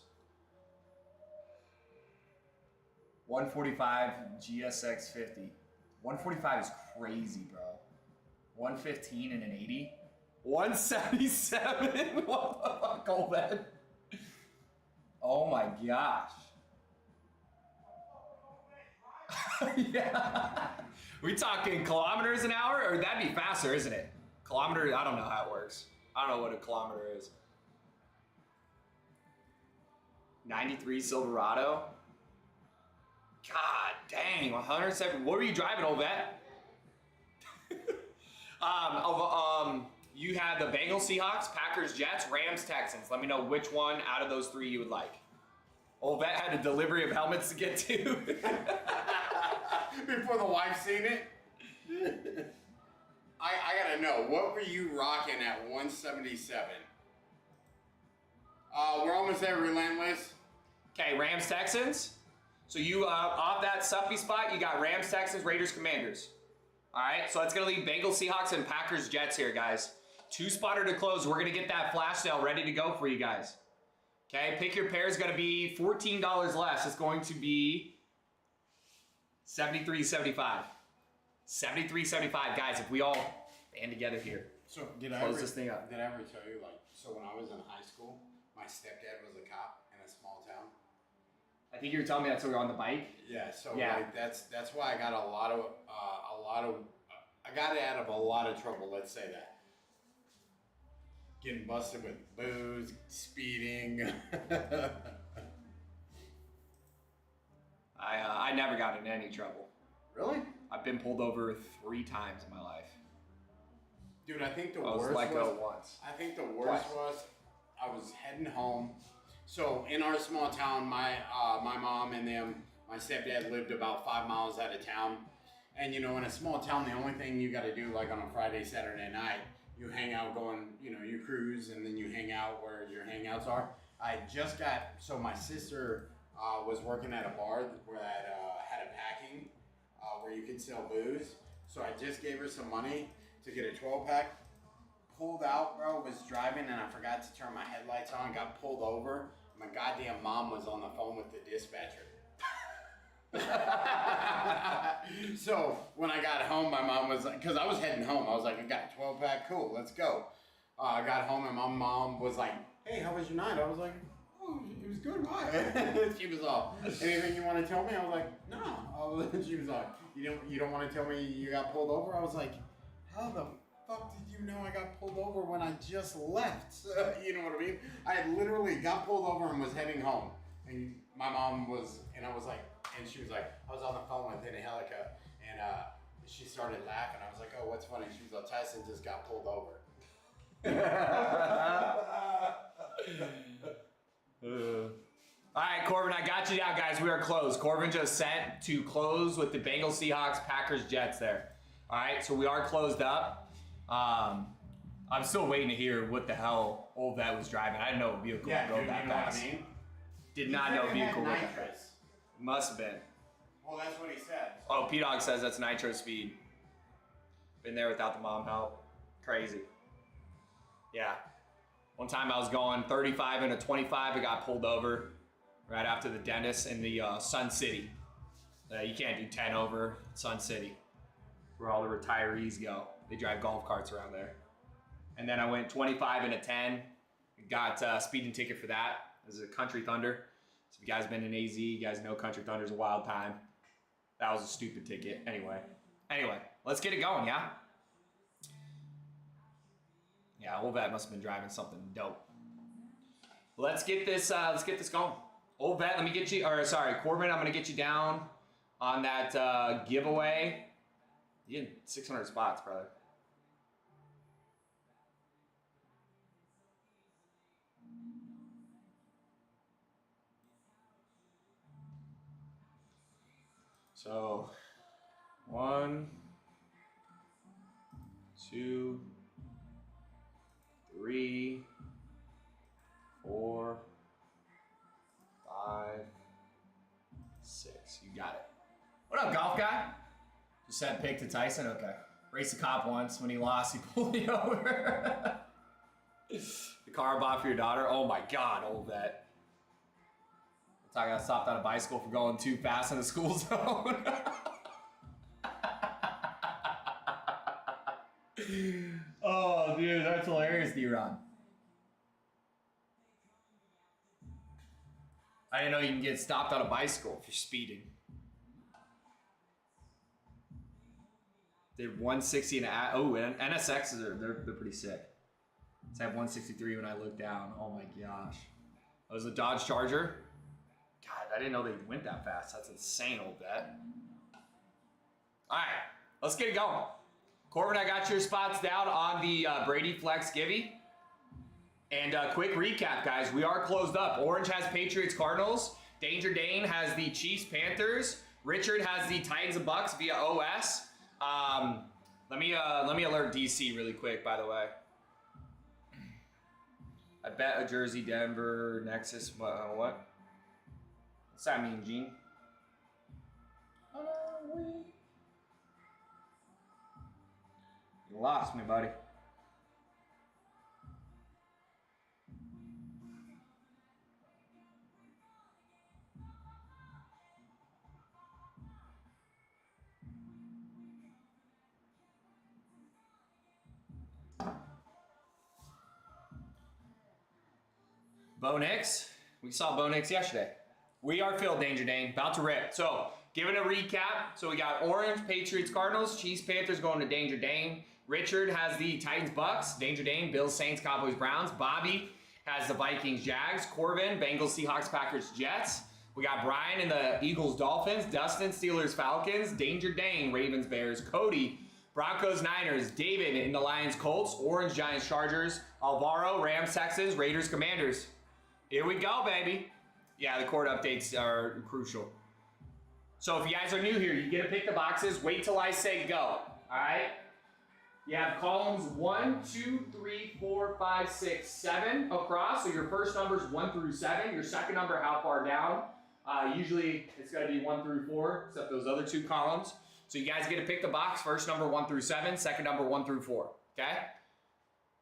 145 GSX 50. 145 is crazy, bro. 115 and an 80. 177. What the fuck, Colvin? Oh my gosh. Yeah. We talking kilometers an hour? Or that'd be faster, isn't it? Kilometers, I don't know how it works. I don't know what a kilometer is. 93 Silverado. God dang, 107. What were you driving, old vet? You have the Bengals, Seahawks, Packers, Jets, Rams, Texans. Let me know which one out of those three you would like. Old Vet had a delivery of helmets to get to. Before the wife seen it. I gotta know, what were you rocking at 177? We're almost there, Relentless. Okay, Rams, Texans. So you, off that Suppy spot, you got Rams, Texans, Raiders, Commanders. All right, so that's going to leave Bengals, Seahawks, and Packers, Jets here, guys. 2-spotter to close. We're going to get that flash sale ready to go for you guys. Okay, pick your pair is going to be $14 less. It's going to be $73.75. $73.75, guys, if we all band together here. So Close this thing up. Did I ever tell you, like, so when I was in high school, my stepdad was a cop in a small town. I think you were telling me that's where we were on the bike. Yeah, so Yeah. like that's why I got I got out of a lot of trouble. Let's say that. Getting busted with booze, speeding. I never got in any trouble. Really? I've been pulled over 3 times in my life. Dude, I think the I was worst let go was. once. I think the worst was I was heading home. So in our small town, my mom and my stepdad lived about 5 miles out of town. And you know, in a small town, the only thing you got to do, like on a Friday, Saturday night, you hang out going, you know, you cruise and then you hang out where your hangouts are. I just got, so my sister was working at a bar that had a packing where you could sell booze. So I just gave her some money to get a 12-pack. Pulled out, bro, was driving and I forgot to turn my headlights on, got pulled over. My goddamn mom was on the phone with the dispatcher. So when I got home, my mom was like, because I was heading home, I was like, I got a 12-pack, cool, let's go. I got home and my mom was like, hey, how was your night? I was like, oh, it was good, why? She was all, anything you want to tell me? I was like, no. She was like, you don't want to tell me you got pulled over? I was like, how the fuck did you know I got pulled over when I just left? You know what I mean? I had literally got pulled over and was heading home. And my mom was, and I was like, and she was like, I was on the phone with Angelica, and she started laughing. I was like, oh, what's funny? She was like, Tyson just got pulled over. All right, Corbin, I got you down, guys. We are closed. Corbin just sent to close with the Bengals, Seahawks, Packers, Jets there. All right, so we are closed up. I'm still waiting to hear what the hell Old Vet was driving. I didn't know a vehicle would go that fast. What I mean? Did not know a vehicle would go that nitrous. fast. Must have been. Well, that's what he said. Oh, P-Dog says that's nitro speed. Been there without the mom help. Crazy. Yeah. One time I was going 35 into 25. I got pulled over right after the dentist in the Sun City. You can't do 10 over Sun City, where all the retirees go. They drive golf carts around there. And then I went 25 into 10. Got a speeding ticket for that. This is a Country Thunder. So if you guys been in AZ, you guys know Country Thunder's a wild time. That was a stupid ticket. Anyway, let's get it going, yeah? Yeah, Old Vet must have been driving something dope. Let's get this going. Old Vet, let me get you, or sorry, Corbin, I'm gonna get you down on that giveaway. You get 600 spots, brother. So, 1, 2, 3, 4, 5, 6. You got it. What up, golf guy? Just sent pick to Tyson? Okay. Raced a cop once. When he lost, he pulled me over. The car I bought for your daughter? Oh my God, Old Vet. I got stopped on a bicycle for going too fast in the school zone. Oh, dude, that's hilarious, D-Ron. I didn't know you can get stopped on a bicycle if you're speeding. Did 160 and and NSXs they're pretty sick. So I have 163 when I look down. Oh my gosh. That was a Dodge Charger. God, I didn't know they went that fast. That's insane, Old Vet. All right, let's get it going. Corbin, I got your spots down on the Brady Flex Givey. And quick recap, guys. We are closed up. Orange has Patriots Cardinals. Danger Dane has the Chiefs Panthers. Richard has the Titans and Bucks via OS. Let me alert DC really quick, by the way. I bet a Jersey, Denver, Nexus. What? What's that mean, Gene? You lost me, buddy. Bo Nix. We saw Bo Nix yesterday. We are filled, Danger Dane. About to rip. So, giving a recap. So, we got Orange, Patriots, Cardinals. Chiefs, Panthers going to Danger Dane. Richard has the Titans, Bucks. Danger Dane, Bills, Saints, Cowboys, Browns. Bobby has the Vikings, Jags. Corbin, Bengals, Seahawks, Packers, Jets. We got Brian in the Eagles, Dolphins. Dustin, Steelers, Falcons. Danger Dane, Ravens, Bears. Cody, Broncos, Niners. David in the Lions, Colts. Orange, Giants, Chargers. Alvaro, Rams, Texans. Raiders, Commanders. Here we go, baby. Yeah, the court updates are crucial. So if you guys are new here, you get to pick the boxes. Wait till I say go. All right? You have columns 1, 2, 3, 4, 5, 6, 7 across. So your first number is 1 through 7. Your second number, how far down? Usually it's going to be 1 through 4, except those other two columns. So you guys get to pick the box. First number 1 through 7. Second number 1 through 4. Okay?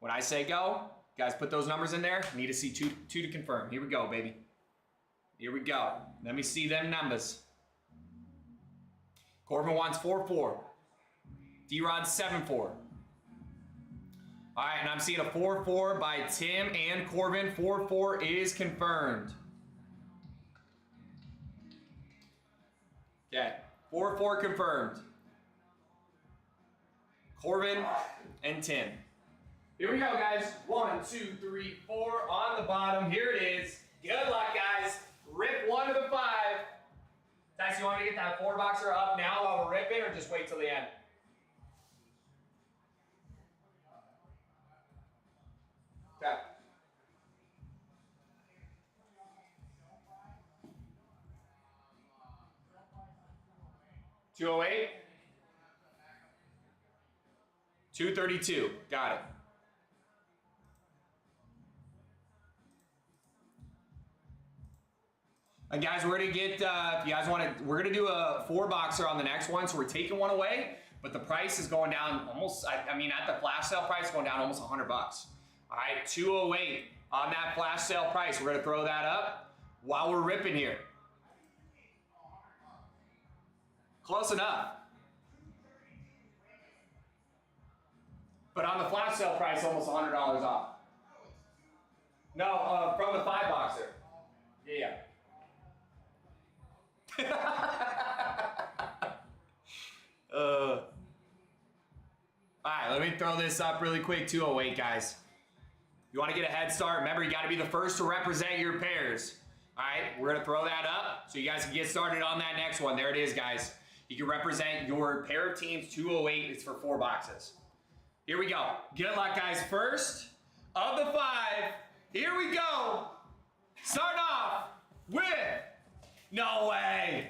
When I say go, guys, put those numbers in there. Need to see two to confirm. Here we go, baby. Here we go. Let me see them numbers. Corbin wants 4-4. D-Rod 7-4. All right, and I'm seeing a 4-4 by Tim and Corbin. 4-4 is confirmed. Okay, 4-4 confirmed. Corbin and Tim. Here we go, guys. 1, 2, 3, 4 on the bottom. Here it is. Good luck, guys. Rip 1 of the 5. Tyson, you want me to get that 4-boxer up now while we're ripping, or just wait till the end? Okay. $208. $232. Got it. And guys, we're gonna get, if you guys want to, we're gonna do a 4-boxer on the next one, so we're taking one away, but the price is going down almost, I mean, at the flash sale price, going down almost $100. All right, 208 on that flash sale price. We're gonna throw that up while we're ripping here. Close enough. But on the flash sale price, almost $100 off. No, from the 5-boxer. Yeah. All right, let me throw this up really quick. 208, guys. You want to get a head start? Remember, you got to be the first to represent your pairs. All right, we're gonna throw that up so you guys can get started on that next one. There it is, guys. You can represent your pair of teams. 208. It's for 4 boxes. Here we go. Good luck, guys. First of the 5. Here we go. Start off with, no way,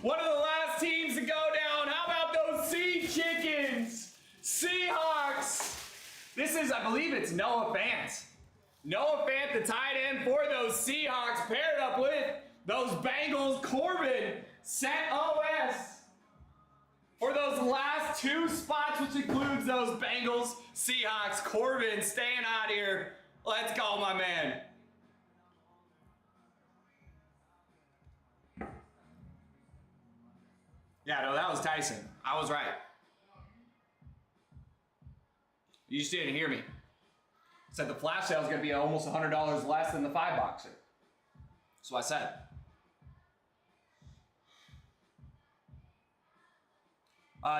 one of the last teams to go down. How about those Sea Chickens? Seahawks. This is, I believe it's Noah Fant. Noah Fant, the tight end for those Seahawks, paired up with those Bengals. Corbin set OS for those last 2 spots, which includes those Bengals, Seahawks. Corbin staying out here. Let's go, my man. Yeah, no, that was Tyson. I was right. You just didn't hear me. Said the flash sale is going to be almost $100 less than the 5-boxer. That's what I said.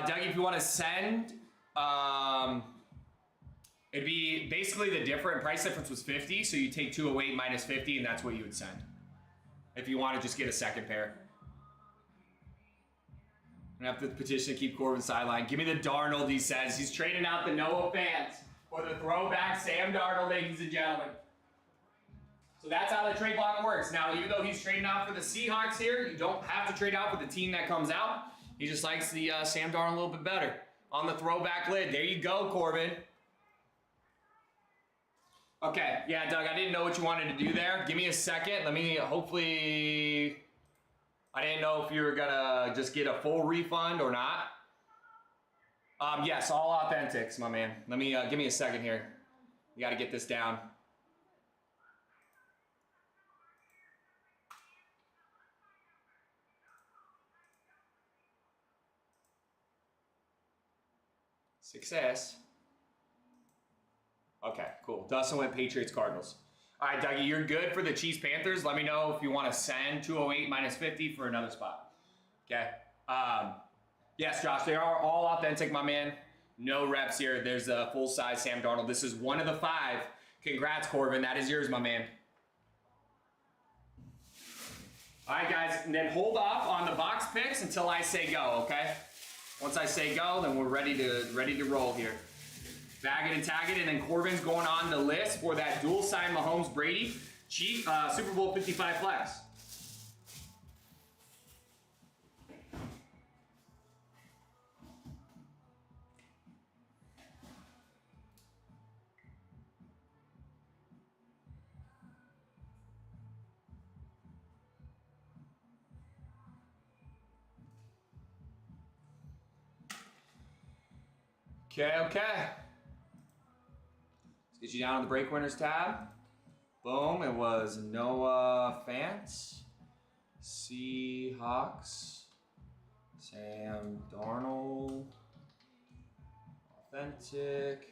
Doug, if you want to send, it'd be basically the price difference was 50, so you take 208 minus 50, and that's what you would send. If you want to just get a second pair. gonna have to petition to keep Corbin sidelined. Give me the Darnold, he says. He's trading out the Noah fans for the throwback Sam Darnold, ladies and gentlemen. So that's how the trade block works. Now, even though he's trading out for the Seahawks here, you don't have to trade out for the team that comes out. He just likes the Sam Darnold a little bit better. On the throwback lid. There you go, Corbin. Okay, yeah, Doug, I didn't know what you wanted to do there. Give me a second. Let me, hopefully, I didn't know if you were gonna just get a full refund or not. Yes, all authentics, my man. Let me, give me a second here. We gotta get this down. Success. Okay, cool. Dustin went Patriots, Cardinals. All right, Dougie, you're good for the Chiefs, Panthers. Let me know if you want to send 208 minus 50 for another spot. Okay. Yes, Josh, they are all authentic, my man. No reps here. There's a full-size Sam Darnold. This is one of the 5. Congrats, Corbin. That is yours, my man. All right, guys, and then hold off on the box picks until I say go, okay? Once I say go, then we're ready to roll here. Bag it and tag it, and then Corbin's going on the list for that dual sign Mahomes Brady Chief Super Bowl 55 flex. Okay. Let's get you down on the break winners tab. Boom, it was Noah Fant, Seahawks, Sam Darnold, authentic.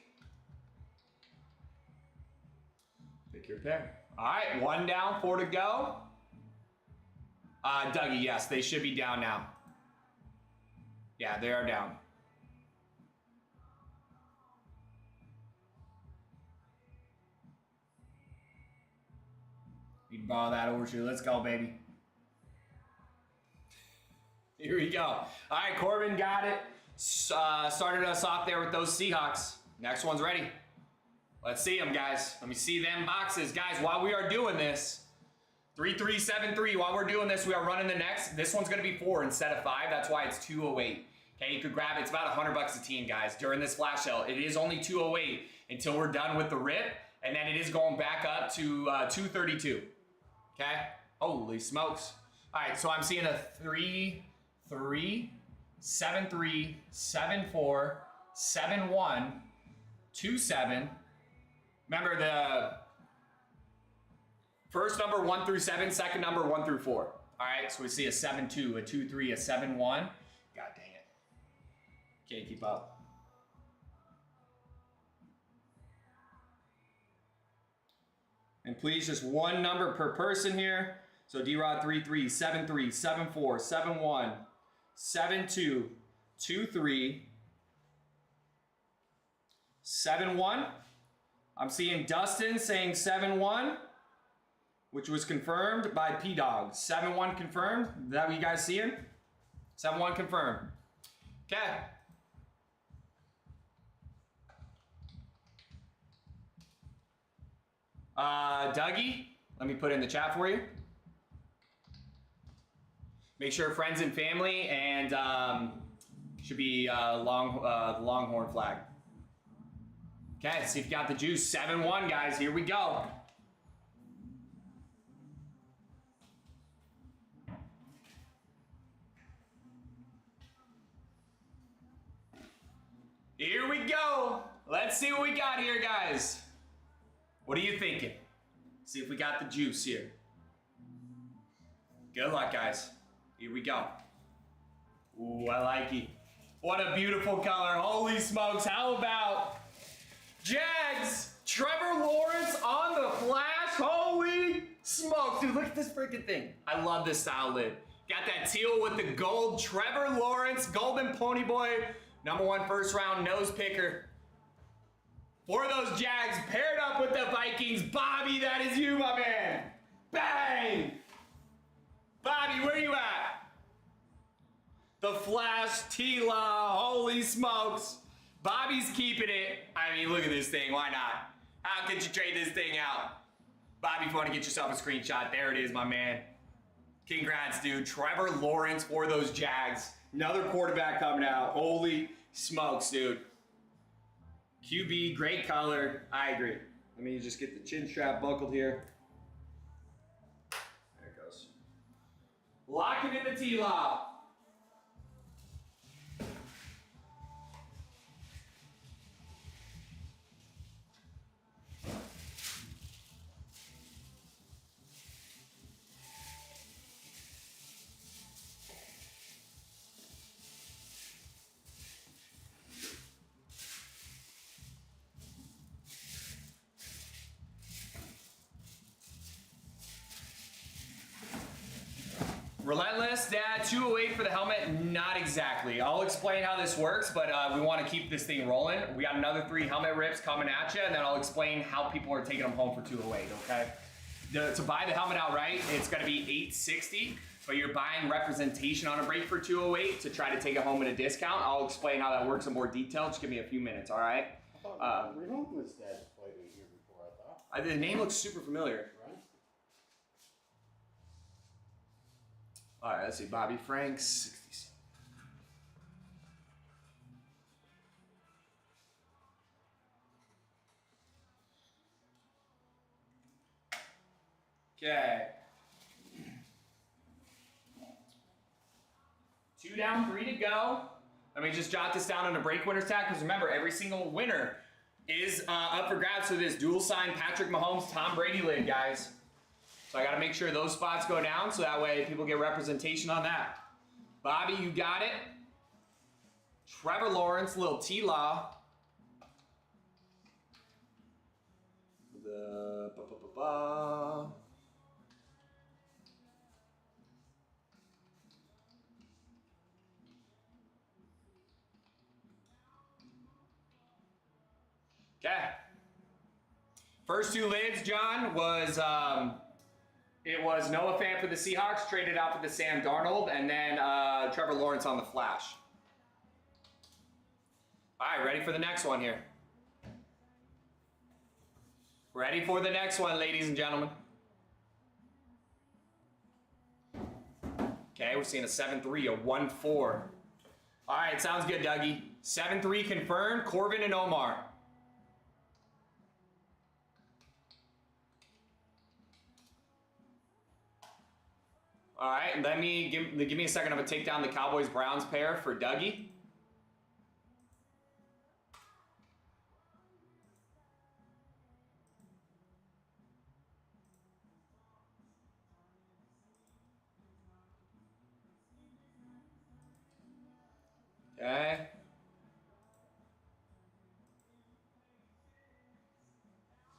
Pick your pair. All right, 1 down, 4 to go. Dougie, yes, they should be down now. Yeah, they are down. You can borrow that over to you. Let's go, baby. Here we go. All right, Corbin got it. Started us off there with those Seahawks. Next one's ready. Let's see them, guys. Let me see them boxes. Guys, while we are doing this, 3373, while we're doing this, we are running the next. This one's going to be 4 instead of 5. That's why it's 208. Okay, you could grab it. It's about $100 a team, guys, during this flash sale. It is only 208 until we're done with the rip, and then it is going back up to 232. Okay? Holy smokes. All right, so I'm seeing a 3, 3, 7, 3, 7, 4, 7, 1, 2, 7. Remember the first number 1 through 7, second number 1 through 4. All right, so we see a 7, 2, a 2, 3, a 7, 1. God dang it. Can't keep up. And please, just one number per person here. So D-Rod 3, 3, 7, 3, 7, 4, 7, 1, 7, 2, 2, 3, 7, 1. I'm seeing Dustin saying 7, 1, which was confirmed by P-Dog. 7, 1 confirmed. Is that what you guys seeing? 7, 1 confirmed. Okay. Dougie, let me put it in the chat for you. Make sure friends and family, and should be Longhorn flag. Okay, let's see if you got the juice. 7, 1, guys. Here we go. Here we go. Let's see what we got here, guys. What are you thinking? See if we got the juice here. Good luck, guys. Here we go. Ooh, I like it. What a beautiful color. Holy smokes. How about Jags? Trevor Lawrence on the flash. Holy smokes. Dude, look at this freaking thing. I love this style lid. Got that teal with the gold. Trevor Lawrence, Golden Pony Boy, #1 first round nose picker. For those Jags, paired up with the Vikings. Bobby, that is you, my man. Bang! Bobby, where you at? The Flash T-Law. Holy smokes. Bobby's keeping it. I mean, look at this thing. Why not? How could you trade this thing out? Bobby, if you want to get yourself a screenshot, there it is, my man. Congrats, dude. Trevor Lawrence for those Jags. Another quarterback coming out. Holy smokes, dude. QB, great color. I agree. Let me just get the chin strap buckled here. There it goes. Locking in the T-Law. Relentless, Dad, 208 for the helmet? Not exactly. I'll explain how this works, but we want to keep this thing rolling. We got another 3 helmet rips coming at you, and then I'll explain how people are taking them home for 208, okay? To buy the helmet outright, it's going to be $860, but you're buying representation on a break for 208 to try to take it home at a discount. I'll explain how that works in more detail. Just give me a few minutes, all right? I thought Relentless Dad's played in here before, I thought. The name looks super familiar. All right, let's see. Bobby Franks, 67. Okay. 2 down, 3 to go. Let me just jot this down on a break winner's tag, because remember, every single winner is up for grabs for this dual sign Patrick Mahomes, Tom Brady lid, guys. So I got to make sure those spots go down so that way people get representation on that. Bobby, you got it. Trevor Lawrence, little T-Law. Okay. First 2 lids, John, was it was Noah Fant for the Seahawks, traded out for the Sam Darnold, and then Trevor Lawrence on the Flash. All right, ready for the next one here. Ready for the next one, ladies and gentlemen. Okay, we're seeing a 7-3, a 1-4. All right, sounds good, Dougie. 7-3 confirmed, Corbin and Omar. All right, give me a second. I'm gonna take down the Cowboys-Browns pair for Dougie. Okay.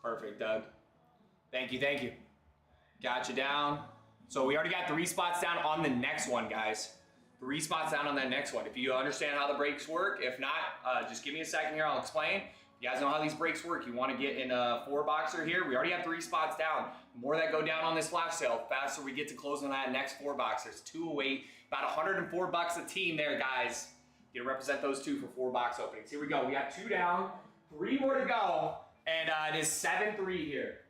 Perfect, Doug. Thank you, thank you. Got you down. So we already got 3 spots down on the next one, guys. 3 spots down on that next one. If you understand how the breaks work, if not, just give me a second here, I'll explain. You guys know how these breaks work. You want to get in a 4-boxer here. We already have 3 spots down. The more that go down on this flash sale, the faster we get to closing that next 4-boxers. 208, about $104 a team there, guys. You to represent those 2 for 4-box openings. Here we go. We got 2 down, 3 more to go, and it is 7-3 here.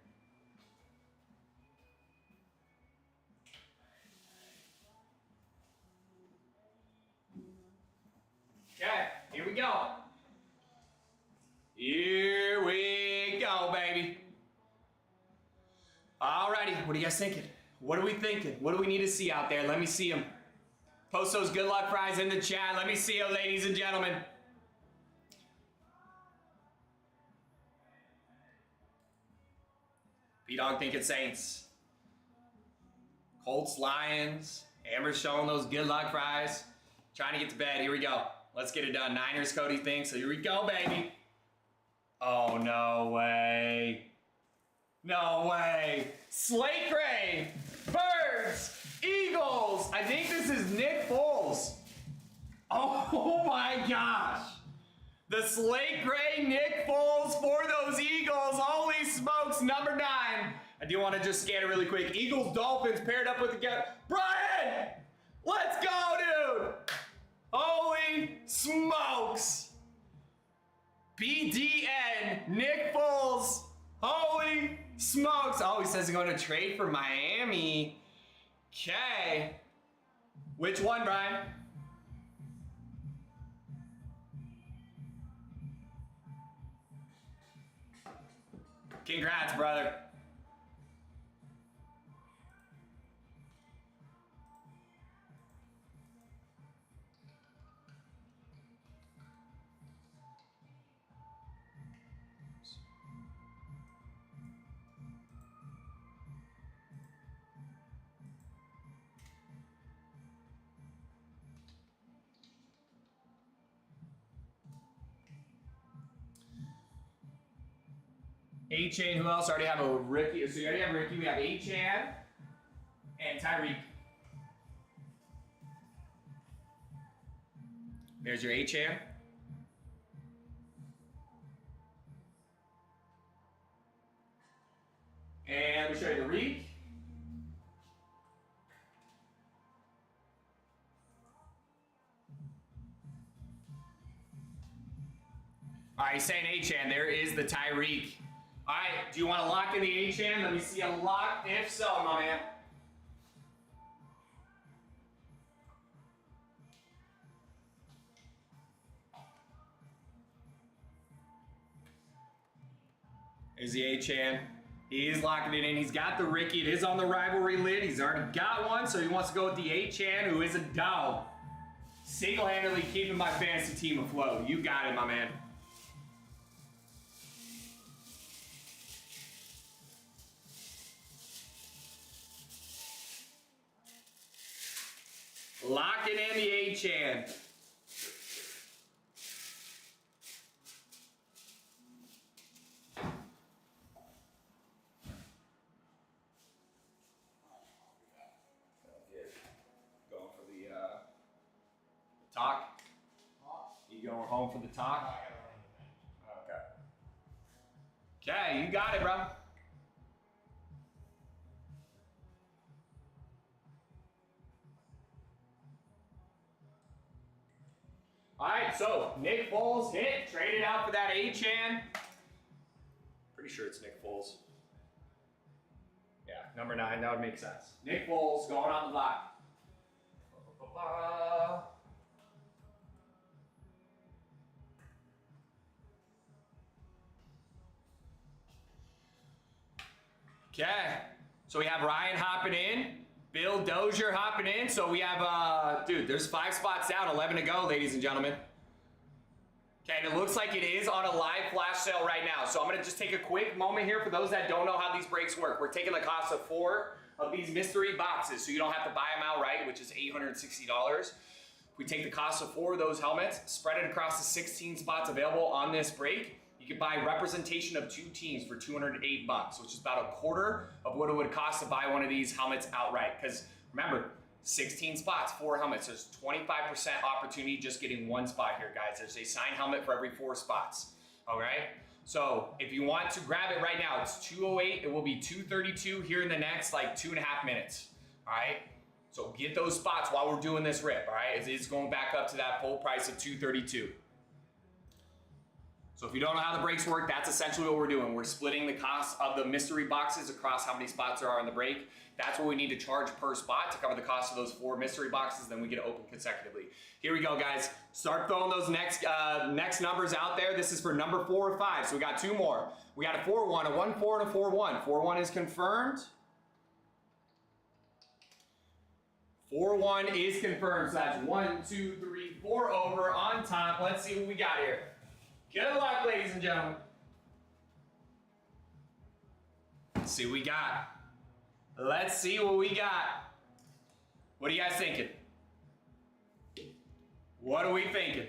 Okay, here we go. Here we go, baby. Alrighty, what are you guys thinking? What are we thinking? What do we need to see out there? Let me see them. Post those good luck fries in the chat. Let me see them, ladies and gentlemen. B-Dog thinking Saints. Colts, Lions. Amber's showing those good luck fries. Trying to get to bed. Here we go. Let's get it done. Niners, Cody thinks. So here we go, baby. Oh, no way. No way. Slate Gray. Birds. Eagles. I think this is Nick Foles. Oh, my gosh. The Slate Gray Nick Foles for those Eagles. Holy smokes. Number 9. I do want to just scan it really quick. Eagles, Dolphins paired up with the Brian. Let's go, dude. BDN, Nick Foles. Holy smokes. Oh, he says he's going to trade for Miami. Okay. Which one, Brian? Congrats, brother. A-Chain, who else? Already have a Ricky. So you already have Ricky. We have A-Chan and Tyreek. There's your A-Chan. And we show you the Reek. All right, he's saying A-Chan. There is the Tyreek. All right, do you want to lock in the A-Chan? Let me see a lock. If so, my man. There's the A-Chan. He is locking it in. He's got the Ricky. It is on the rivalry lid. He's already got one, so he wants to go with the A-Chan, who is a dog. Single-handedly keeping my fantasy team afloat. You got it, my man. Locking in the A-Chan. Going for the talk? You going home for the talk? Okay. Okay, you got it, bro. All right, so Nick Foles hit, traded out for that A-Chan. Pretty sure it's Nick Foles. Yeah, number 9, that would make sense. Nick Foles going on the block. Okay, so we have Ryan hopping in. Bill Dozier hopping in. So we have, dude, there's 5 spots down, 11 to go, ladies and gentlemen. Okay, and it looks like it is on a live flash sale right now. So I'm going to just take a quick moment here for those that don't know how these breaks work. We're taking the cost of 4 of these mystery boxes, so you don't have to buy them outright, which is $860. We take the cost of 4 of those helmets, spread it across the 16 spots available on this break. You can buy representation of 2 teams for $208, which is about a quarter of what it would cost to buy one of these helmets outright. Because remember, 16 spots, 4 helmets. There's 25% opportunity just getting 1 spot here, guys. There's a signed helmet for every 4 spots. All right. So if you want to grab it right now, it's $208. It will be $232 here in the next like 2.5 minutes. All right. So get those spots while we're doing this rip. All right. It's going back up to that full price of $232. So if you don't know how the breaks work, that's essentially what we're doing. We're splitting the cost of the mystery boxes across how many spots there are in the break. That's what we need to charge per spot to cover the cost of those 4 mystery boxes. Then we get to open consecutively. Here we go, guys. Start throwing those next numbers out there. This is for number 4 or 5. So we got 2 more. We got a 4-1, a 1-4, and a 4-1. 4-1 is confirmed. 4-1 is confirmed. So that's 1, 2, 3, 4 over on top. Let's see what we got here. Good luck, ladies and gentlemen. Let's see what we got. Let's see what we got. What are you guys thinking? What are we thinking?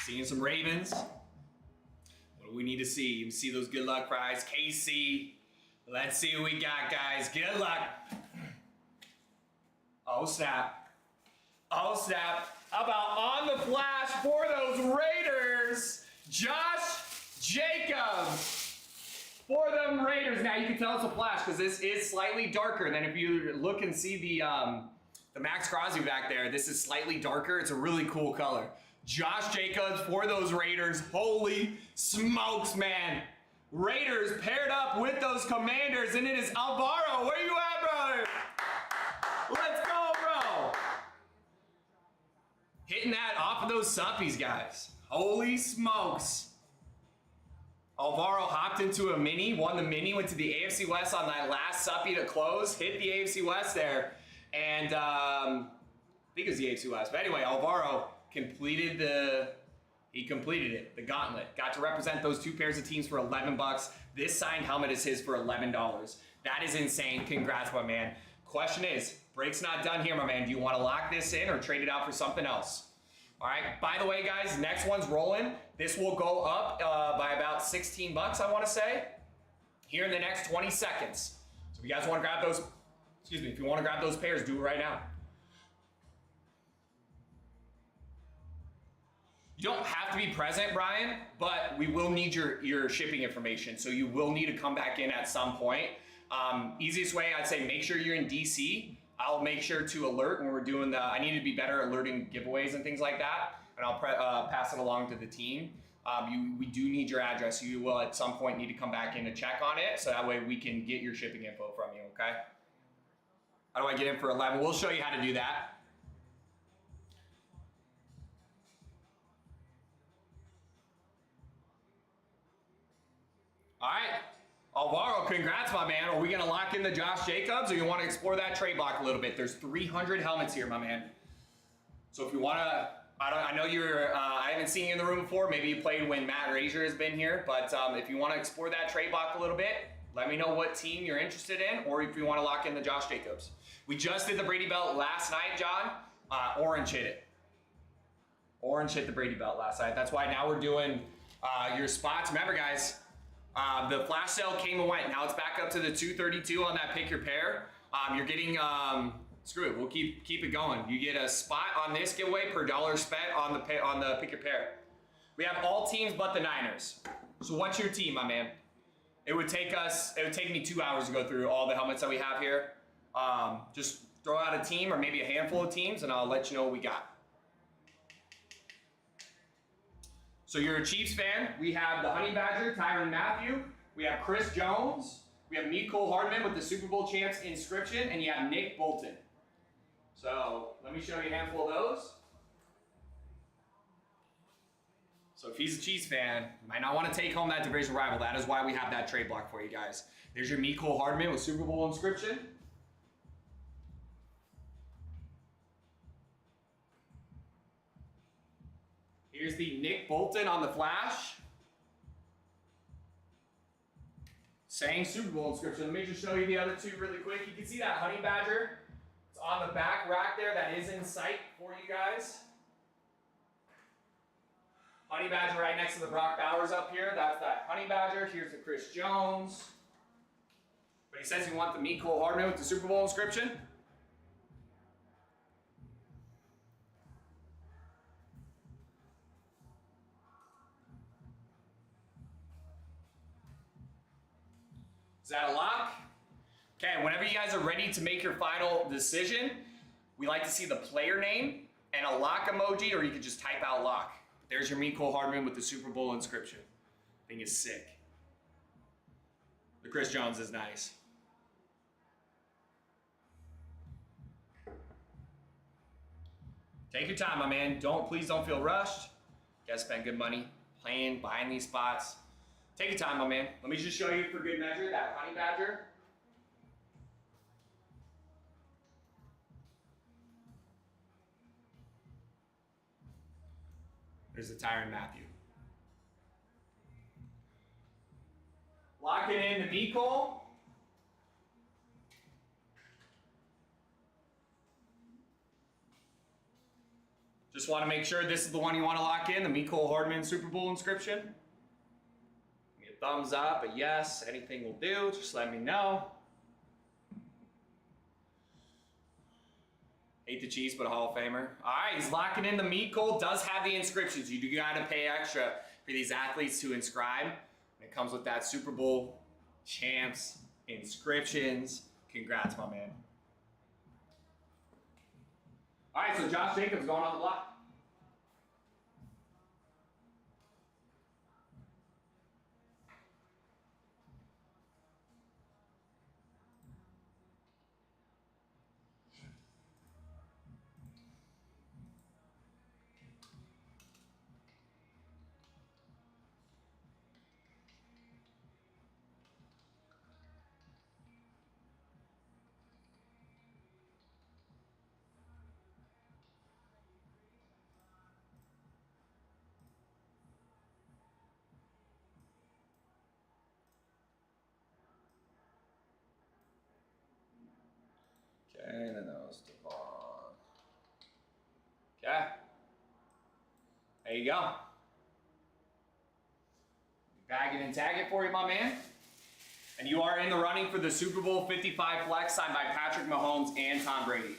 Seeing some Ravens. What do we need to see? You see those good luck fries. KC. Let's see what we got, guys. Good luck. Oh, snap. Oh, snap. How about on the flash for those Raiders? Josh Jacobs for them Raiders. Now, you can tell it's a flash because this is slightly darker than if you look and see the the Max Crosby back there. This is slightly darker. It's a really cool color. Josh Jacobs for those Raiders. Holy smokes, man. Raiders paired up with those Commanders, and it is Alvaro. Where you at, brother? Let's go, bro. Hitting that off of those suppies, guys. Holy smokes. Alvaro hopped into a mini, won the mini, went to the AFC West on that last suppy to close, hit the AFC West there, and I think it was the AFC West. But anyway, Alvaro completed it, the gauntlet. Got to represent those two pairs of teams for 11 bucks. This signed helmet is his for $11. That is insane. Congrats, my man. Question is, break's not done here, my man. Do you want to lock this in or trade it out for something else? All right, by the way, guys, next one's rolling. This will go up by about 16 bucks, I want to say, here in the next 20 seconds. So if you guys want to grab those, if you want to grab those pairs, do it right now. You don't have to be present, Brian, but we will need your shipping information. So you will need to come back in at some point. Easiest way, I'd say make sure you're in DC. I'll make sure to alert when we're doing I need to be better alerting giveaways and things like that. And I'll pass it along to the team. We do need your address. You will at some point need to come back in to check on it. So that way we can get your shipping info from you, okay? How do I get in for 11? We'll show you how to do that. All right, Alvaro, congrats, my man. Are we gonna lock in the Josh Jacobs, or you want to explore that trade block a little bit? There's 300 helmets here, my man. So if you wanna, I know I haven't seen you in the room before. Maybe you played when Matt Razier has been here, but if you want to explore that trade block a little bit, let me know what team you're interested in, or if you want to lock in the Josh Jacobs. We just did the Brady Belt last night, John. Orange hit it. Orange hit the Brady Belt last night. That's why now we're doing your spots. Remember, guys. The flash sale came and went. Now it's back up to the 232 on that pick your pair. You're getting screw it. We'll keep it going. You get a spot on this giveaway per dollar spent on the pick your pair. We have all teams but the Niners. So what's your team, my man? It would take me 2 hours to go through all the helmets that we have here. Just throw out a team or maybe a handful of teams, and I'll let you know what we got. So you're a Chiefs fan. We have the Honey Badger, Tyrann Mathieu. We have Chris Jones. We have Mecole Hardman with the Super Bowl champs inscription, and you have Nick Bolton. So let me show you a handful of those. So if he's a Chiefs fan, you might not want to take home that division rival. That is why we have that trade block for you guys. There's your Mecole Hardman with Super Bowl inscription. Here's the Nick Bolton on the flash. Saying Super Bowl inscription. Let me just show you the other two really quick. You can see that Honey Badger. It's on the back rack there. That is in sight for you guys. Honey Badger right next to the Brock Bowers up here. That's that Honey Badger. Here's the Chris Jones. But he says you want the Mecole Hardman with the Super Bowl inscription. Is that a lock? Okay, whenever you guys are ready to make your final decision, we like to see the player name and a lock emoji, or you can just type out lock. There's your Mecole Hardman with the Super Bowl inscription. Thing is sick. The Chris Jones is nice. Take your time, my man. Please don't feel rushed. You guys spend good money playing, buying these spots. Take your time, my man. Let me just show you for good measure that Honey Badger. There's the Tyrann Mathieu. Locking in the Mecole. Just want to make sure this is the one you want to lock in, the Mecole Hardman Super Bowl inscription. Thumbs up, a yes, anything will do. Just let me know. Hate the Chiefs, but a Hall of Famer. All right, he's locking in the Mecole. Does have the inscriptions. You do got to pay extra for these athletes to inscribe. It comes with that Super Bowl champs inscriptions. Congrats, my man. All right, so Josh Jacobs going on the block. Okay, and then that was Devon. Okay. There you go. Bag it and tag it for you, my man. And you are in the running for the Super Bowl 55 flex signed by Patrick Mahomes and Tom Brady.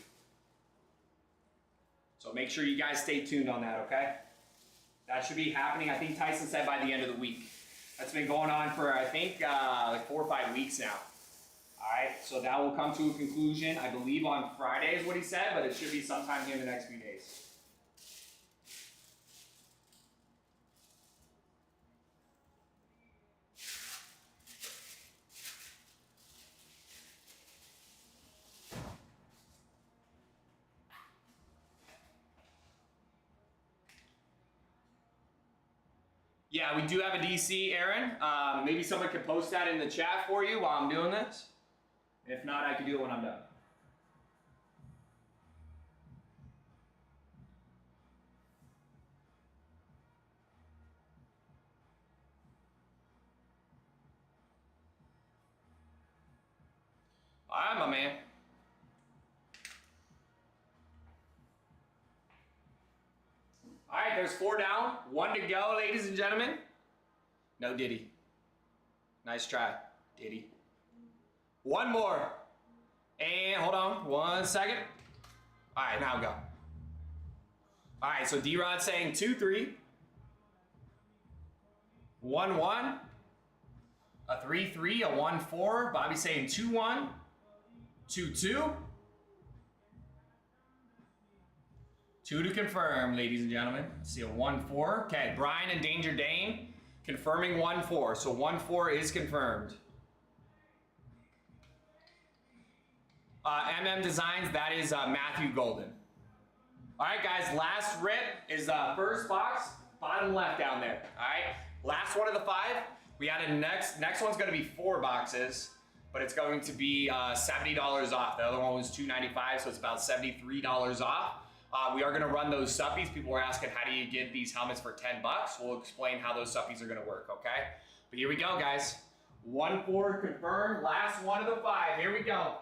So make sure you guys stay tuned on that, okay? That should be happening, I think Tyson said, by the end of the week. That's been going on for, I think, like 4 or 5 weeks now. All right, so that will come to a conclusion, I believe, on Friday is what he said, but it should be sometime here in the next few days. Yeah, we do have a DC, Aaron. Maybe someone could post that in the chat for you while I'm doing this. If not, I can do it when I'm done. All right, my man. All right, there's 4 down, 1 to go, ladies and gentlemen. No Diddy. Nice try, Diddy. 1 more. And hold on 1 second. All right, now go. All right, so D-Rod saying 2-3. 1-1. A 3-3, a 1-4. Bobby saying 2-1. 2-2. 2 to confirm, ladies and gentlemen. Let's see a 1-4. Okay, Brian and Danger Dane confirming 1-4. So 1-4 is confirmed. MM Designs, that is Matthew Golden. All right, guys, last rip is first box, bottom left down there. All right, last one of the 5. We had a next one's going to be 4 boxes, but it's going to be $70 off. The other one was $295, so it's about $73 off. We are going to run those suppies. People were asking, how do you get these helmets for $10? We'll explain how those suppies are going to work, okay? But here we go, guys. 1-4 confirmed. Last one of the 5. Here we go.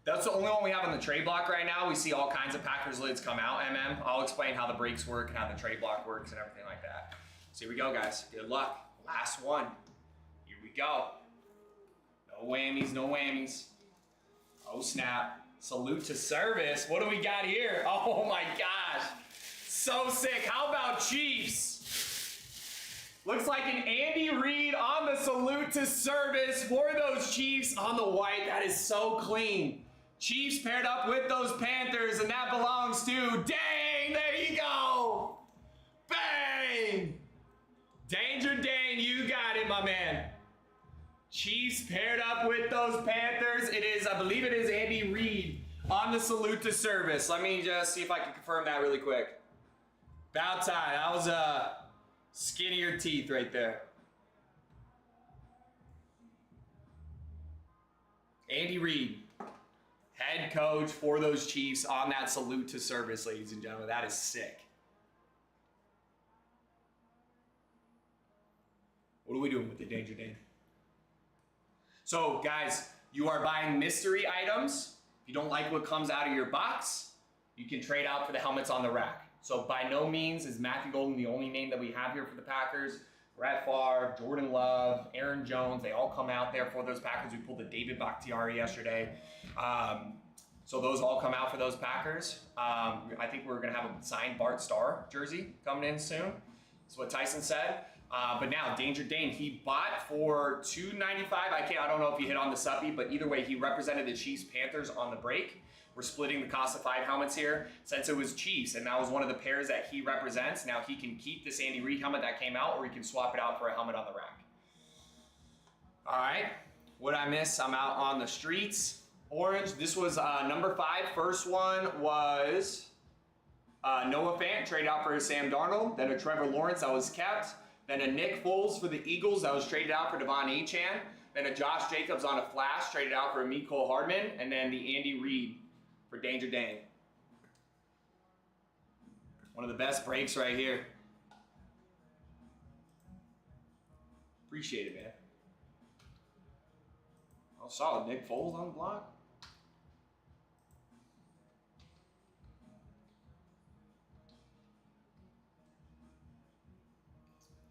That's the only one we have on the trade block right now. We see all kinds of Packers lids come out, MM. I'll explain how the breaks work and how the trade block works and everything like that. So here we go, guys. Good luck. Last one. Here we go. No whammies, no whammies. Oh, snap. Salute to service. What do we got here? Oh, my gosh. So sick. How about Chiefs? Looks like an Andy Reid on the salute to service for those Chiefs on the white. That is so clean. Chiefs paired up with those Panthers, and that belongs to, dang, there you go. Bang. Danger Dane, you got it, my man. Chiefs paired up with those Panthers. It is, I believe it is Andy Reid on the salute to service. Let me just see if I can confirm that really quick. About time. That was skinnier teeth right there. Andy Reid, head coach for those Chiefs on that salute to service, ladies and gentlemen. That is sick. What are we doing with the Danger Dane? So, guys, you are buying mystery items. If you don't like what comes out of your box, you can trade out for the helmets on the rack. So, by no means is Matthew Golden the only name that we have here for the Packers. Brett Favre, Jordan Love, Aaron Jones, they all come out there for those Packers. We pulled the David Bakhtiari yesterday. So those all come out for those Packers. I think we're gonna have a signed Bart Starr jersey coming in soon. That's what Tyson said. But now Danger Dane, he bought for $295. I don't know if he hit on the suppy, but either way, he represented the Chiefs Panthers on the break. We're splitting the cost of 5 helmets here since it was Chiefs, and that was one of the pairs that he represents. Now he can keep this Andy Reid helmet that came out, or he can swap it out for a helmet on the rack. All right, what I miss? I'm out on the streets. Orange, this was number 5. First one was Noah Fant, traded out for Sam Darnold. Then a Trevor Lawrence that was kept. Then a Nick Foles for the Eagles that was traded out for Devon Achane. Then a Josh Jacobs on a flash, traded out for Mecole Hardman. And then the Andy Reid for Danger Dane. One of the best breaks right here. Appreciate it, man. Oh, solid. Nick Foles on the block.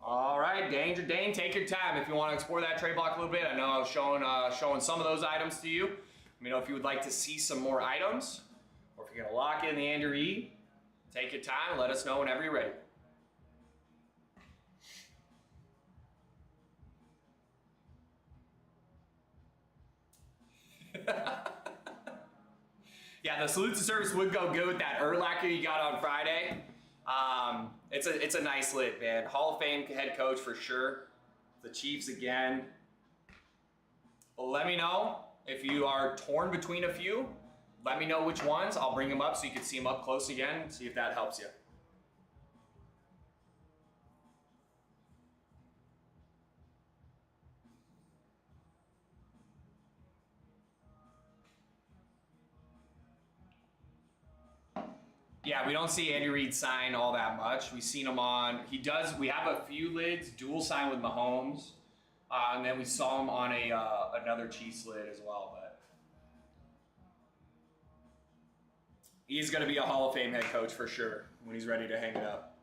All right, Danger Dane, take your time if you want to explore that trade block a little bit. I know I was showing some of those items to you. Let me know if you would like to see some more items, or if you're gonna lock in the Andy Reid. Take your time and let us know whenever you're ready. Yeah, the salute to service would go good with that Urlacher you got on Friday. It's a nice lid, man. Hall of Fame head coach for sure. The Chiefs again. Well, let me know if you are torn between a few. Let me know which ones. I'll bring them up so you can see them up close again. See if that helps you. Yeah, we don't see Andy Reid sign all that much. We've seen him on, we have a few lids, dual sign with Mahomes. And then we saw him on another Chiefs lid as well. But he's going to be a Hall of Fame head coach for sure when he's ready to hang it up.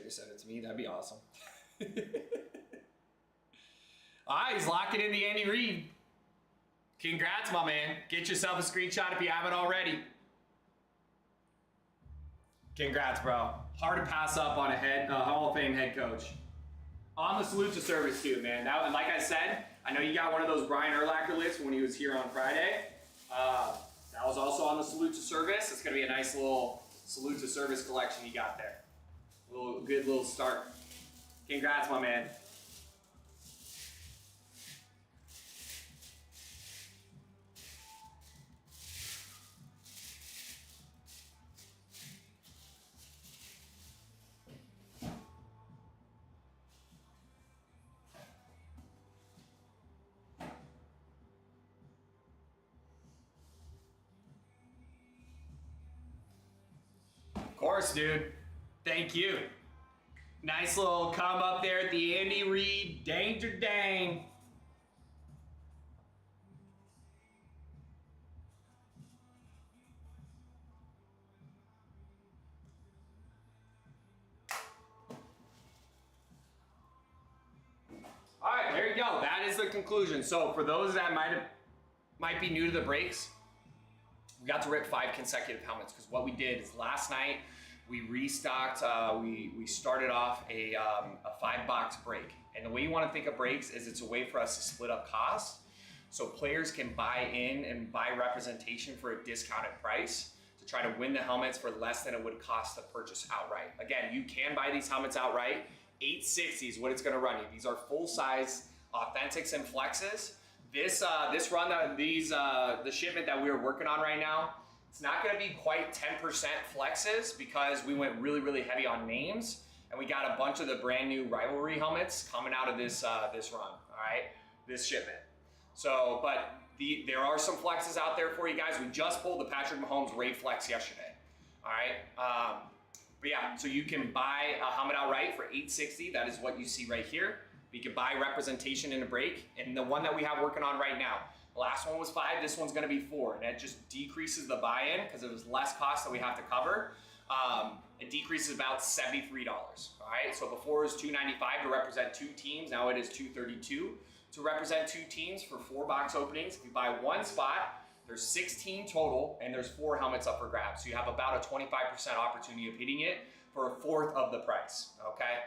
Send it to me, that'd be awesome. All right, he's locking in the Andy Reid. Congrats, my man. Get yourself a screenshot if you haven't already. Congrats, bro. Hard to pass up on a Hall of Fame head coach. On the salute to service too, man. That, like I said, I know you got one of those Brian Urlacher lists when he was here on Friday. That was also on the salute to service. It's gonna be a nice little salute to service collection you got there. Good little start. Congrats, my man. Of course, dude. Thank you. Nice little come up there at the Andy Reid Danger Dane. All right, there you go. That is the conclusion. So for those that might be new to the breaks, we got to rip 5 consecutive helmets because what we did is last night we restocked, we started off a 5-box break. And the way you want to think of breaks is it's a way for us to split up costs so players can buy in and buy representation for a discounted price to try to win the helmets for less than it would cost to purchase outright. Again, you can buy these helmets outright. $860 is what it's going to run you. These are full-size Authentics and Flexes. This run, the shipment that we're working on right now, it's not going to be quite 10% Flexes because we went really, really heavy on names, and we got a bunch of the brand new rivalry helmets coming out of this run. All right, this shipment. So, but there are some Flexes out there for you guys. We just pulled the Patrick Mahomes Raid Flex yesterday. All right, but yeah, so you can buy a helmet outright for $860. That is what you see right here. You can buy representation in a break, and the one that we have working on right now. The last one was 5, this one's gonna be 4, and it just decreases the buy-in because it was less cost that we have to cover. It decreases about $73. All right, so before it was $295 to represent 2 teams. Now it is $232 to represent 2 teams for 4 box openings. If you buy 1 spot, there's 16 total, and there's 4 helmets up for grabs. So you have about a 25% opportunity of hitting it for a fourth of the price. Okay,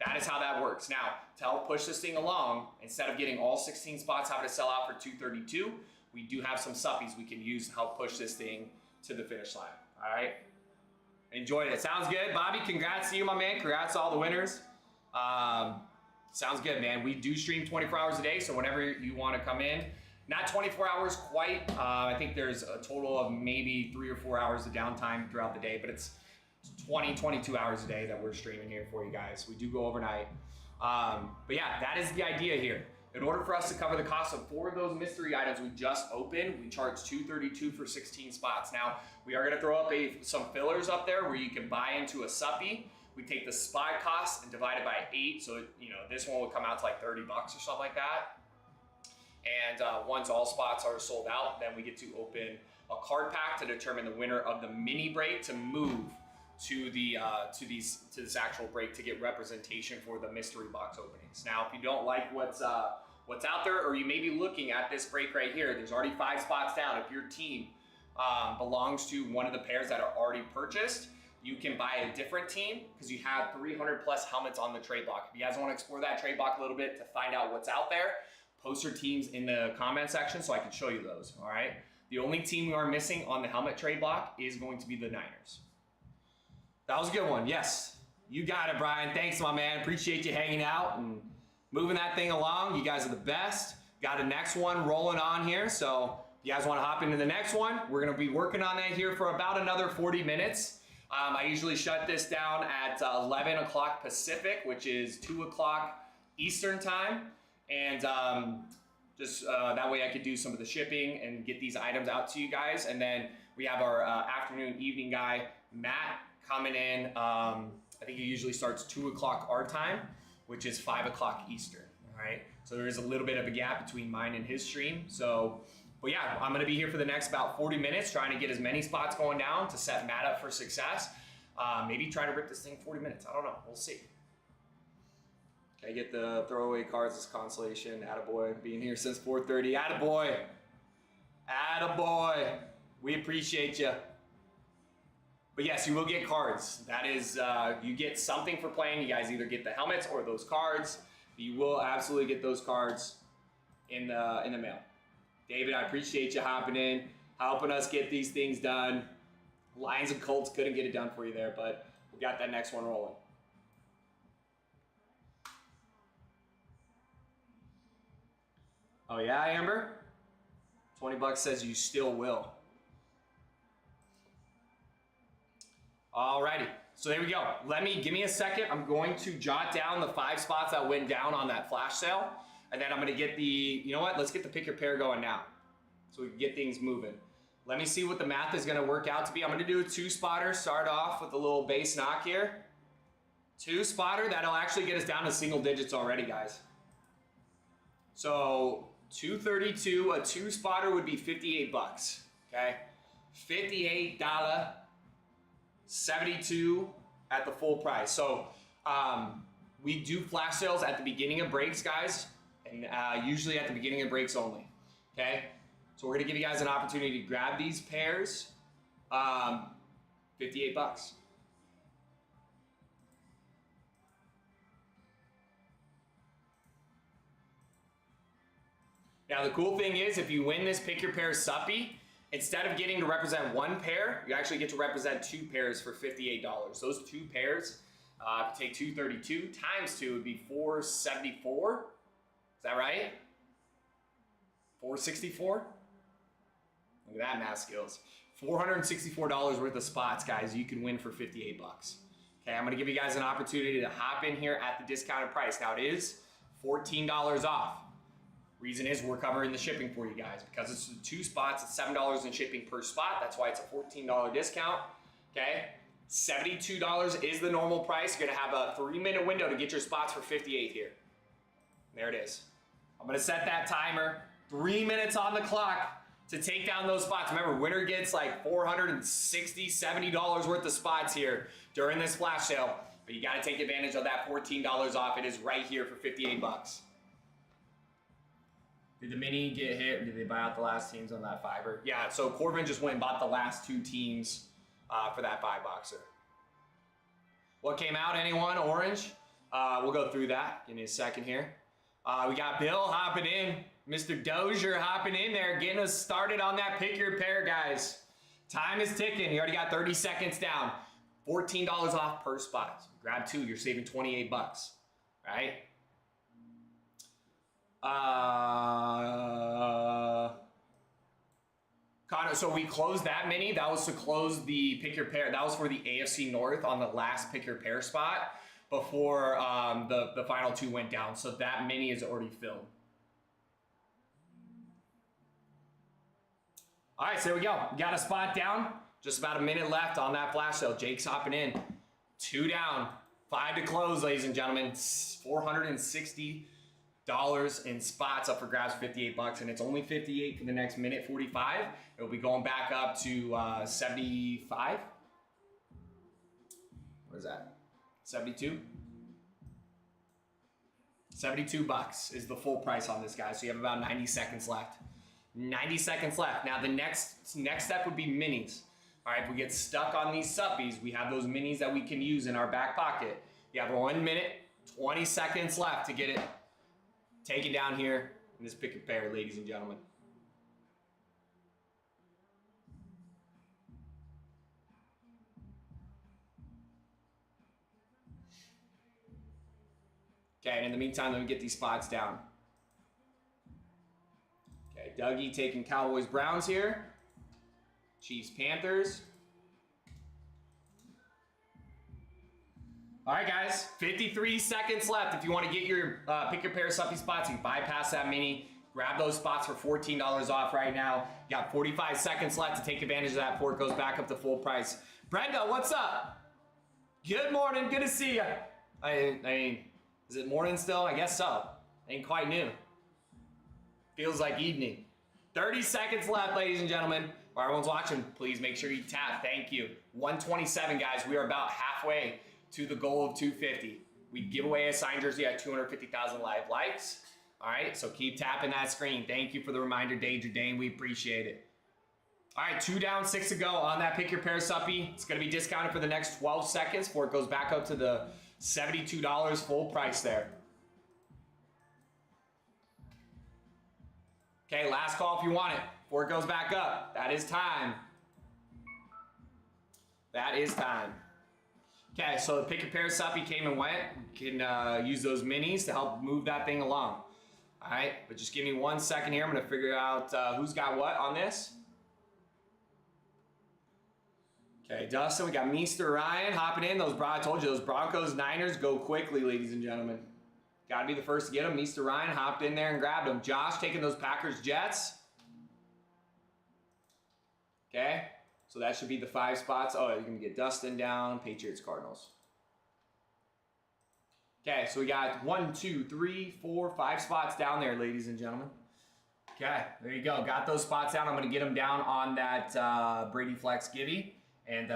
that is how that works. Now, to help push this thing along, instead of getting all 16 spots having to sell out for $232, we do have some suppies we can use to help push this thing to the finish line. All right. Enjoyed it. Sounds good. Bobby, congrats to you, my man. Congrats to all the winners. Sounds good, man. We do stream 24 hours a day, so whenever you want to come in, not 24 hours quite. I think there's a total of maybe 3 or 4 hours of downtime throughout the day, but it's 22 hours a day that we're streaming here for you guys. We do go overnight. But yeah, that is the idea here. In order for us to cover the cost of 4 of those mystery items we just opened, we charge $232 for 16 spots. Now, we are gonna throw up some fillers up there where you can buy into a suppy. We take the spot cost and divide it by 8, so this one will come out to like $30 or something like that. And once all spots are sold out, then we get to open a card pack to determine the winner of the mini break to move to this actual break to get representation for the mystery box openings. Now, if you don't like what's out there, or you may be looking at this break right here, there's already 5 spots down. If your team belongs to one of the pairs that are already purchased, you can buy a different team because you have 300 plus helmets on the trade block. If you guys want to explore that trade block a little bit to find out what's out there, post your teams in the comment section so I can show you those. All right. The only team we are missing on the helmet trade block is going to be the Niners. That was a good one. Yes, you got it, Brian. Thanks, my man. Appreciate you hanging out and moving that thing along. You guys are the best. Got a next one rolling on here. So if you guys want to hop into the next one, we're going to be working on that here for about another 40 minutes. I usually shut this down at 11 o'clock Pacific, which is 2 o'clock Eastern time. And that way I could do some of the shipping and get these items out to you guys. And then we have our afternoon, evening guy, Matt, coming in. I think he usually starts 2 o'clock our time, which is 5 o'clock Eastern. All right. So there is a little bit of a gap between mine and his stream. So, but yeah, I'm going to be here for the next about 40 minutes trying to get as many spots going down to set Matt up for success. Maybe try to rip this thing 40 minutes. I don't know. We'll see. I get the throwaway cards as consolation. Attaboy, being here since 4:30. Attaboy. Attaboy. We appreciate you. But yes, you will get cards. That is, you get something for playing. You guys either get the helmets or those cards. You will absolutely get those cards in the mail. David, I appreciate you hopping in, helping us get these things done. Lions and Colts couldn't get it done for you there, but we got that next one rolling. Oh yeah, Amber? $20 says you still will. Alrighty, so there we go. Give me a second. I'm going to jot down the 5 spots that went down on that flash sale. And then I'm gonna get let's get the pick your pair going now. So we can get things moving. Let me see what the math is gonna work out to be. I'm gonna do a 2-spotter, start off with a little base knock here. 2-spotter, that'll actually get us down to single digits already, guys. So 232, a 2-spotter would be $58, okay? $58, 72 at the full price. So we do flash sales at the beginning of breaks, guys, and usually at the beginning of breaks only, okay? So we're gonna give you guys an opportunity to grab these pairs, $58. Now the cool thing is, if you win this pick your pair suppy, instead of getting to represent 1 pair, you actually get to represent 2 pairs for $58. Those 2 pairs, if you take 232 times 2 would be 474. Is that right? 464? Look at that math skills. $464 worth of spots, guys, you can win for $58. Okay, I'm gonna give you guys an opportunity to hop in here at the discounted price. Now it is $14 off. Reason is we're covering the shipping for you guys because it's 2 spots, it's $7 in shipping per spot. That's why it's a $14 discount. Okay, $72 is the normal price. You're gonna have a 3-minute window to get your spots for $58 here. There it is. I'm gonna set that timer. 3 minutes on the clock. to take down those spots. Remember, winner gets like $460, $70 worth of spots here during this flash sale. But you got to take advantage of that $14 off. It is right here for 58 bucks. Did the mini get hit? Did they buy out the last teams on that fiver? Yeah, so Corbin just went and bought the last 2 teams for that 5-boxer. What came out, anyone? Orange? We'll go through that. Give me a second here. We got Bill hopping in. Mr. Dozier hopping in there, getting us started on that pick your pair, guys. Time is ticking. You already got 30 seconds down. $14 off per spot. So grab 2, you're saving 28 bucks, right? Connor, so we closed that mini. That was to close the pick your pair. That was for the AFC North on the last pick your pair spot before the final 2 went down. So that mini is already filled. All right, so there we go. We got a spot down. Just about a minute left on that flash sale. Jake's hopping in. 2 down. 5 to close, ladies and gentlemen. $460 in spots up for grabs, 58 bucks, and it's only 58 for the next minute 45. It'll be going back up to 75. What is that? 72? 72 bucks is the full price on this, guy. So you have about 90 seconds left. 90 seconds left. Now the next step would be minis. All right, if we get stuck on these suppies, we have those minis that we can use in our back pocket. You have 1 minute, 20 seconds left to get it taken down here in this pick your pair, ladies and gentlemen. Okay, and in the meantime, let me get these spots down. Okay, Dougie taking Cowboys Browns here. Chiefs Panthers. All right, guys, 53 seconds left. If you want to get your pick your pair of suppy spots, you can bypass that mini. Grab those spots for $14 off right now. You got 45 seconds left to take advantage of that before it goes back up to full price. Brenda, what's up? Good morning. Good to see you. I mean, is it morning still? I guess so. Ain't quite noon. Feels like evening. 30 seconds left, ladies and gentlemen. While everyone's watching, please make sure you tap. Thank you. 127, guys. We are about halfway to the goal of 250. We give away a signed jersey at 250,000 live likes. All right, so keep tapping that screen. Thank you for the reminder, Danger Dane. We appreciate it. All right, 2 down, 6 to go on that pick your pair suppy. It's going to be discounted for the next 12 seconds before it goes back up to the $72 full price there. Okay, last call if you want it before it goes back up. That is time. That is time. Okay, so the pick your pair suppy came and went. You can use those minis to help move that thing along. All right, but just give me 1 second here. I'm going to figure out who's got what on this. Okay, Dustin, we got Mr. Ryan hopping in. I told you, those Broncos Niners go quickly, ladies and gentlemen. Got to be the first to get them. Mr. Ryan hopped in there and grabbed them. Josh taking those Packers Jets. Okay, so that should be the 5 spots. Oh, you're going to get Dustin down. Patriots Cardinals. Okay, so we got 1, 2, 3, 4, 5 spots down there, ladies and gentlemen. Okay, there you go. Got those spots down. I'm going to get them down on that Brady Flex Gibby. And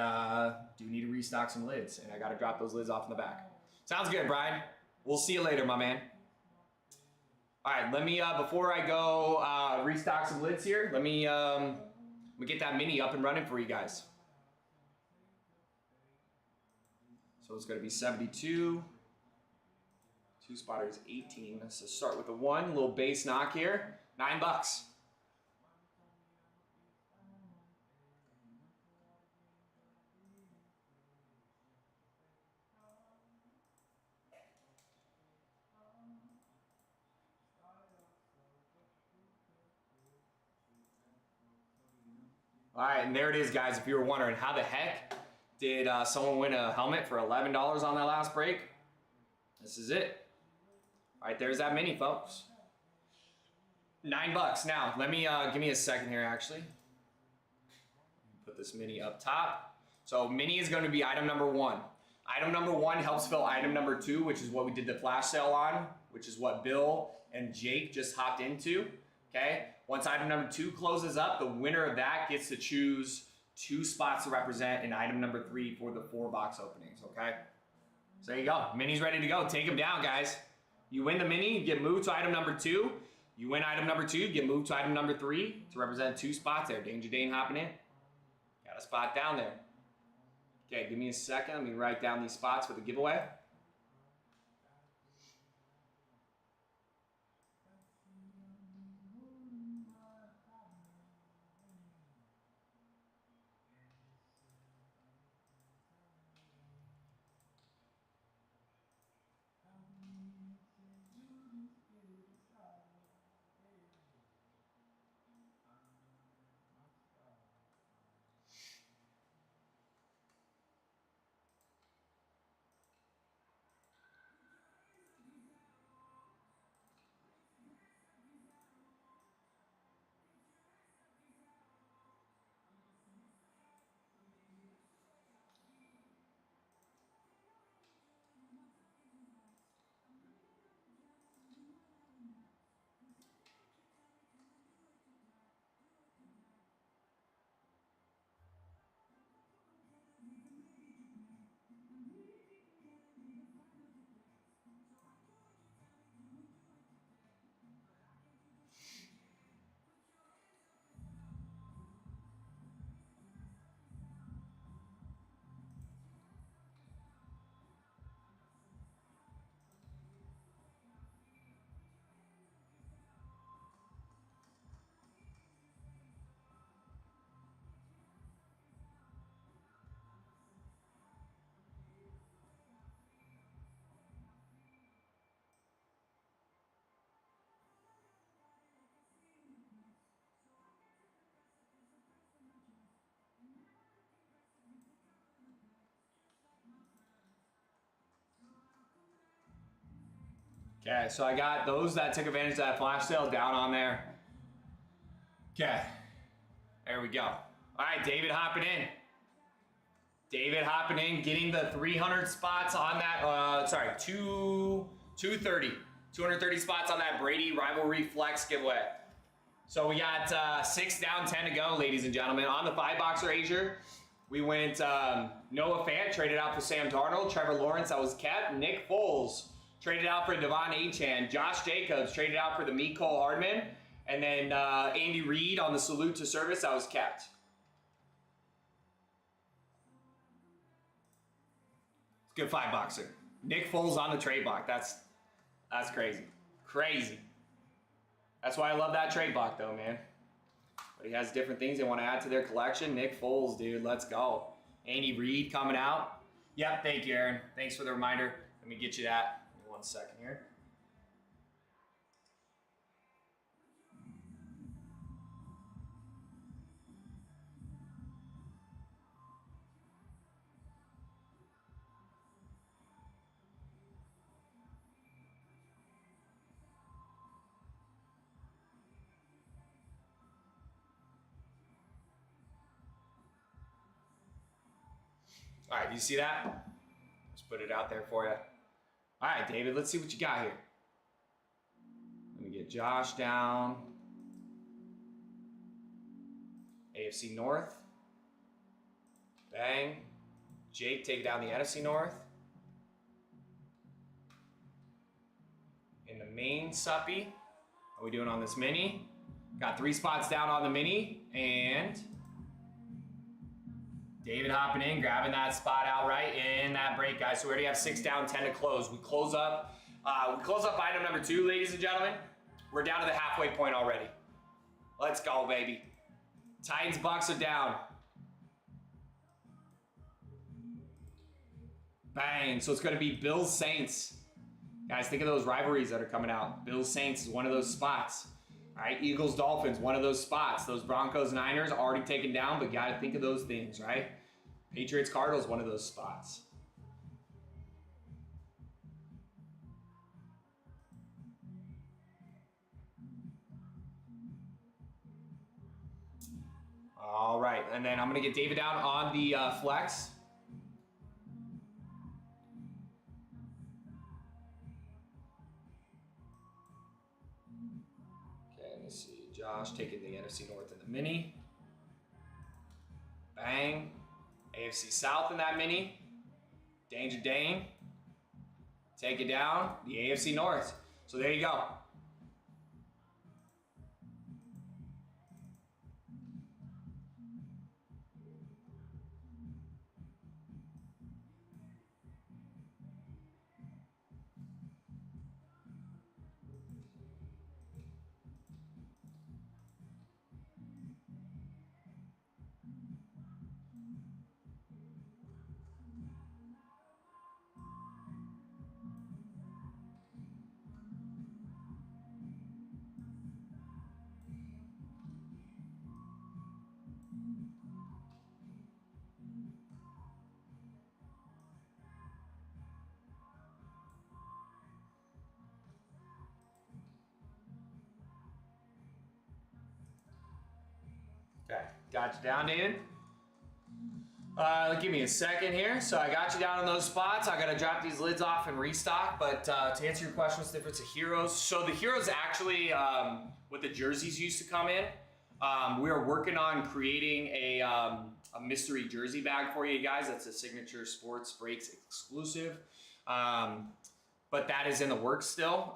do need to restock some lids. And I got to drop those lids off in the back. Sounds good, Brian. We'll see you later, my man. All right, let me, before I go restock some lids here, let me get that mini up and running for you guys. So it's going to be 72. 2 spotters, 18. So start with the 1, little base knock here. $9. All right, and there it is, guys. If you were wondering, how the heck did someone win a helmet for $11 on that last break? This is it. All right, there's that mini, folks. $9. Now, let me give me a second here, actually. Put this mini up top. So mini is going to be item number 1. Item number 1 helps fill item number 2, which is what we did the flash sale on, which is what Bill and Jake just hopped into. Okay, Once item number 2 closes up, the winner of that gets to choose 2 spots to represent in item number 3 for the 4 box openings, okay? So there you go. Mini's ready to go. Take them down, guys. You win the mini, you get moved to item number 2. You win item number 2, you get moved to item number 3 to represent 2 spots there. Danger Dane hopping in. Got a spot down there. Okay, give me a second. Let me write down these spots for the giveaway. Okay, so I got those that took advantage of that flash sale down on there. Okay, there we go. All right, David hopping in. David hopping in, getting the 300 spots on that, 230. 230 spots on that Brady Rivalry Flex giveaway. So we got 6 down, 10 to go, ladies and gentlemen. On the 5-boxer Asia, we went Noah Fant, traded out for Sam Darnold. Trevor Lawrence, that was kept. Nick Foles, traded out for Devon Achane. Josh Jacobs, traded out for the Mecole Hardman. And then Andy Reid on the Salute to Service, that was kept. Good 5-boxer. Nick Foles on the trade block. That's crazy. Crazy. That's why I love that trade block though, man. But he has different things they want to add to their collection. Nick Foles, dude, let's go. Andy Reid coming out. Yep, thank you, Aaron. Thanks for the reminder. Let me get you that. Give me 1 second here. All right, do you see that? Just put it out there for you. All right, David, let's see what you got here. Let me get Josh down. AFC North. Bang. Jake take down the NFC North. In the main suppy. How are we doing on this mini? Got 3 spots down on the mini, and David hopping in, grabbing that spot outright in that break, guys. So we already have 6 down, 10 to close. We close up item number 2, ladies and gentlemen. We're down to the halfway point already. Let's go, baby. Titans Bucks are down. Bang. So it's going to be Bills Saints. Guys, think of those rivalries that are coming out. Bills Saints is one of those spots. All right, Eagles Dolphins, one of those spots. Those Broncos Niners already taken down, but got to think of those things, right? Patriots Cardinals, one of those spots. All right, and then I'm going to get David down on the flex. Josh taking the NFC North in the mini. Bang. AFC South in that mini. Danger Dane. Take it down. The AFC North. So there you go. Okay, got you down, David. Give me a second here. So I got you down in those spots. I gotta drop these lids off and restock. But to answer your question, what's the difference of Heroes? So the Heroes actually, what the jerseys used to come in, we are working on creating a mystery jersey bag for you guys. That's a Signature Sports Breaks exclusive. But that is in the works still.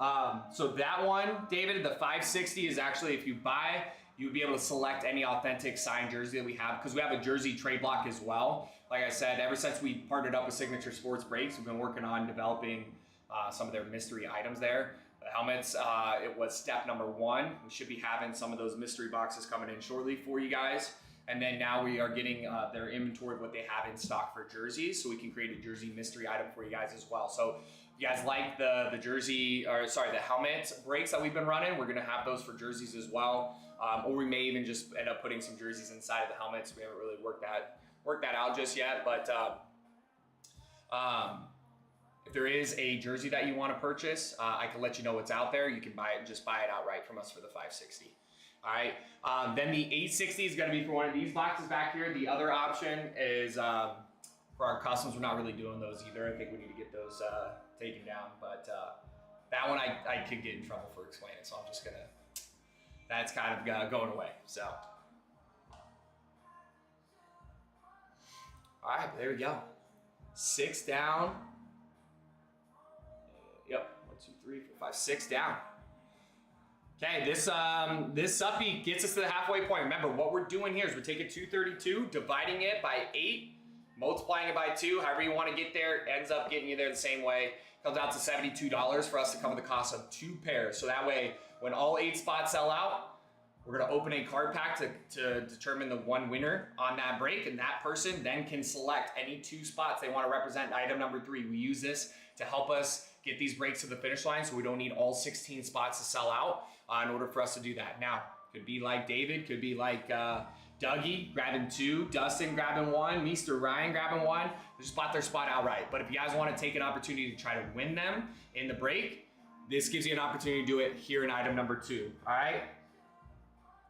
So that one, David, the 560 is actually, if you buy, you would be able to select any authentic signed jersey that we have, because we have a jersey trade block as well. Like I said, ever since we partnered up with Signature Sports Breaks, we've been working on developing some of their mystery items there. The helmets, it was step number 1. We should be having some of those mystery boxes coming in shortly for you guys. And then now we are getting their inventory of what they have in stock for jerseys, so we can create a jersey mystery item for you guys as well. So if you guys like the jersey, or sorry, the helmet breaks that we've been running, we're gonna have those for jerseys as well. Or we may even just end up putting some jerseys inside of the helmets. We haven't really worked that out just yet, but if there is a jersey that you want to purchase, I can let you know what's out there. You can buy it, just buy it outright from us for the 560. All right. Then the 860 is going to be for one of these boxes back here. The other option is for our customs. We're not really doing those either. I think we need to get those taken down, but that one I could get in trouble for explaining, so I'm just gonna. That's kind of going away. So, all right, there we go. 6 down. Yep, 1, 2, 3, 4, 5, 6 down. Okay, this suppy gets us to the halfway point. Remember, what we're doing here is we're taking 232, dividing it by 8, multiplying it by 2. However you want to get there, ends up getting you there the same way. Comes out to $72 for us to cover the cost of 2 pairs. So that way, when all 8 spots sell out, we're gonna open a card pack to determine the one winner on that break, and that person then can select any 2 spots they wanna represent item number 3. We use this to help us get these breaks to the finish line, so we don't need all 16 spots to sell out in order for us to do that. Now, could be like David, could be like Dougie grabbing 2, Dustin grabbing 1, Mr. Ryan grabbing 1. They just bought their spot outright. But if you guys want to take an opportunity to try to win them in the break, this gives you an opportunity to do it here in item number 2. All right.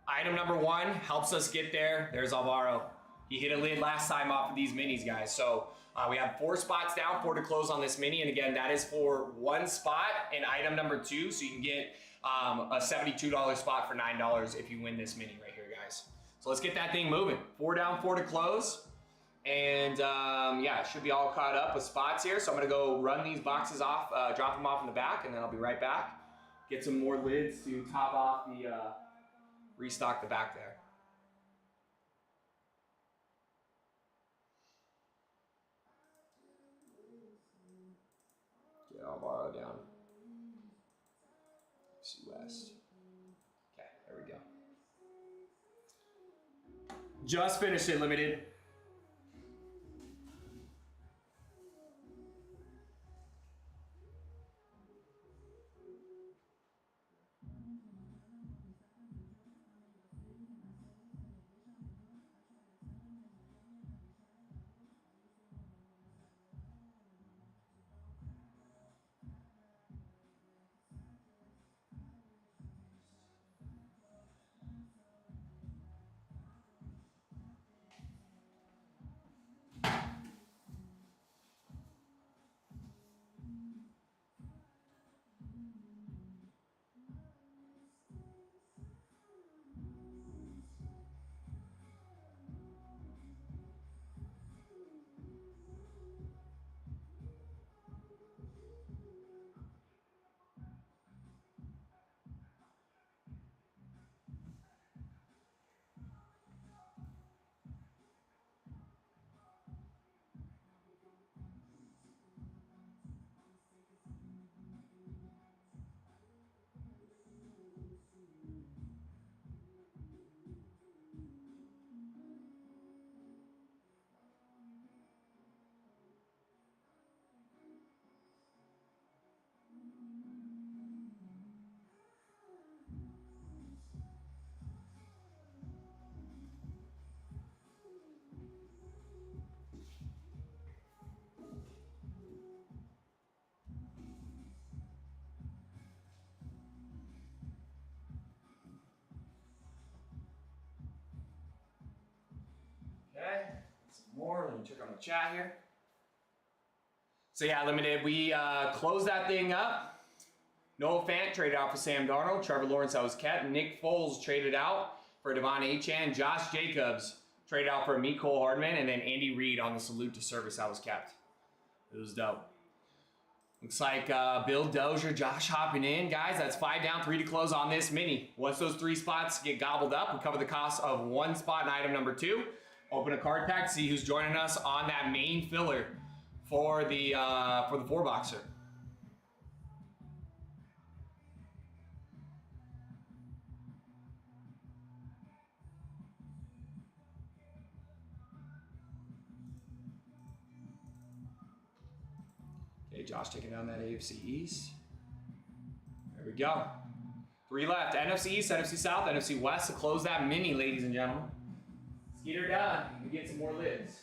Item number 1 helps us get there. There's Alvaro. He hit a lid last time off of these minis, guys. So we have 4 spots down, 4 to close on this mini. And again, that is for 1 spot in item number 2. So you can get a $72 spot for $9 if you win this mini right here, guys. So let's get that thing moving. 4 down, 4 to close. And yeah, it should be all caught up with spots here. So I'm gonna go run these boxes off, drop them off in the back, and then I'll be right back. Get some more lids to top off the, restock the back there. Get Alvaro down. See West. Okay, there we go. Just finished it, limited. chat here. So yeah, limited. We closed that thing up. Noah Fant traded out for Sam Darnold. Trevor Lawrence, that was kept. Nick Foles traded out for Devon Achane. Josh Jacobs traded out for Mecole Hardman. And then Andy Reid on the salute to service, that was kept. It was dope. Looks like Bill Dozier, Josh hopping in. Guys, that's 5 down, 3 to close on this mini. Once those 3 spots get gobbled up, we cover the cost of 1 spot in item number 2. Open a card pack, see who's joining us on that main filler for the 4-boxer. Okay, Josh taking down that AFC East. There we go. 3 left. NFC East, NFC South, NFC West to close that mini, ladies and gentlemen. Let's get her done and get some more lids.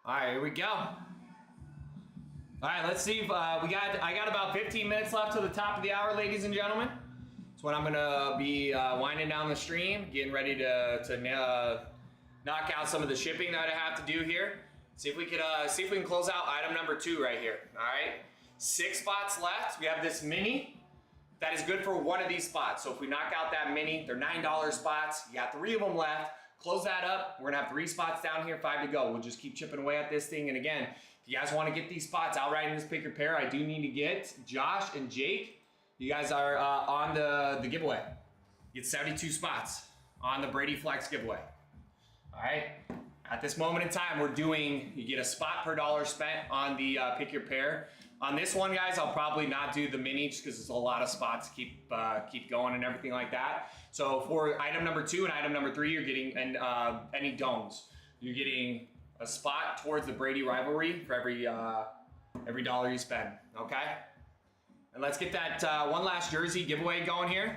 All right, here we go. All right, let's see if I got about 15 minutes left to the top of the hour, ladies and gentlemen. That's when I'm gonna be winding down the stream, getting ready to knock out some of the shipping that I have to do here. See if we can close out item number 2 right here. All right, 6 spots left. We have this mini that is good for one of these spots. So if we knock out that mini, they're $9 spots. You got 3 of them left. Close that up. We're gonna have 3 spots down here, 5 to go. We'll just keep chipping away at this thing. And again, if you guys want to get these spots outright in this pick your pair, I do need to get Josh and Jake. You guys are on the giveaway. You get 72 spots on the Brady Flex giveaway. All right. At this moment in time, you get a spot per dollar spent on the pick your pair. On this one, guys, I'll probably not do the mini just because it's a lot of spots to keep going and everything like that. So for item number 2 and item number 3, you're getting any domes. You're getting a spot towards the Brady rivalry for every dollar you spend. Okay. And let's get that one last jersey giveaway going here.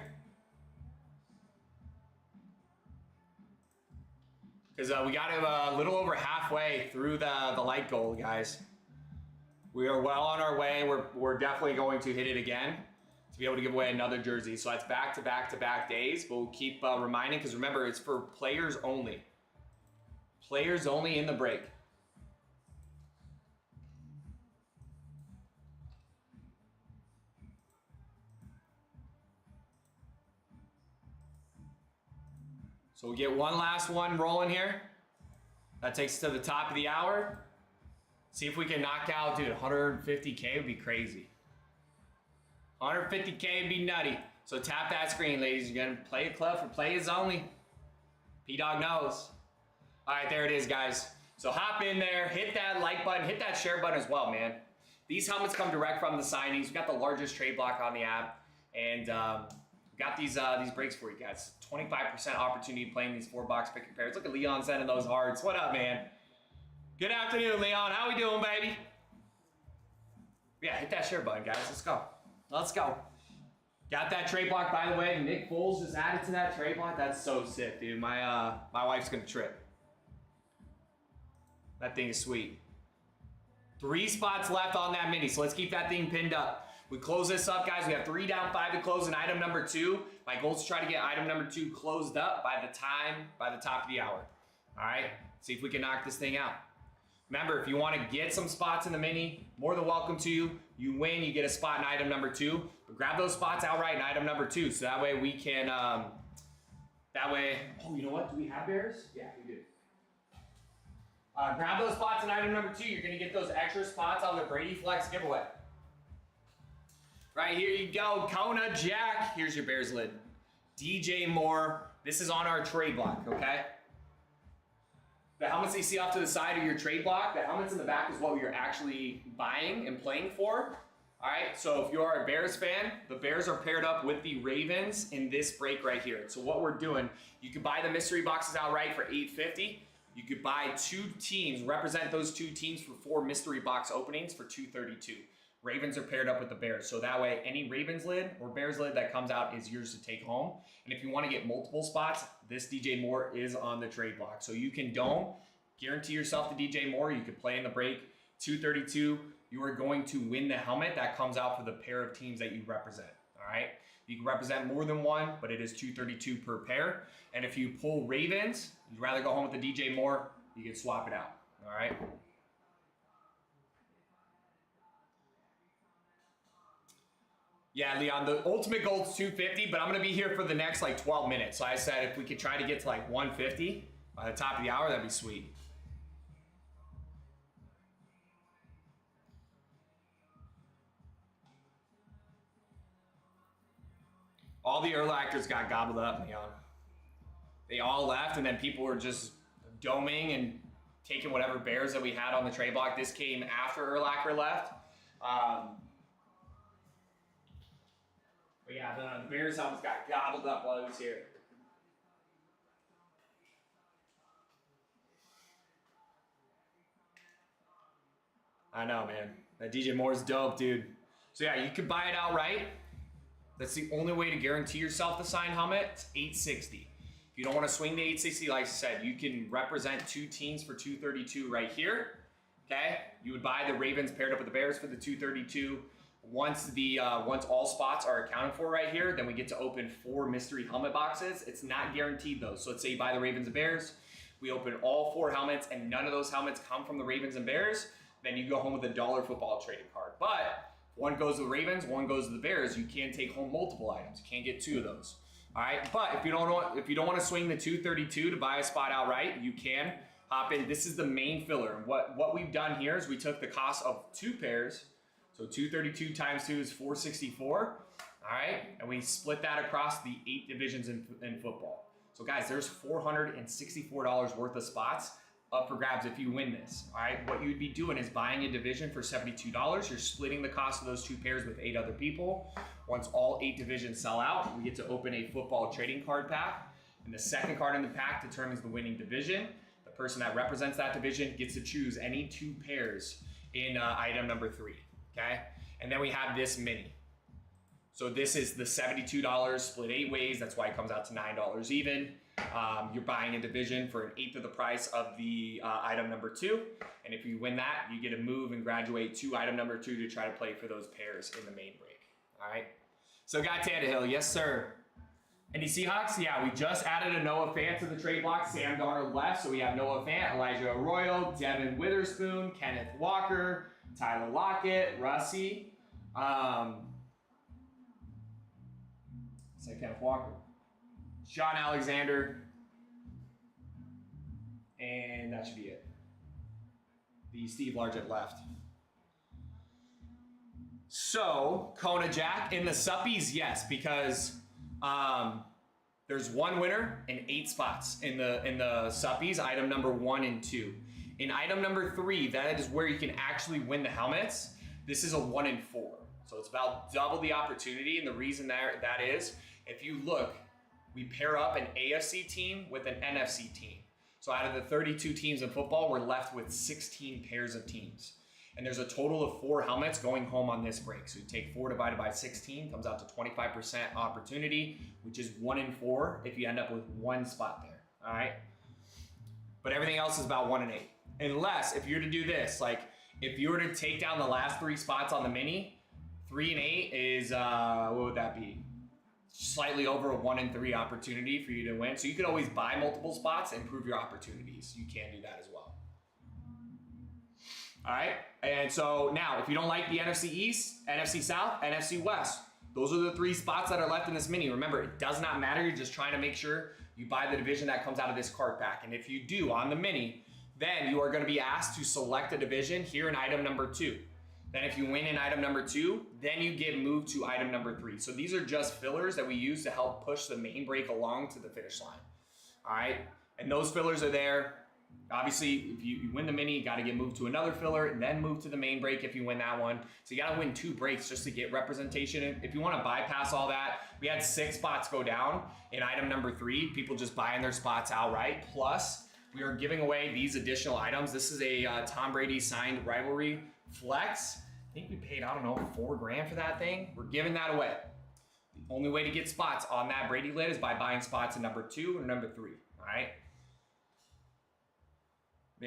Because we got it a little over halfway through the light goal, guys. We are well on our way. We're definitely going to hit it again to be able to give away another jersey. So that's back to back to back days. But we'll keep reminding, because remember, it's for players only. Players only in the break. So we'll get one last one rolling here. That takes us to the top of the hour. See if we can knock out, dude, 150K would be crazy. 150K would be nutty. So tap that screen, ladies and gentlemen. Play a club for players only. P-Dog knows. All right, there it is, guys. So hop in there, hit that like button, hit that share button as well, man. These helmets come direct from the signings. We've got the largest trade block on the app. And got these breaks for you guys. 25% opportunity playing these 4-box pick and pairs. Look at Leon sending those hearts. What up, man? Good afternoon, Leon. How we doing, baby? Yeah, hit that share button, guys. Let's go. Let's go. Got that trade block, by the way. Nick Foles just added to that trade block. That's so sick, dude. My wife's gonna trip. That thing is sweet. 3 spots left on that mini, so let's keep that thing pinned up. We close this up, guys. We have 3 down, 5 to close in item number 2. My goal is to try to get item number 2 closed up by the top of the hour. All right, see if we can knock this thing out. Remember, if you want to get some spots in the mini, more than welcome to you. You win, you get a spot in item number 2. But grab those spots outright in item number 2, so that way we can, oh, you know what? Do we have bears? Yeah, we do. Grab those spots in item number 2. You're going to get those extra spots on the Brady Flex giveaway. Right, here you go. Kona Jack. Here's your Bears lid. DJ Moore. This is on our trade block, okay? The helmets you see off to the side of your trade block, the helmets in the back is what you're actually buying and playing for. All right, so if you're a Bears fan, the Bears are paired up with the Ravens in this break right here. So what we're doing, you could buy the mystery boxes outright for $8.50. You could buy 2 teams, represent those 2 teams for 4 mystery box openings for $2.32. Ravens are paired up with the Bears. So that way, any Ravens lid or Bears lid that comes out is yours to take home. And if you want to get multiple spots, this DJ Moore is on the trade block. So you can dome, guarantee yourself the DJ Moore. You could play in the break. $2.32, you are going to win the helmet that comes out for the pair of teams that you represent. All right. You can represent more than one, but it is $2.32 per pair. And if you pull Ravens, you'd rather go home with the DJ Moore, you can swap it out. All right. Yeah, Leon, the ultimate goal is $250, but I'm going to be here for the next like 12 minutes. So I said if we could try to get to like $150 by the top of the hour, that'd be sweet. All the Urlachers got gobbled up, Leon. They all left, and then people were just doming and taking whatever bears that we had on the trade block. This came after Urlacher left. But yeah, the Bears helmets got gobbled up while I was here. I know, man. That DJ Moore's dope, dude. So yeah, you could buy it outright. That's the only way to guarantee yourself the signed helmet. It's $860. If you don't want to swing the $860, like I said, you can represent 2 teams for $232 right here. Okay? You would buy the Ravens paired up with the Bears for the $232. Once all spots are accounted for right here, then we get to open 4 mystery helmet boxes. It's not guaranteed though. So let's say you buy the Ravens and Bears, we open all 4 helmets and none of those helmets come from the Ravens and Bears, then you go home with a $1 football trading card. But if one goes to the Ravens, one goes to the Bears, you can take home multiple items. You can't get 2 of those. All right, but if you don't want to swing the $232 to buy a spot outright, you can hop in. This is the main filler. And what we've done here is we took the cost of 2 pairs. So $232 times 2 is $464, all right? And we split that across the 8 divisions in football. So guys, there's $464 worth of spots up for grabs if you win this, all right? What you'd be doing is buying a division for $72. You're splitting the cost of those 2 pairs with 8 other people. Once all 8 divisions sell out, we get to open a football trading card pack. And the second card in the pack determines the winning division. The person that represents that division gets to choose any 2 pairs in item number 3. Okay, and then we have this mini. So this is the $72 split 8 ways. That's why it comes out to $9 even. You're buying a division for 1/8 of the price of the item number 2. And if you win that, you get to move and graduate to item number 2 to try to play for those pairs in the main break. All right. So got Tannehill, yes sir. Any Seahawks? Yeah, we just added a Noah Fant to the trade block. Sam Darnold left, so we have Noah Fant, Elijah Arroyo, Devin Witherspoon, Kenneth Walker, Tyler Lockett, Russie, say Kenneth Walker, Sean Alexander, and that should be it. The Steve Largent left. So Kona Jack in the suppies, yes, because there's 1 winner and 8 spots in the suppies, item number 1 and 2. In item number 3, that is where you can actually win the helmets. This is a 1 and 4. So it's about double the opportunity. And the reason that is, if you look, we pair up an AFC team with an NFC team. So out of the 32 teams in football, we're left with 16 pairs of teams. And there's a total of 4 helmets going home on this break. So you take 4 divided by 16, comes out to 25% opportunity, which is 1 and 4 if you end up with 1 spot there. All right. But everything else is about 1 and 8. Unless, if you were to do this, like, if you were to take down the last 3 spots on the mini, 3 and 8 is, what would that be? Slightly over a 1 and 3 opportunity for you to win. So you could always buy multiple spots and improve your opportunities. You can do that as well. All right, and so now, if you don't like the NFC East, NFC South, NFC West, those are the 3 spots that are left in this mini. Remember, it does not matter. You're just trying to make sure you buy the division that comes out of this cart pack. And if you do on the mini, then you are going to be asked to select a division here in item number 2. Then if you win in item number 2, then you get moved to item number 3. So these are just fillers that we use to help push the main break along to the finish line. All right, and those fillers are there. Obviously, if you win the mini, you got to get moved to another filler and then move to the main break if you win that one. So you got to win 2 breaks just to get representation. If you want to bypass all that, we had 6 spots go down in item number 3. People just buying their spots outright. Plus, we are giving away these additional items. This is a Tom Brady signed rivalry flex. I think we paid, I don't know, $4,000 for that thing. We're giving that away. The only way to get spots on that Brady lid is by buying spots in number 2 or number 3. All right.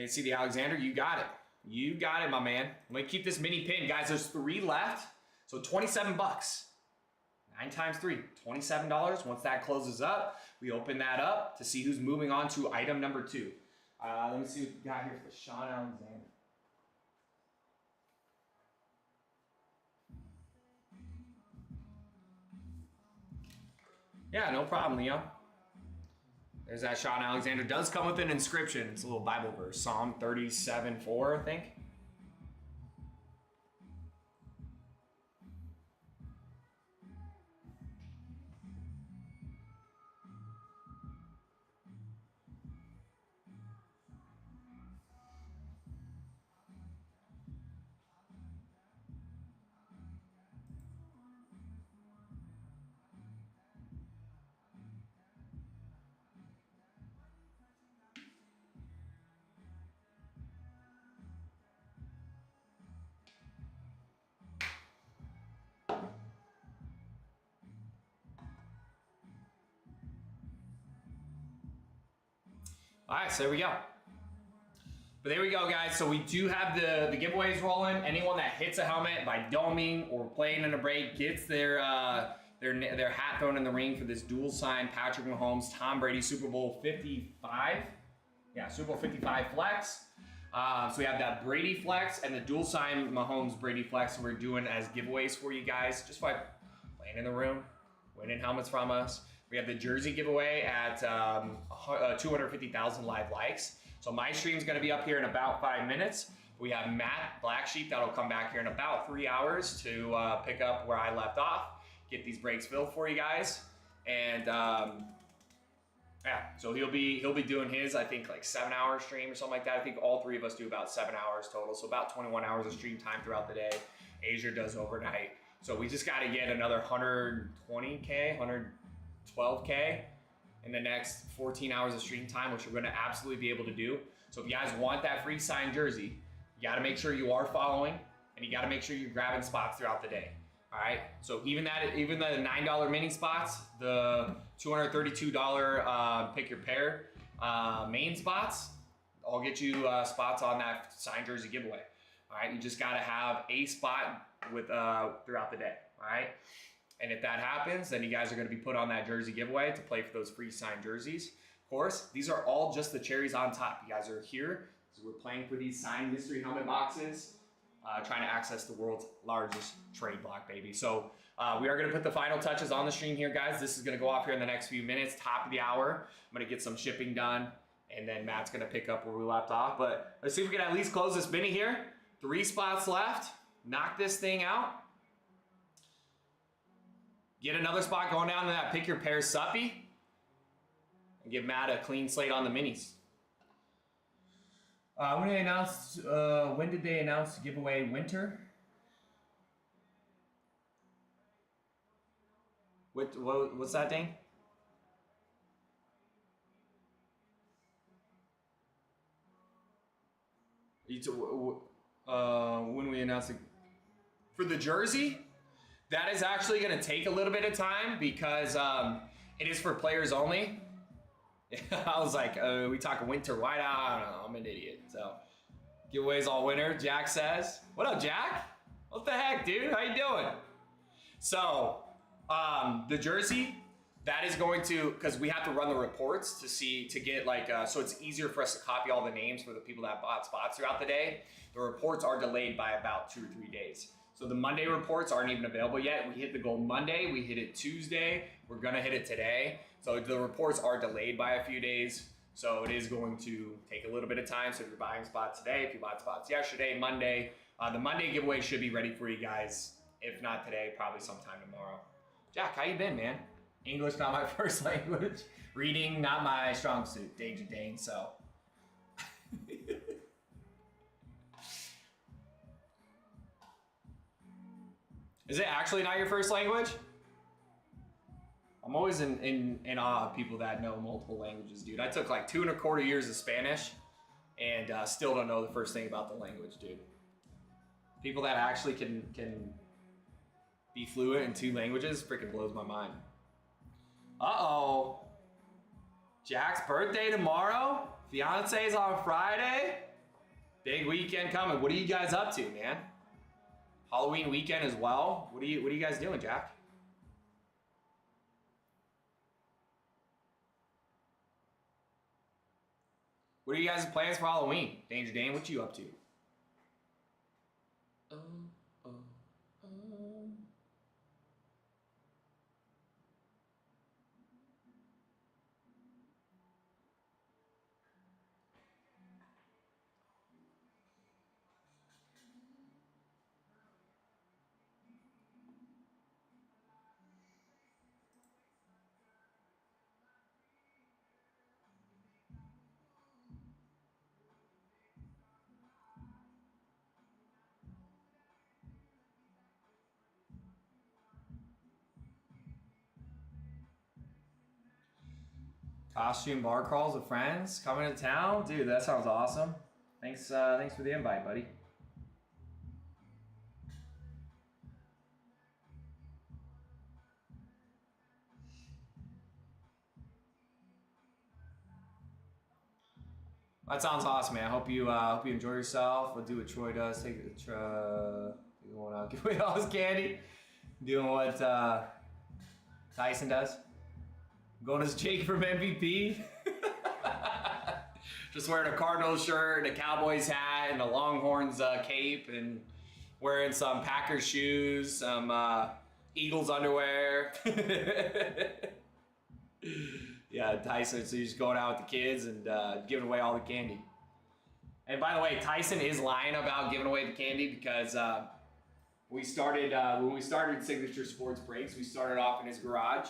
See the Alexander, you got it. You got it, my man. I'm gonna keep this mini pin, guys. There's 3 left, so $27. 9 times 3, $27. Once that closes up, we open that up to see who's moving on to item number 2. Let me see what we got here for Sean Alexander. Yeah, no problem, Leo. There's that Sean Alexander. Does come with an inscription. It's a little Bible verse. Psalm 37:4, I think. All right, so there we go. But there we go, guys. So we do have the giveaways rolling. Anyone that hits a helmet by doming or playing in a break gets their hat thrown in the ring for this dual sign Patrick Mahomes Tom Brady Super Bowl 55. Yeah, Super Bowl 55 flex. So we have that Brady flex and the dual sign Mahomes Brady flex we're doing as giveaways for you guys just by playing in the room, winning helmets from us. We have the jersey giveaway at 250,000 live likes. So my stream's gonna be up here in about 5 minutes. We have Matt Black Sheep that'll come back here in about 3 hours to pick up where I left off, get these breaks filled for you guys. And yeah, so he'll be doing his, I think, like 7-hour stream or something like that. I think all 3 of us do about 7 hours total. So about 21 hours of stream time throughout the day. Asia does overnight. So we just gotta get another 120K, 112K in the next 14 hours of stream time, which we're going to absolutely be able to do. So if you guys want that free signed jersey, you got to make sure you are following, and you got to make sure you're grabbing spots throughout the day. All right. So even the $9 mini spots, the $232 pick your pair main spots, I'll get you spots on that signed jersey giveaway. All right. You just got to have a spot with throughout the day. All right. And if that happens, then you guys are going to be put on that jersey giveaway to play for those free signed jerseys. Of course, these are all just the cherries on top. You guys are here, so we're playing for these signed mystery helmet boxes, trying to access the world's largest trade block, baby. So we are going to put the final touches on the stream here, guys. This is going to go off here in the next few minutes, top of the hour. I'm going to get some shipping done, and then Matt's going to pick up where we left off. But let's see if we can at least close this mini here. 3 spots left. Knock this thing out. Get another spot going down to that pick your pair suppy and give Matt a clean slate on the minis. When did they announce to give away winter? What's that thing? When we announced it for the jersey? That is actually going to take a little bit of time because it is for players only. I was like, we talk winter whiteout. I don't know. I'm an idiot. So Giveaways all winter, Jack says. What up, Jack? What the heck, dude? How you doing? So, the jersey, that is going to, because we have to run the reports to get like, so it's easier for us to copy all the names for the people that bought spots throughout the day. The reports are delayed by about 2 or 3 days. So the Monday reports aren't even available yet. We hit the goal Monday, we hit it Tuesday, we're gonna hit it today. So the reports are delayed by a few days. So it is going to take a little bit of time. So if you're buying spots today, if you bought spots yesterday, Monday, the Monday giveaway should be ready for you guys. If not today, probably sometime tomorrow. Jack, how you been, man? English not my first language. Reading not my strong suit. Danger Dane, so. Is it actually not your first language? I'm always in awe of people that know multiple languages, dude. I took like 2.25 years of Spanish and still don't know the first thing about the language, dude. People that actually can be fluent in 2 languages freaking blows my mind. Uh-oh. Jack's birthday tomorrow? Fiance's on Friday? Big weekend coming. What are you guys up to, man? Halloween weekend as well? What are you guys doing, Jack? What are you guys' plans for Halloween? Danger Dane, what you up to? Costume bar crawls with friends coming to town, dude. That sounds awesome. Thanks for the invite, buddy. That sounds awesome, man. I hope you enjoy yourself. We'll do what Troy does. Take the going out, give away all his candy. Doing what Tyson does. Going as Jake from MVP. Just wearing a Cardinals shirt and a Cowboys hat and a Longhorns cape and wearing some Packers shoes, some Eagles underwear. Yeah, Tyson, so he's just going out with the kids and giving away all the candy. And by the way, Tyson is lying about giving away the candy because we started when we started Signature Sports Breaks, we started off in his garage.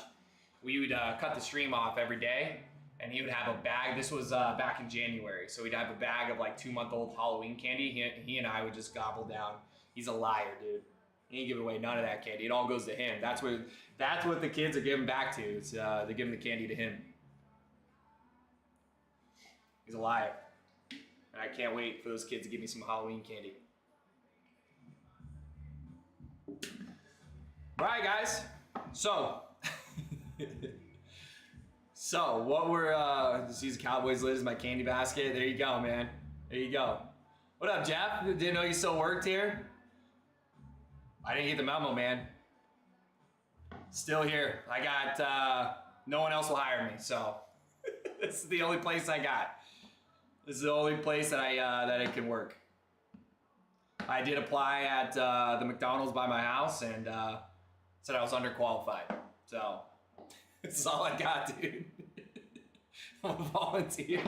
We would cut the stream off every day, and he would have a bag. This was back in January, so we'd have a bag of like 2-month-old Halloween candy. He and I would just gobble down. He's a liar, dude. He ain't giving away none of that candy. It all goes to him. That's what the kids are giving back to. It's, they're giving the candy to him. He's a liar. And I can't wait for those kids to give me some Halloween candy. All right, guys. So what we're just use Cowboys lid as my candy basket. There you go, man. There you go. What up, Jeff? Didn't know you still worked here. I didn't get the memo, man. Still here. I got no one else will hire me, so this is the only place I got. This is the only place that I can work. I did apply at the McDonald's by my house and said I was underqualified. So that's all I got, dude. I'm a volunteer.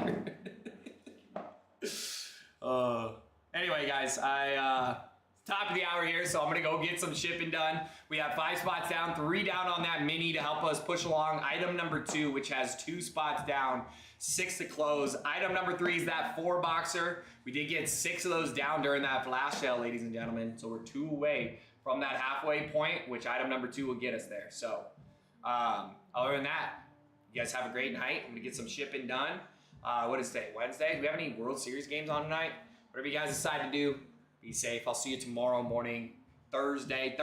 Anyway, guys, top of the hour here, so I'm gonna go get some shipping done. We have 5 spots down, 3 down on that mini to help us push along. Item number 2, which has 2 spots down, 6 to close. Item number 3 is that 4-boxer. We did get 6 of those down during that flash sale, ladies and gentlemen. So we're 2 away from that halfway point, which item number 2 will get us there. So other than that, you guys have a great night. I'm gonna get some shipping done. What is today? Wednesday? Do we have any World Series games on tonight? Whatever you guys decide to do, be safe. I'll see you tomorrow morning, Thursday,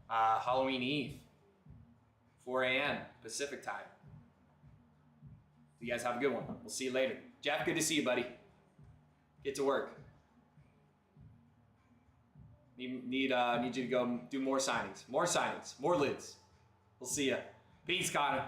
Halloween Eve, 4 a.m. Pacific time. You guys have a good one. We'll see you later. Jeff, good to see you, buddy. Get to work. Need you to go do more signings, more lids. We'll see ya. Peace, Connor.